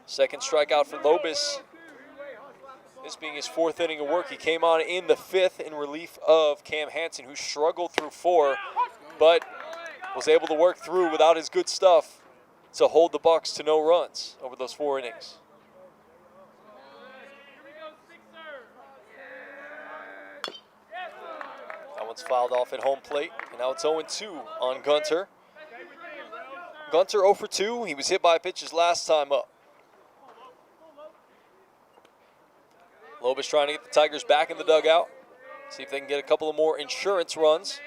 Second strikeout for Lobis. This being his 4th inning of work. He came on in the 5th in relief of Cam Hansen, who struggled through 4, but was able to work through without his good stuff to hold the Bucks to no runs over those 4 innings. That one's fouled off at home plate, and now it's 0-2 on Gunter. Gunter 0 for 2. He was hit by pitches last time up. Lobis trying to get the Tigers back in the dugout. See if they can get a couple of more insurance runs.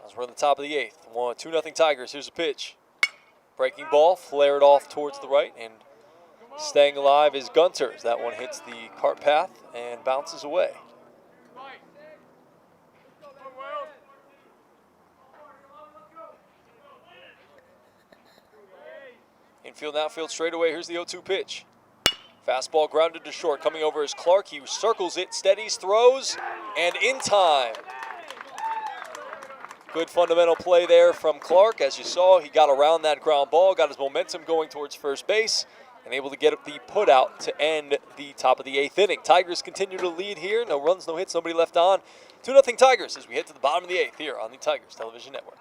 As we're in the top of the 8th. 2-0 Tigers. Here's a pitch. Breaking ball, flared off towards the right, and staying alive is Gunter. As that one hits the cart path and bounces away. Infield and outfield straightaway. Here's the 0-2 pitch. Fastball grounded to short. Coming over is Clark. He circles it, steadies, throws, and in time. Good fundamental play there from Clark. As you saw, he got around that ground ball, got his momentum going towards first base, and able to get the put out to end the top of the 8th inning. Tigers continue to lead here. No runs, no hits, nobody left on. 2-0 Tigers as we head to the bottom of the 8th here on the Tigers Television Network.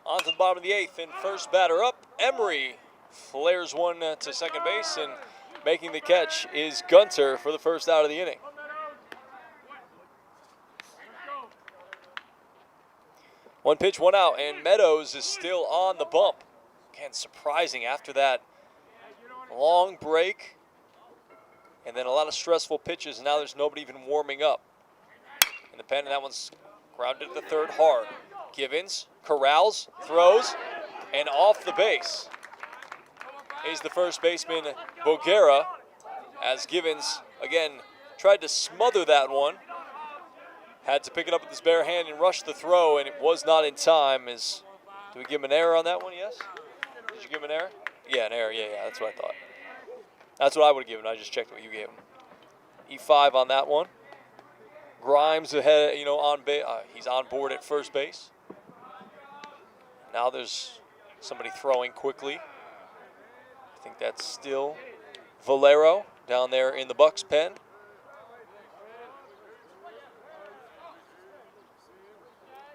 On to the bottom of the 8th, and first batter up, Emery flares one to second base, and making the catch is Gunter for the first out of the inning. One pitch, one out, and Meadows is still on the bump. Again, surprising after that long break, and then a lot of stressful pitches, and now there's nobody even warming up. In the pen, and that one's grounded to third hard. Givens corrals, throws, and off the base is the first baseman, Boguera, as Givens, again, tried to smother that one. Had to pick it up with his bare hand and rush the throw, and it was not in time. Do we give him an error on that one? Yes? Did you give him an error? Yeah, an error. Yeah, that's what I thought. That's what I would have given. I just checked what you gave him. E5 on that one. Grimes ahead, on base. He's on board at first base. Now there's somebody throwing quickly. I think that's still Valero down there in the Bucks pen.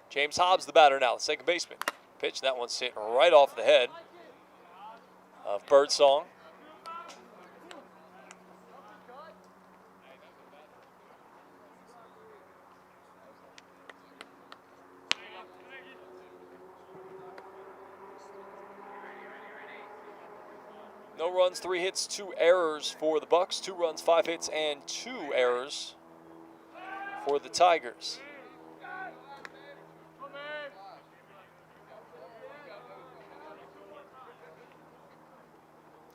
James Hobbs, the batter now, the second baseman. Pitch, that one's hit right off the head of Birdsong. No runs, 3 hits, 2 errors for the Bucks. 2 runs, 5 hits, and 2 errors for the Tigers.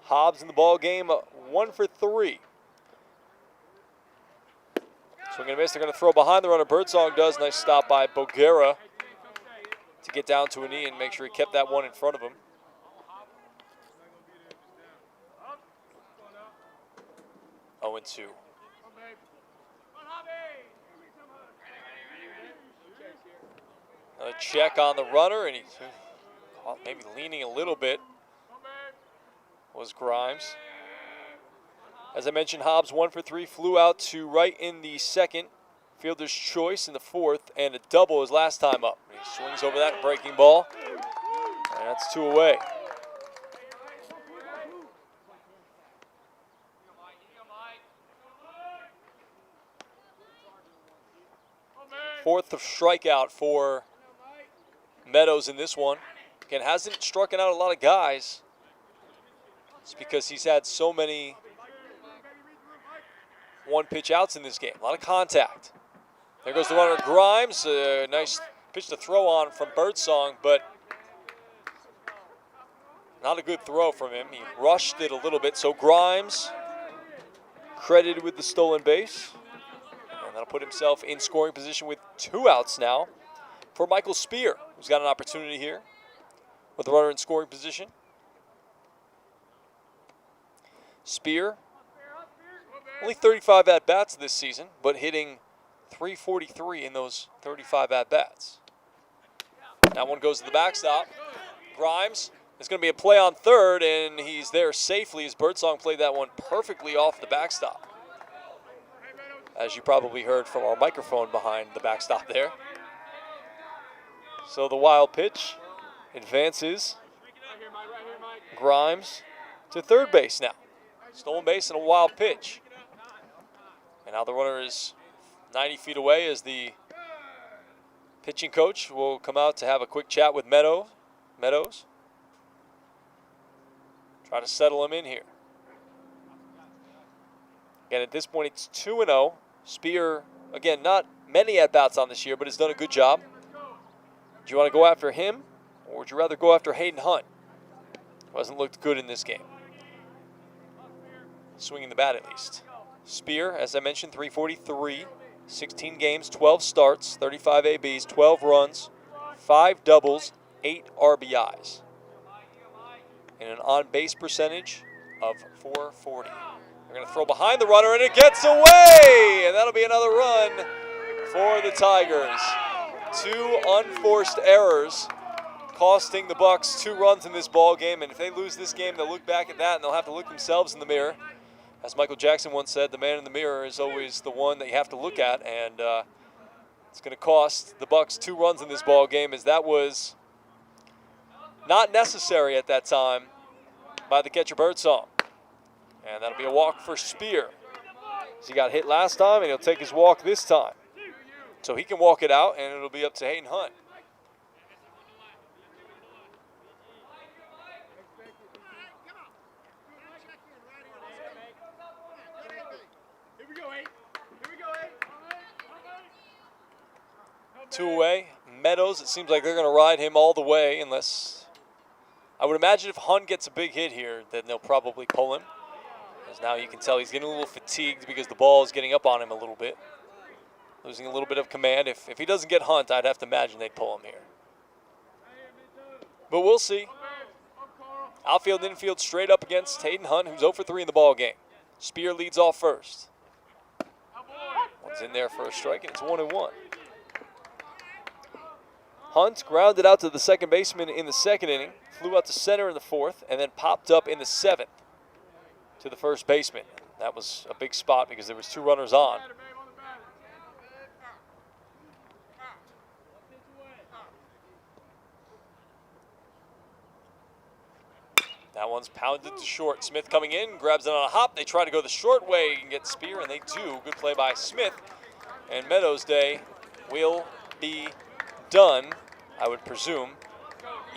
Hobbs in the ball game, 1 for 3. Swing and a miss. They're going to throw behind the runner. Birdsong does. Nice stop by Boguera to get down to a knee and make sure he kept that one in front of him. Oh, and 2. Another check on the runner, and he's maybe leaning a little bit. Was Grimes. As I mentioned, Hobbs 1 for 3, flew out to right in the second. Fielder's choice in the 4th, and a double his last time up. He swings over that breaking ball, and that's 2 away. Fourth strikeout for Meadows in this one. Again, hasn't struck out a lot of guys. It's because he's had so many one-pitch outs in this game. A lot of contact. There goes the runner, Grimes. Nice pitch to throw on from Birdsong, but not a good throw from him. He rushed it a little bit. So Grimes credited with the stolen base. And that'll put himself in scoring position with 2 outs now for Michael Spear, who's got an opportunity here with the runner in scoring position. Spear, only 35 at-bats this season, but hitting .343 in those 35 at-bats. That one goes to the backstop. Grimes, is going to be a play on third, and he's there safely as Birdsong played that one perfectly off the backstop. As you probably heard from our microphone behind the backstop there. So the wild pitch advances Grimes to third base now. Stolen base and a wild pitch. And now the runner is 90 feet away as the pitching coach will come out to have a quick chat with Meadows. Try to settle him in here. Again, at this point, it's 2-0. Spear, again, not many at-bats on this year, but has done a good job. Do you want to go after him, or would you rather go after Hayden Hunt, who hasn't looked good in this game? Swinging the bat at least. Spear, as I mentioned, .343, 16 games, 12 starts, 35 ABs, 12 runs, 5 doubles, 8 RBIs, and an on-base percentage of .440. They're going to throw behind the runner, and it gets away! And that'll be another run for the Tigers. 2 unforced errors costing the Bucks 2 runs in this ball game, and if they lose this game, they'll look back at that, and they'll have to look themselves in the mirror. As Michael Jackson once said, the man in the mirror is always the one that you have to look at, and it's going to cost the Bucks 2 runs in this ball game, as that was not necessary at that time by the catcher Birdsong. And that'll be a walk for Spear. He got hit last time, and he'll take his walk this time. So he can walk it out, and it'll be up to Hayden Hunt. Here we go, 8. Here we go, 8. Two away. Meadows, it seems like they're going to ride him all the way unless... I would imagine if Hunt gets a big hit here, then they'll probably pull him. As now you can tell he's getting a little fatigued because the ball is getting up on him a little bit. Losing a little bit of command. If he doesn't get Hunt, I'd have to imagine they'd pull him here. But we'll see. Outfield, infield, straight up against Hayden Hunt, who's 0 for 3 in the ball game. Spear leads off first. One's in there for a strike, and it's 1-1. Hunt grounded out to the second baseman in the second inning, flew out to center in the fourth, and then popped up in the seventh to the first baseman. That was a big spot because there was 2 runners on. That one's pounded to short. Smith coming in, grabs it on a hop. They try to go the short way and get Spear, and they do. Good play by Smith. And Meadows' day will be done, I would presume,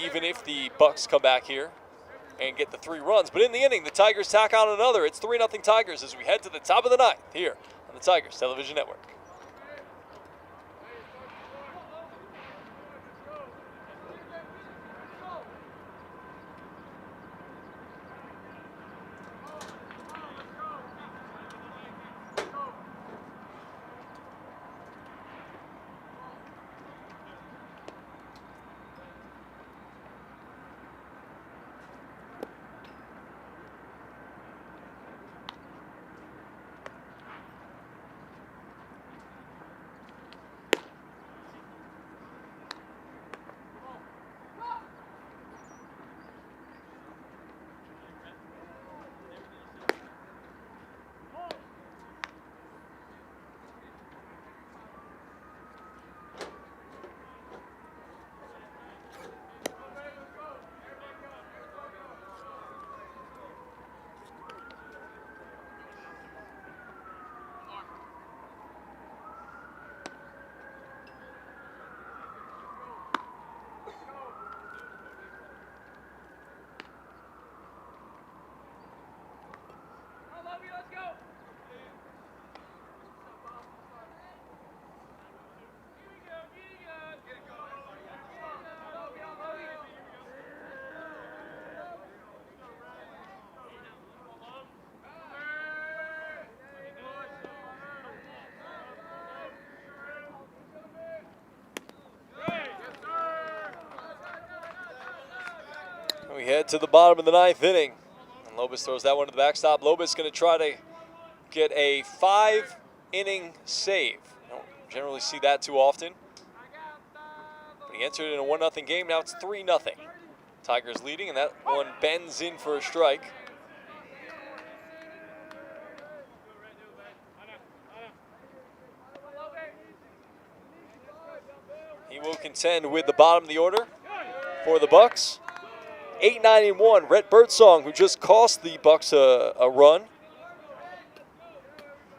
even if the Bucks come back here and get the 3 runs. But in the inning, the Tigers tack on another. It's 3-0 Tigers as we head to the top of the ninth here on the Tigers Television Network. We head to the bottom of the ninth inning. And Lobos throws that one to the backstop. Lobos going to try to get a 5-inning save. You don't generally see that too often. But he entered in a 1-0 game. Now it's 3-0. Tigers leading, and that one bends in for a strike. He will contend with the bottom of the order for the Bucks. 8-9-1, Rhett Birdsong, who just cost the Bucks a run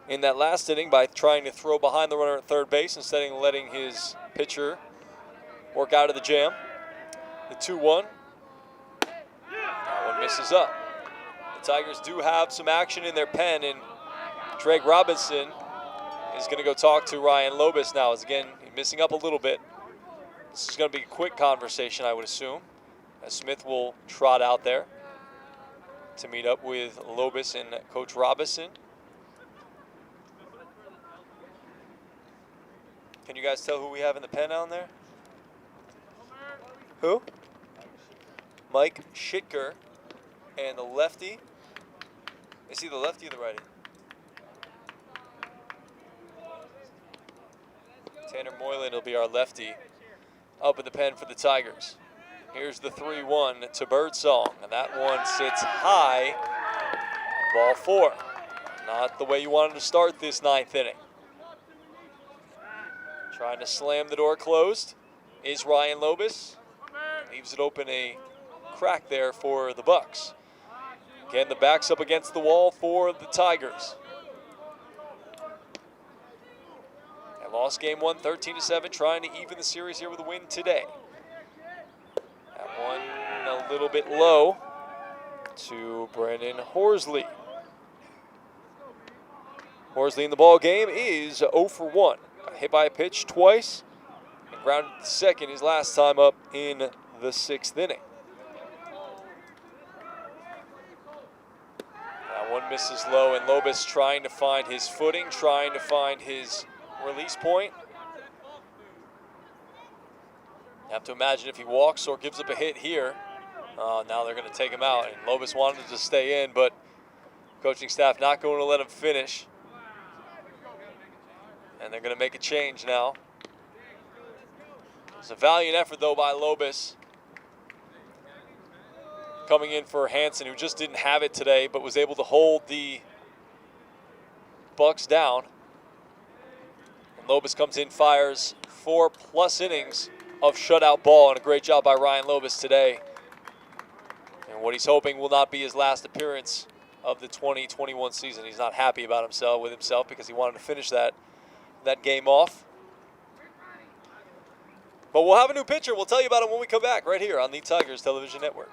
in that last inning by trying to throw behind the runner at third base instead of letting his pitcher work out of the jam. The 2-1. That one misses up. The Tigers do have some action in their pen, and Drake Robinson is going to go talk to Ryan Lobos now. As again, he's missing up a little bit. This is going to be a quick conversation, I would assume, as Smith will trot out there to meet up with Lobos and Coach Robinson. Can you guys tell who we have in the pen down there? Who? Mike Schitker. And the lefty. Is he the lefty or the righty? Tanner Moylan will be our lefty up in the pen for the Tigers. Here's the 3-1 to Birdsong, and that one sits high. Ball 4. Not the way you wanted to start this ninth inning. Trying to slam the door closed is Ryan Lobos. Leaves it open a crack there for the Bucks. Again, the back's up against the wall for the Tigers. They lost game one 13-7, trying to even the series here with a win today. That one a little bit low to Brandon Horsley. Horsley in the ball game is 0 for 1. Got hit by a pitch twice and grounded to second his last time up in the 6th inning. That one misses low, and Lobos trying to find his footing, trying to find his release point. You have to imagine if he walks or gives up a hit here, now they're going to take him out. And Lobos wanted to stay in, but coaching staff not going to let him finish. And they're going to make a change now. It's a valiant effort, though, by Lobos. Coming in for Hansen, who just didn't have it today, but was able to hold the Bucks down. And Lobos comes in, fires 4+ innings of shutout ball, and a great job by Ryan Lobos today. And what he's hoping will not be his last appearance of the 2021 season. He's not happy about himself because he wanted to finish that game off. But we'll have a new pitcher. We'll tell you about it when we come back right here on the Tigers Television Network.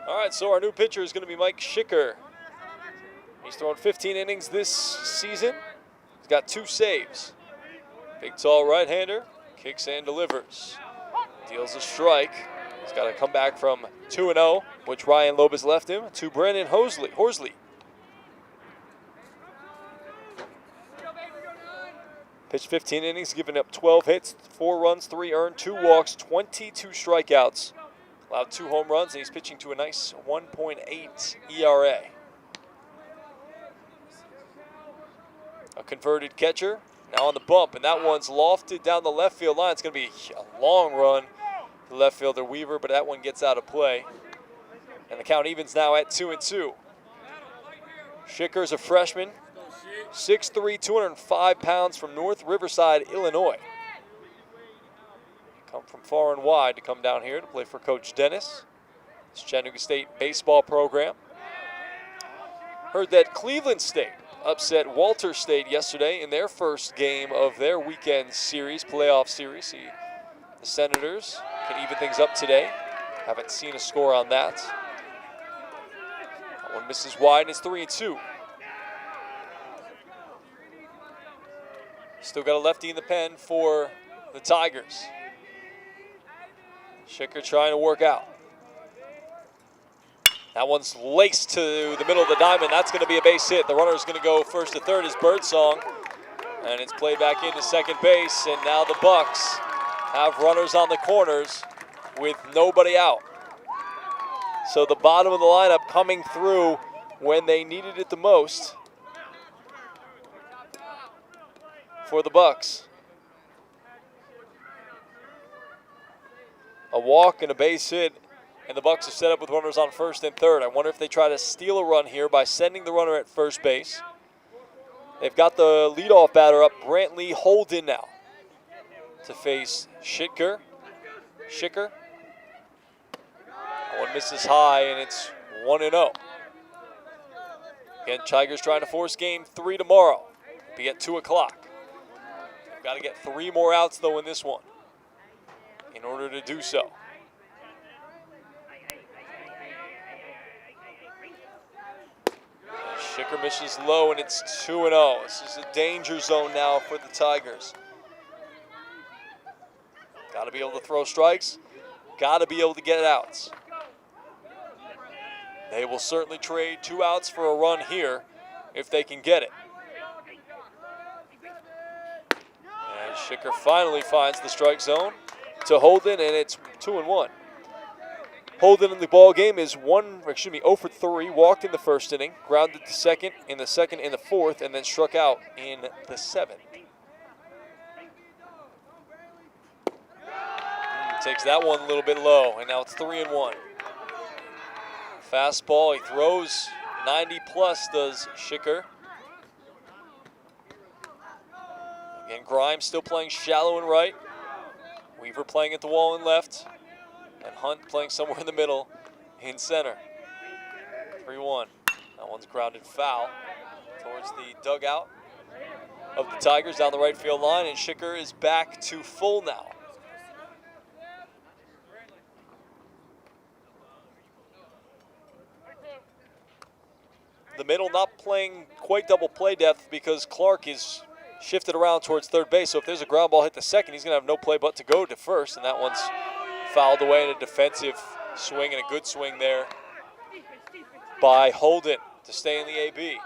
All right, so our new pitcher is going to be Mike Schicker. He's thrown 15 innings this season. He's got 2 saves. Big, tall right-hander, kicks and delivers. Deals a strike. He's got to come back from 2-0, which Ryan Lobos left him, to Brandon Horsley. Pitched 15 innings, giving up 12 hits, 4 runs, 3 earned, 2 walks, 22 strikeouts. Allowed 2 home runs, and he's pitching to a nice 1.8 ERA. A converted catcher, now on the bump, and that one's lofted down the left field line. It's going to be a long run to left fielder Weaver, but that one gets out of play. And the count evens now at 2-2. Schicker's a freshman, 6'3", 205 pounds, from North Riverside, Illinois. Come from far and wide to come down here to play for Coach Dennis. It's Chattanooga State baseball program. Heard that Cleveland State upset Walter State yesterday in their first game of their weekend series, playoff series. The Senators can even things up today. Haven't seen a score on that. That one misses wide, and it's 3-2. Still got a lefty in the pen for the Tigers. Schicker trying to work out. That one's laced to the middle of the diamond. That's going to be a base hit. The runner's going to go first to third as Birdsong. And it's played back into second base. And now the Bucks have runners on the corners with nobody out. So the bottom of the lineup coming through when they needed it the most for the Bucks. A walk and a base hit, and the Bucks are set up with runners on first and third. I wonder if they try to steal a run here by sending the runner at first base. They've got the leadoff batter up, Brantley Holden now. to face Schicker. That one misses high, and it's 1-0. Again, Tigers trying to force game 3 tomorrow. Be at 2 o'clock. Got to get 3 more outs, though, in this one in order to do so. And Schicker misses low, and it's 2-0. This is a danger zone now for the Tigers. Got to be able to throw strikes. Got to be able to get outs. They will certainly trade 2 outs for a run here if they can get it. And Schicker finally finds the strike zone to Holden, and it's 2-1. Holden in the ball game is 0 for 3. Walked in the first inning, grounded to second, in the fourth, and then struck out in the 7th. Takes that one a little bit low, and now it's 3-1. Fastball, he throws 90 plus, does Schicker. Again, Grimes still playing shallow and right. Weaver playing at the wall in left. And Hunt playing somewhere in the middle in center. 3-1. That one's grounded foul towards the dugout of the Tigers down the right field line, and Schicker is back to full now. The middle not playing quite double play depth because Clark is shifted around towards third base. So if there's a ground ball hit to second, he's going to have no play but to go to first. And that one's fouled away in a defensive swing, and a good swing there by Holden to stay in the AB.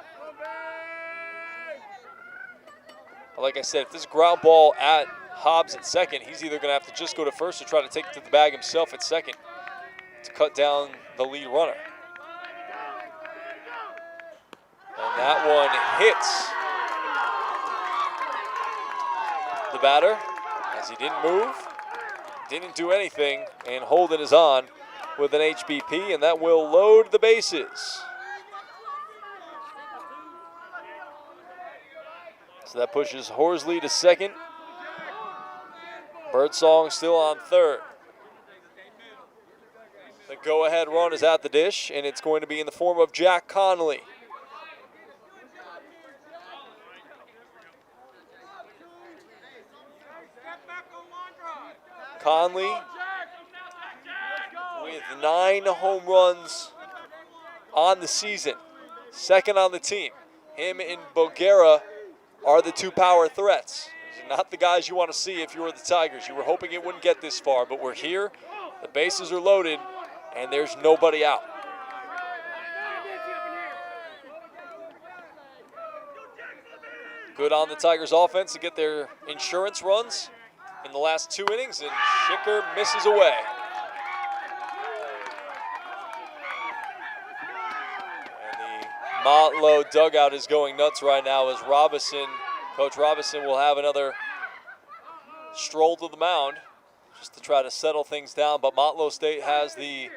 But like I said, if there's a ground ball at Hobbs at second, he's either going to have to just go to first or try to take it to the bag himself at second to cut down the lead runner. And that one hits the batter as he didn't move, didn't do anything, and Holden is on with an HBP, and that will load the bases. So that pushes Horsley to second. Birdsong still on third. The go-ahead run is at the dish, and it's going to be in the form of Jack Conley. Conley with 9 home runs on the season, second on the team. Him and Boguera are the 2 power threats. These are not the guys you want to see if you were the Tigers. You were hoping it wouldn't get this far, but we're here. The bases are loaded, and there's nobody out. Good on the Tigers offense to get their insurance runs in the last 2 innings, and Schicker misses away. And the Motlow dugout is going nuts right now as Coach Robinson will have another stroll to the mound just to try to settle things down, but Motlow State has the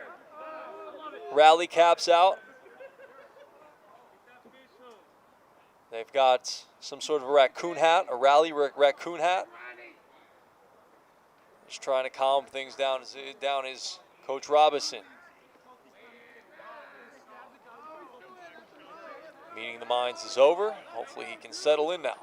rally caps out. They've got some sort of a raccoon hat, a rally raccoon hat. Just trying to calm things down is Coach Robinson. Meeting the minds is over. Hopefully he can settle in now.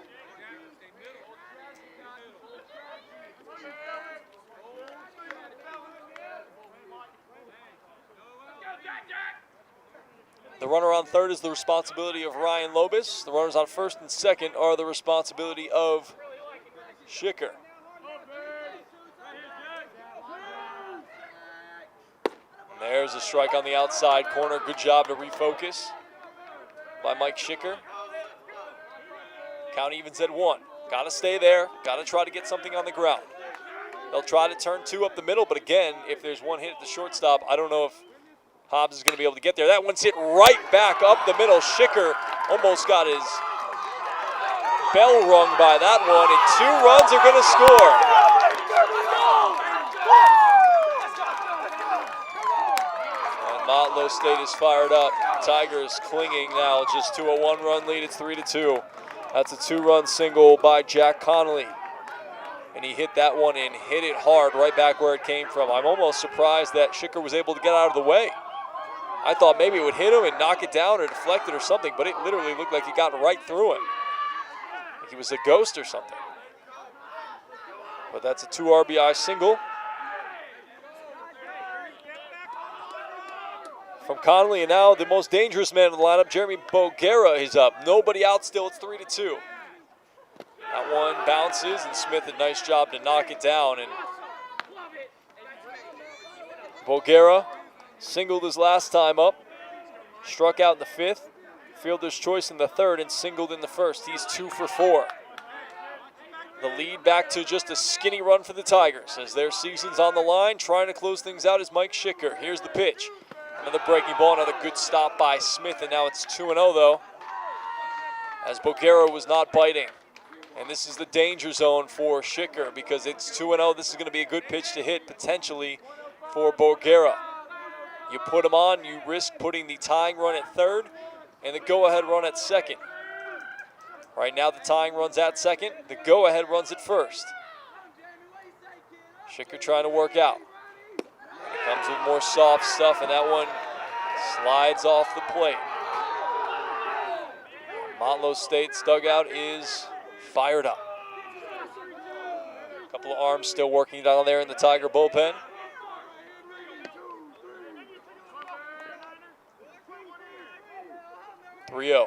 The runner on third is the responsibility of Ryan Lobis. The runners on first and second are the responsibility of Schicker. There's a strike on the outside corner. Good job to refocus by Mike Schicker. Count evens at 1. Got to stay there. Got to try to get something on the ground. They'll try to turn 2 up the middle, but again, if there's one hit at the shortstop, I don't know if Hobbs is going to be able to get there. That one's hit right back up the middle. Schicker almost got his bell rung by that one, and 2 runs are going to score. Motlow State is fired up. Tigers clinging now just to a 1-run lead. It's 3-2. That's a 2-run single by Jack Connolly. and he hit that one and hit it hard right back where it came from. I'm almost surprised that Schicker was able to get out of the way. I thought maybe it would hit him and knock it down or deflect it or something, but it literally looked like it got right through him. Like he was a ghost or something. But that's a 2 RBI single from Connolly, and now the most dangerous man in the lineup, Jeremy Boguera, is up. Nobody out still, it's 3-2. That one bounces, and Smith did a nice job to knock it down. And Boguera singled his last time up, struck out in the 5th, fielder's choice in the 3rd, and singled in the 1st. He's 2 for 4. The lead back to just a skinny run for the Tigers as their season's on the line. Trying to close things out is Mike Schicker. Here's the pitch. Another breaking ball, another good stop by Smith, and now it's 2-0 though, as Boguera was not biting. And this is the danger zone for Schicker because it's 2-0. This is going to be a good pitch to hit potentially for Boguera. You put him on, you risk putting the tying run at 3rd and the go-ahead run at 2nd. Right now the tying run's at 2nd, the go-ahead runs at 1st. Schicker trying to work out. It comes with more soft stuff, and that one slides off the plate. Motlow State's dugout is fired up. A couple of arms still working down there in the Tiger bullpen. 3-0.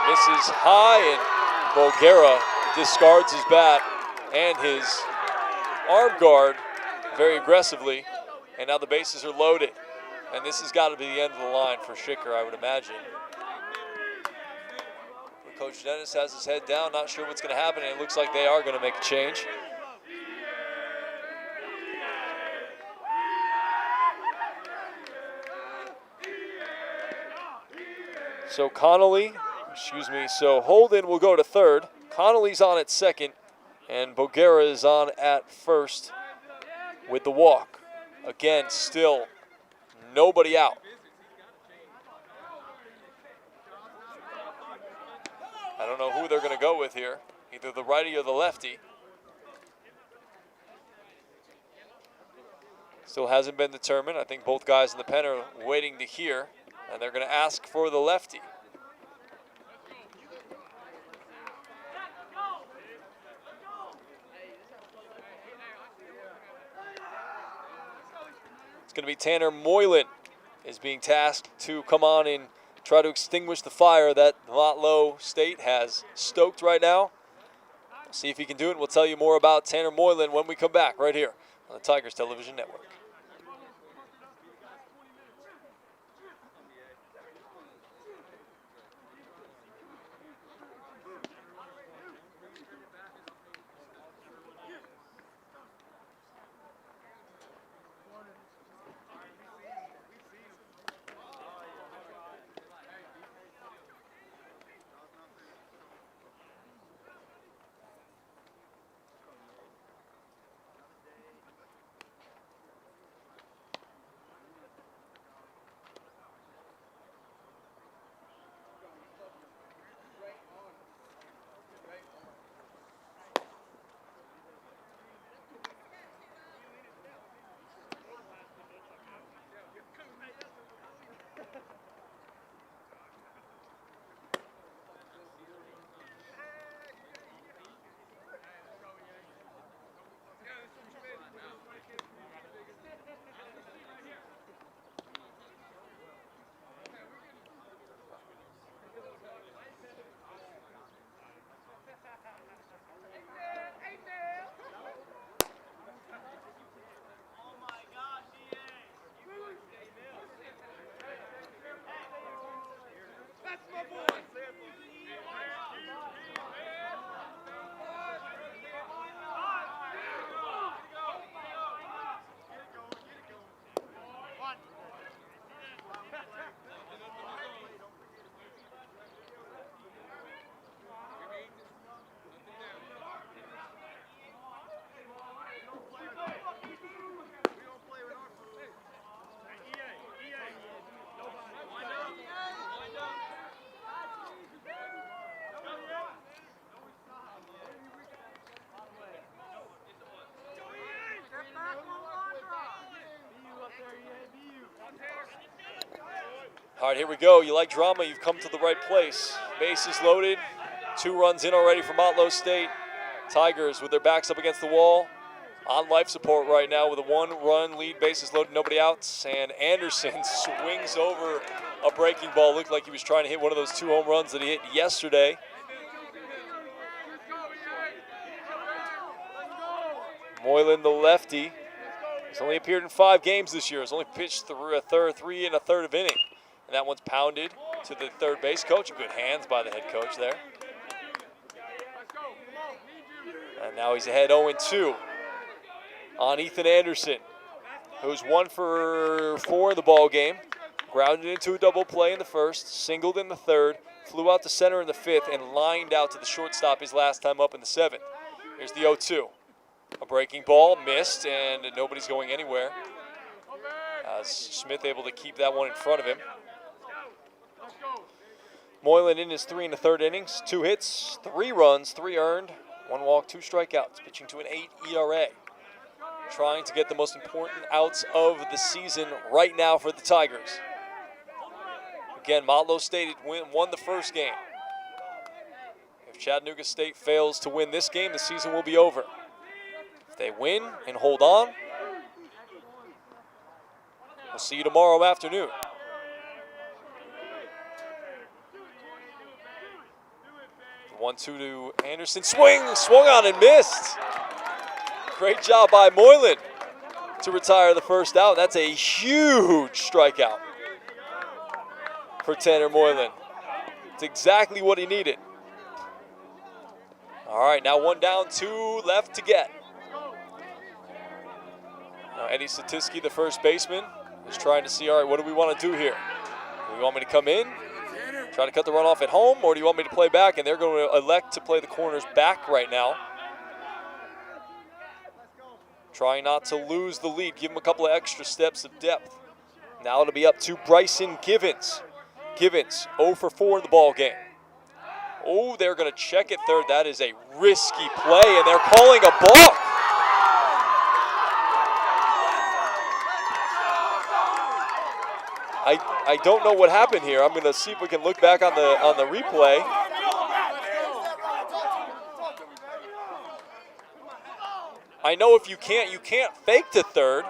Misses high, and Boguera discards his bat and his arm guard very aggressively, and now the bases are loaded. And this has got to be the end of the line for Schicker, I would imagine. Coach Dennis has his head down, not sure what's going to happen, and it looks like they are going to make a change. So so Holden will go to 3rd. Connolly's on at 2nd, and Boguera is on at 1st with the walk. Again, still nobody out. I don't know who they're going to go with here, either the righty or the lefty. Still hasn't been determined. I think both guys in the pen are waiting to hear, and they're going to ask for the lefty. It's going to be Tanner Moylan is being tasked to come on and try to extinguish the fire that Motlow State has stoked right now. We'll see if he can do it. We'll tell you more about Tanner Moylan when we come back right here on the Tigers Television Network. All right, here we go. You like drama, you've come to the right place. Bases loaded. 2 runs in already for Motlow State. Tigers with their backs up against the wall. On life support right now with a 1-run lead, bases loaded, nobody outs. And Anderson swings over a breaking ball. Looked like he was trying to hit one of those 2 home runs that he hit yesterday. Moylan, the lefty, has only appeared in 5 games this year. Has only pitched through 3 1/3 of inning. And that one's pounded to the third base coach. Good hands by the head coach there. And now he's ahead 0-2 on Ethan Anderson, who's 1 for 4 in the ball game. Grounded into a double play in the first, singled in the third, flew out to center in the 5th, and lined out to the shortstop his last time up in the 7th. Here's the 0-2. A breaking ball, missed, and nobody's going anywhere. As Smith able to keep that one in front of him. Moylan in his 3 1/3 innings, 2 hits, 3 runs, 3 earned, 1 walk, 2 strikeouts, pitching to an 8 ERA. Trying to get the most important outs of the season right now for the Tigers. Again, Motlow State won the first game. If Chattanooga State fails to win this game, the season will be over. If they win and hold on, we'll see you tomorrow afternoon. The 1-2 to Anderson. Swung on and missed. Great job by Moylan to retire the first out. That's a huge strikeout for Tanner Moylan. It's exactly what he needed. All right, now 1 down, 2 left to get. Now Eddie Satiski, the first baseman, is trying to see, all right, what do we want to do here? Do you want me to come in, try to cut the run off at home, or do you want me to play back? And they're going to elect to play the corners back right now. Trying not to lose the lead, give him a couple of extra steps of depth. Now it'll be up to Bryson Givens. Givens 0 for 4 in the ball game. Oh, they're going to check it third. That is a risky play, and they're calling a balk. I don't know what happened here. I'm going to see if we can look back on the replay. I know if you can't fake to third.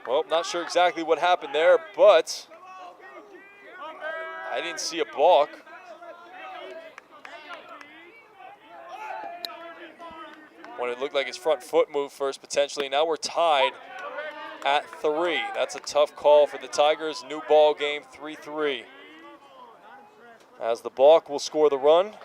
Well, not sure exactly what happened there, but I didn't see a balk. When it looked like his front foot moved first, potentially. Now we're tied at 3. That's a tough call for the Tigers. New ball game, 3-3. As the balk will score the run.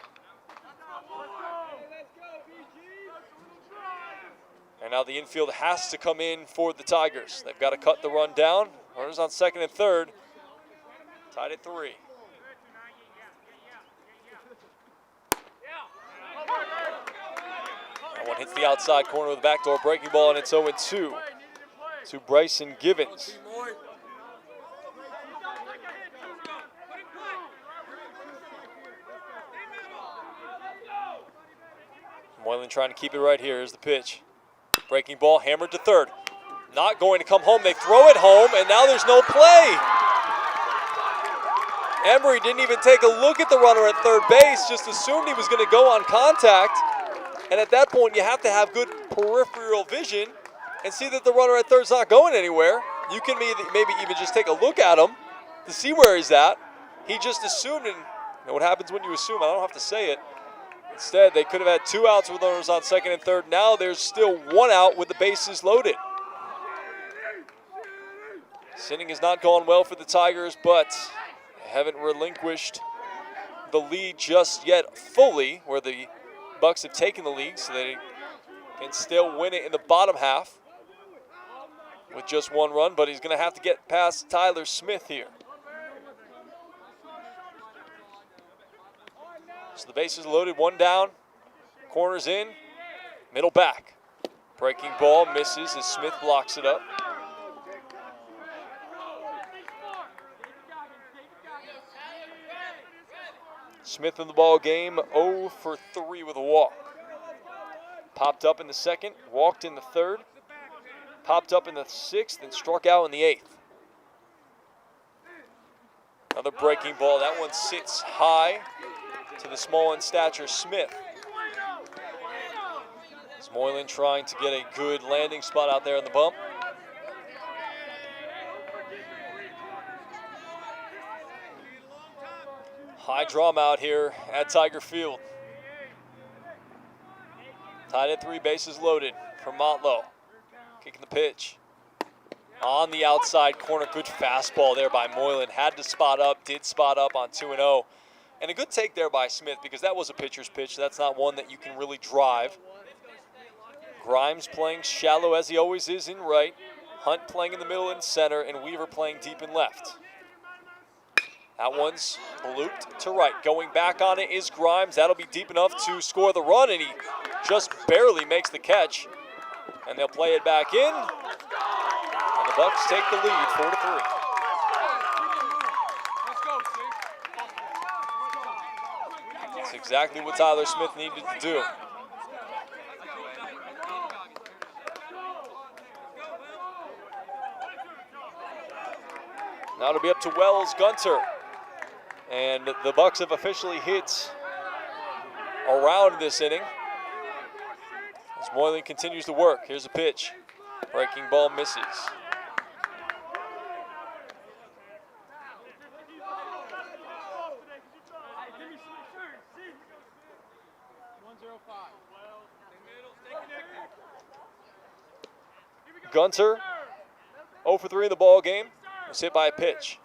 And now the infield has to come in for the Tigers. They've got to cut the run down. Runners on second and third. Tied at 3. That one hits the outside corner with a backdoor breaking ball, and it's 0-2 to Bryson Givens. Moylan trying to keep it right here. Here's the pitch. Breaking ball, hammered to third. Not going to come home. They throw it home, and now there's no play. Embry didn't even take a look at the runner at third base, just assumed he was going to go on contact. And at that point, you have to have good peripheral vision and see that the runner at third's not going anywhere. You can maybe even just take a look at him to see where he's at. He just assumed, and you know what happens when you assume? I don't have to say it. Instead, they could have had 2 outs with runners on second and third. Now there's still 1 out with the bases loaded. This inning has not gone well for the Tigers, but they haven't relinquished the lead just yet fully, where the Bucks have taken the lead, so they can still win it in the bottom half. with just one run, but he's going to have to get past Tyler Smith here. So the bases loaded, one down, corners in, middle back. Breaking ball misses as Smith blocks it up. Smith in the ball game, 0 for 3 with a walk. Popped up in the second, walked in the third, popped up in the sixth, and struck out in the eighth. Another breaking ball. That one sits high to the small in stature Smith. As Moylan trying to get a good landing spot out there in the bump. High drama out here at Tiger Field. Tied at 3, bases loaded for Motlow. Kicking the pitch. On the outside corner, good fastball there by Moylan. Had to spot up, did spot up on 2-0. And a good take there by Smith because that was a pitcher's pitch. That's not one that you can really drive. Grimes playing shallow as he always is in right. Hunt playing in the middle and center, and Weaver playing deep in left. That one's looped to right. Going back on it is Grimes. That'll be deep enough to score the run, and he just barely makes the catch. And they'll play it back in. And the Bucks take the lead 4-3. That's exactly what Tyler Smith needed to do. Now it'll be up to Wells Gunter. And the Bucks have officially hit around this inning. As Moylan continues to work. Here's a pitch. Breaking ball misses. Gunter, 0 for 3 in the ball game. Was hit by a pitch.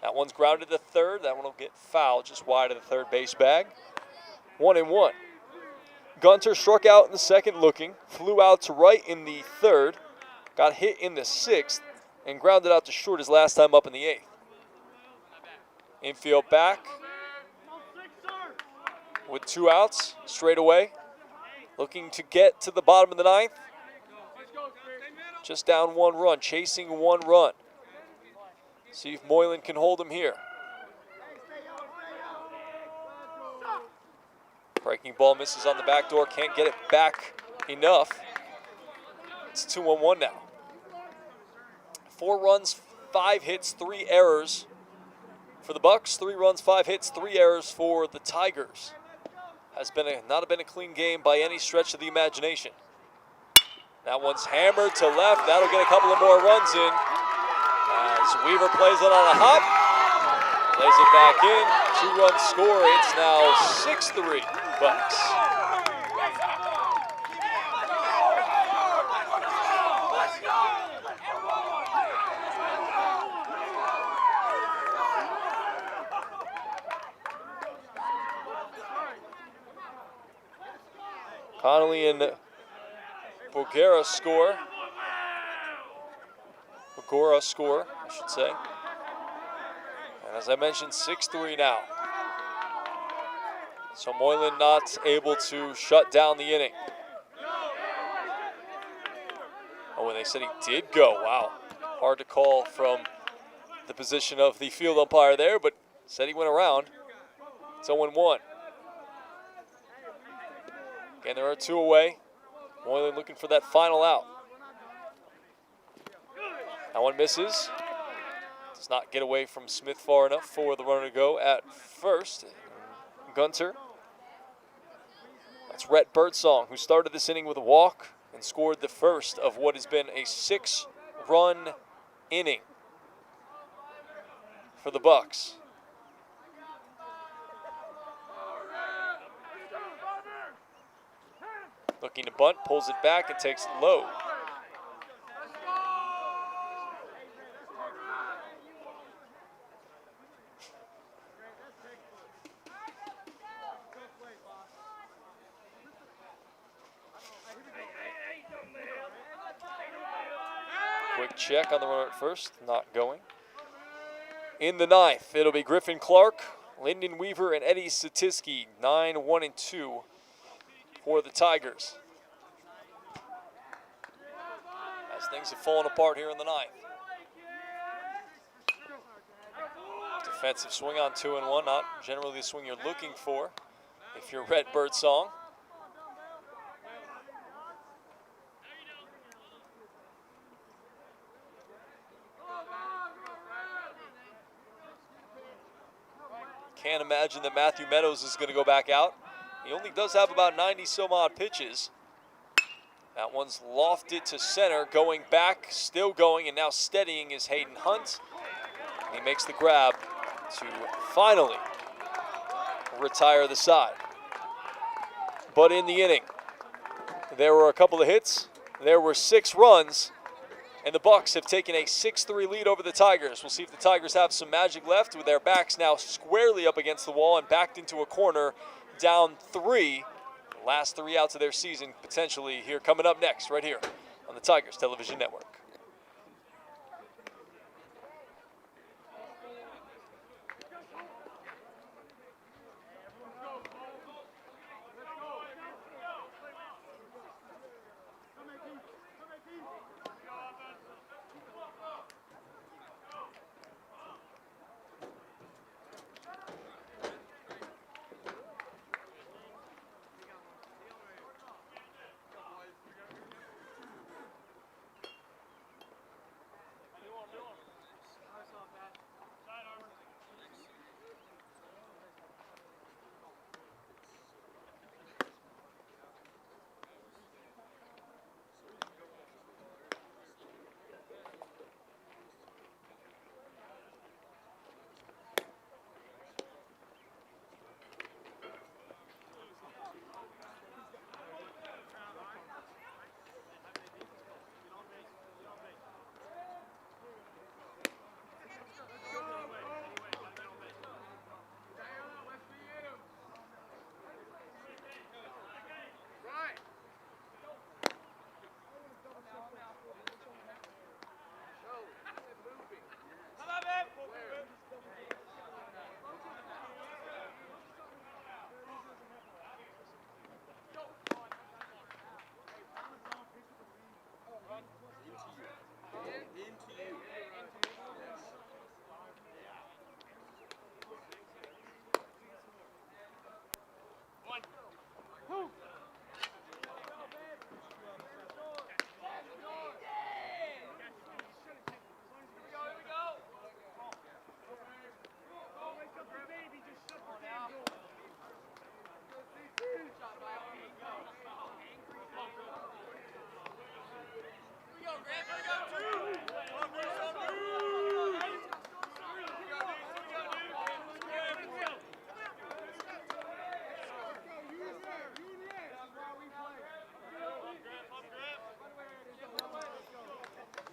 That one's grounded to third. That one will get fouled just wide of the third base bag. 1-1. Gunter struck out in the second looking, flew out to right in the third, got hit in the sixth, and grounded out to short his last time up in the eighth. Infield back with 2 outs straight away. Looking to get to the bottom of the ninth. Just down 1 run, chasing 1 run. See if Moylan can hold him here. Breaking ball misses on the back door, can't get it back enough. It's 2-1 now. 4 runs, 5 hits, 3 errors for the Bucks. 3 runs, 5 hits, 3 errors for the Tigers. Has been not been a clean game by any stretch of the imagination. That one's hammered to left. That'll get a couple of more runs in. As Weaver plays it on a hop, plays it back in. 2-run score. It's now 6-3 Bucks. Connolly and Bogora score. Bogora score, I should say. And as I mentioned, 6-3 now. So Moylan not able to shut down the inning. Oh, and they said he did go. Wow. Hard to call from the position of the field umpire there, but said he went around. It's 0-1. Again, there are 2 away. Moylan looking for that final out. That one misses. Does not get away from Smith far enough for the runner to go at first. Gunter. That's Rhett Birdsong, who started this inning with a walk and scored the first of what has been a 6-run inning for the Bucks. Looking to bunt, pulls it back and takes it low. Quick check on the runner at first, not going. In the ninth, it'll be Griffin Clark, Lyndon Weaver, and Eddie Satiski, 9, 1, and 2 for the Tigers. As things have fallen apart here in the ninth. Defensive swing on 2-1, not generally the swing you're looking for if you're Red Birdsong. Can't imagine that Matthew Meadows is going to go back out. He only does have about 90 some odd pitches. That one's lofted to center, going back, still going, and now steadying is Hayden Hunt. He makes the grab to finally retire the side. But in the inning, there were a couple of hits, there were 6 runs, and the Bucks have taken a 6-3 lead over the Tigers. We'll see if the Tigers have some magic left with their backs now squarely up against the wall and backed into a corner, down 3. Last 3 outs of their season potentially here coming up next right here on the Tigers Television Network.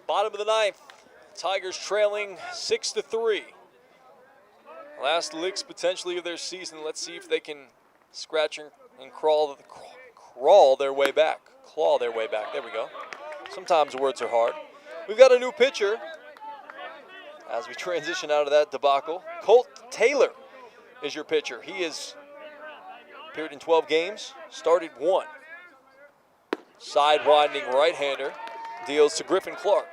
Bottom of the ninth, Tigers trailing 6-3. Last licks potentially of their season. Let's see if they can scratch and crawl their way back. Claw their way back. There we go. Sometimes words are hard. We've got a new pitcher as we transition out of that debacle. Colt Taylor is your pitcher. He has appeared in 12 games, started 1. Side-winding right-hander deals to Griffin Clark.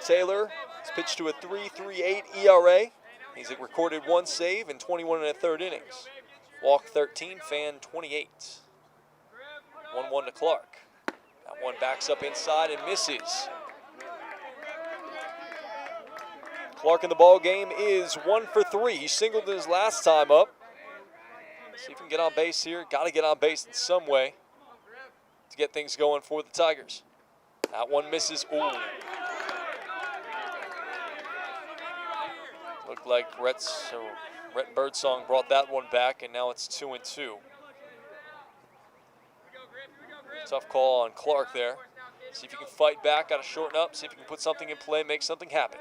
Taylor has pitched to a 3.38 ERA. He's recorded 1 save in 21 1/3 innings. Walk 13, fan 28. 1-1 to Clark. That one backs up inside and misses. Clark in the ball game is 1 for 3. He singled his last time up. See if he can get on base here. Got to get on base in some way to get things going for the Tigers. That one misses. Ooh. Looked like Rhett Birdsong brought that one back, and now it's 2-2. Tough call on Clark there. See if you can fight back, got to shorten up, see if you can put something in play, make something happen.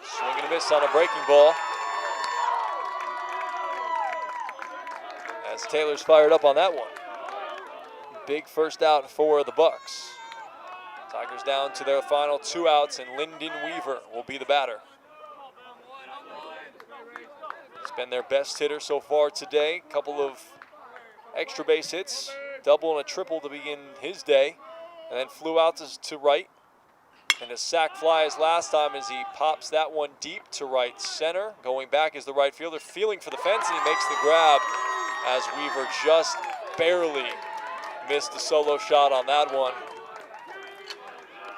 Swing and a miss on a breaking ball. As Taylor's fired up on that one. big first out for the Bucks. Tigers down to their final 2 outs, and Lyndon Weaver will be the batter. He's been their best hitter so far today. Couple of extra base hits, double and a triple to begin his day, and then flew out to right. And a sac fly as last time as he pops that one deep to right center. Going back is the right fielder, feeling for the fence, and he makes the grab as Weaver just barely missed a solo shot on that one.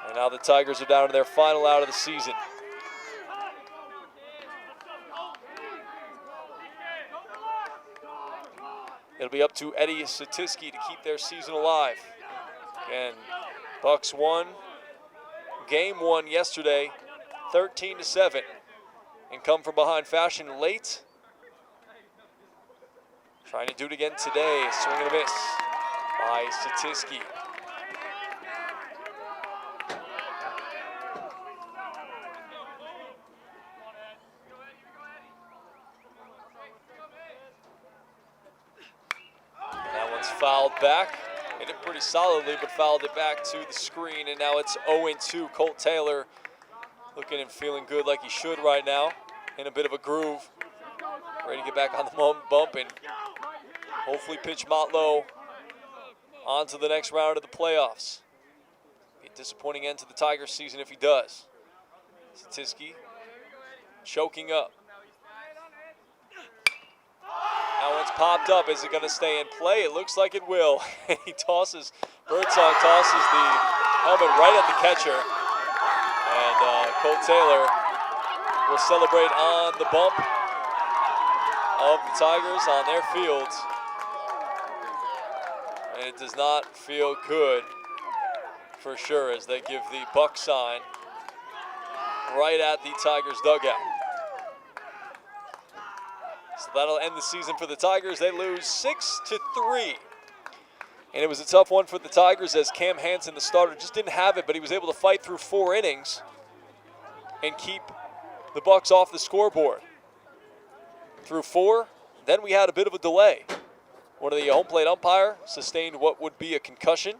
And now the Tigers are down to their final out of the season. It'll be up to Eddie Satiski to keep their season alive. And Bucks won game 1 yesterday, 13-7, and come from behind fashion late. Trying to do it again today. Swing and a miss by Satiski. That one's fouled back. Hit it pretty solidly, but fouled it back to the screen, and now it's 0-2. Colt Taylor looking and feeling good like he should right now. In a bit of a groove. Ready to get back on the bump and hopefully pitch Motlow on to the next round of the playoffs. Be a disappointing end to the Tigers season if he does. Satiski choking up. That one's popped up. Is it going to stay in play? It looks like it will. He tosses, Birdsong tosses the helmet right at the catcher. And Colt Taylor will celebrate on the bump of the Tigers on their fields. And it does not feel good for sure as they give the Buck sign right at the Tigers dugout. So that'll end the season for the Tigers. They lose 6-3. And it was a tough one for the Tigers as Cam Hansen, the starter, just didn't have it, but he was able to fight through 4 innings and keep the Bucks off the scoreboard. Through 4, then we had a bit of a delay. One of the home plate umpire sustained what would be a concussion.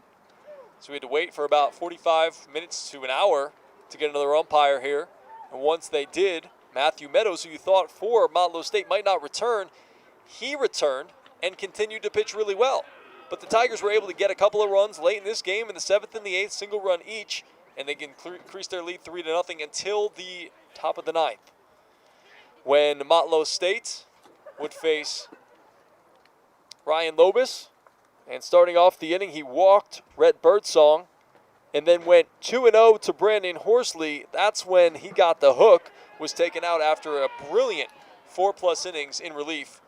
So we had to wait for about 45 minutes to an hour to get another umpire here. And once they did, Matthew Meadows, who you thought for Motlow State might not return, he returned and continued to pitch really well. But the Tigers were able to get a couple of runs late in this game in the 7th and the 8th, single run each, and they can increase their lead 3-0 until the top of the 9th. When Motlow State would face Ryan Lobus, and starting off the inning, he walked Rhett Birdsong and then went 2-0 to Brandon Horsley. That's when he got the hook, was taken out after a brilliant 4+ innings in relief.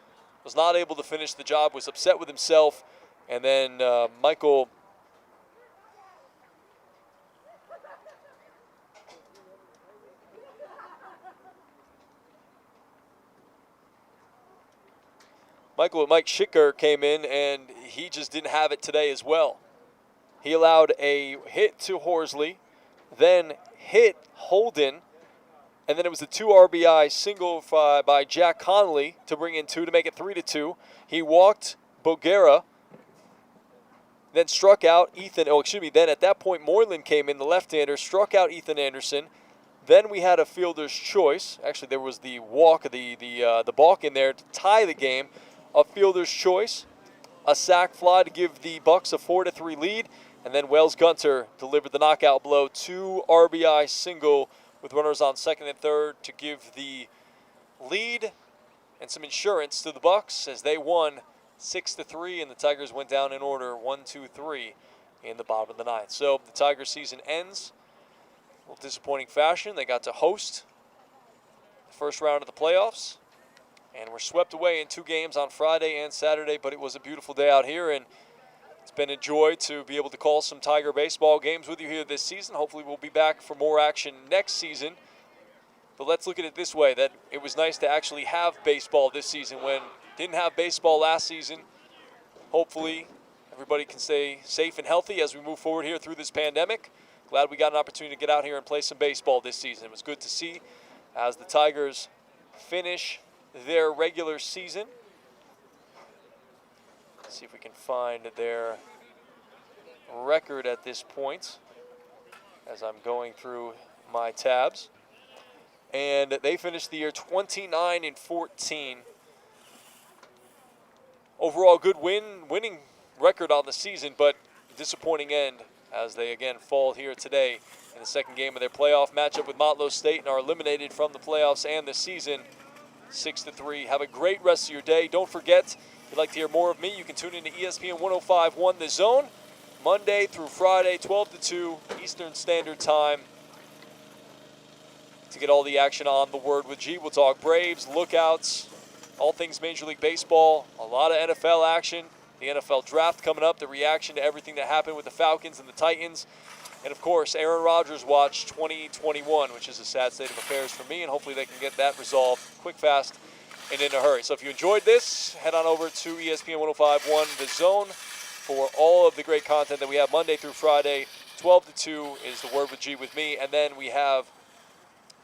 Was not able to finish the job, was upset with himself, and then Michael Mike Schicker came in, and he just didn't have it today as well. He allowed a hit to Horsley, then hit Holden, and then it was the 2 RBI single by Jack Connolly to bring in 2 to make it 3-2. He walked Boguera, then struck out then at that point Moreland came in, the left-hander, struck out Ethan Anderson. Then we had a fielder's choice. Actually, there was the walk, the balk in there to tie the game. A fielder's choice, a sac fly to give the Bucks a 4-3 lead, and then Wells Gunter delivered the knockout blow, 2 RBI single with runners on second and third to give the lead and some insurance to the Bucks as they won 6-3, and the Tigers went down in order 1-2-3 in the bottom of the 9th. So the Tigers season ends a little disappointing fashion. They got to host the first round of the playoffs and were swept away in 2 games on Friday and Saturday, but it was a beautiful day out here, and it's been a joy to be able to call some Tiger baseball games with you here this season. Hopefully we'll be back for more action next season. But let's look at it this way, that it was nice to actually have baseball this season when didn't have baseball last season. Hopefully everybody can stay safe and healthy as we move forward here through this pandemic. Glad we got an opportunity to get out here and play some baseball this season. It was good to see as the Tigers finish their regular season. Let's see if we can find their record at this point as I'm going through my tabs. And they finished the year 29-14. Overall, good winning record on the season, but disappointing end as they again fall here today in the second game of their playoff matchup with Motlow State and are eliminated from the playoffs and the season 6-3. Have a great rest of your day. Don't forget, if you'd like to hear more of me, you can tune in to ESPN 105.1 The Zone, Monday through Friday, 12 to 2 Eastern Standard Time. To get all the action on The Word with G, we'll talk Braves, Lookouts, all things Major League Baseball, a lot of NFL action, the NFL draft coming up, the reaction to everything that happened with the Falcons and the Titans, and of course, Aaron Rodgers Watch 2021, which is a sad state of affairs for me, and hopefully they can get that resolved quick, fast, and in a hurry. So if you enjoyed this, head on over to ESPN 105.1 The Zone for all of the great content that we have Monday through Friday. 12 to 2 is The Word with G with me, and then we have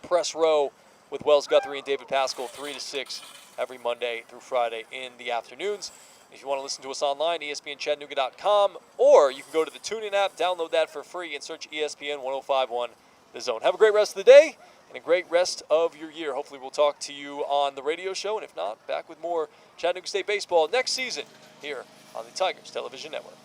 Press Row with Wells Guthrie and David Pascal, 3 to 6 every Monday through Friday in the afternoons. If you want to listen to us online, ESPNChattanooga.com, or you can go to the TuneIn app, download that for free, and search ESPN 105.1 The Zone. Have a great rest of the day and a great rest of your year. Hopefully we'll talk to you on the radio show, and if not, back with more Chattanooga State baseball next season here on the Tigers Television Network.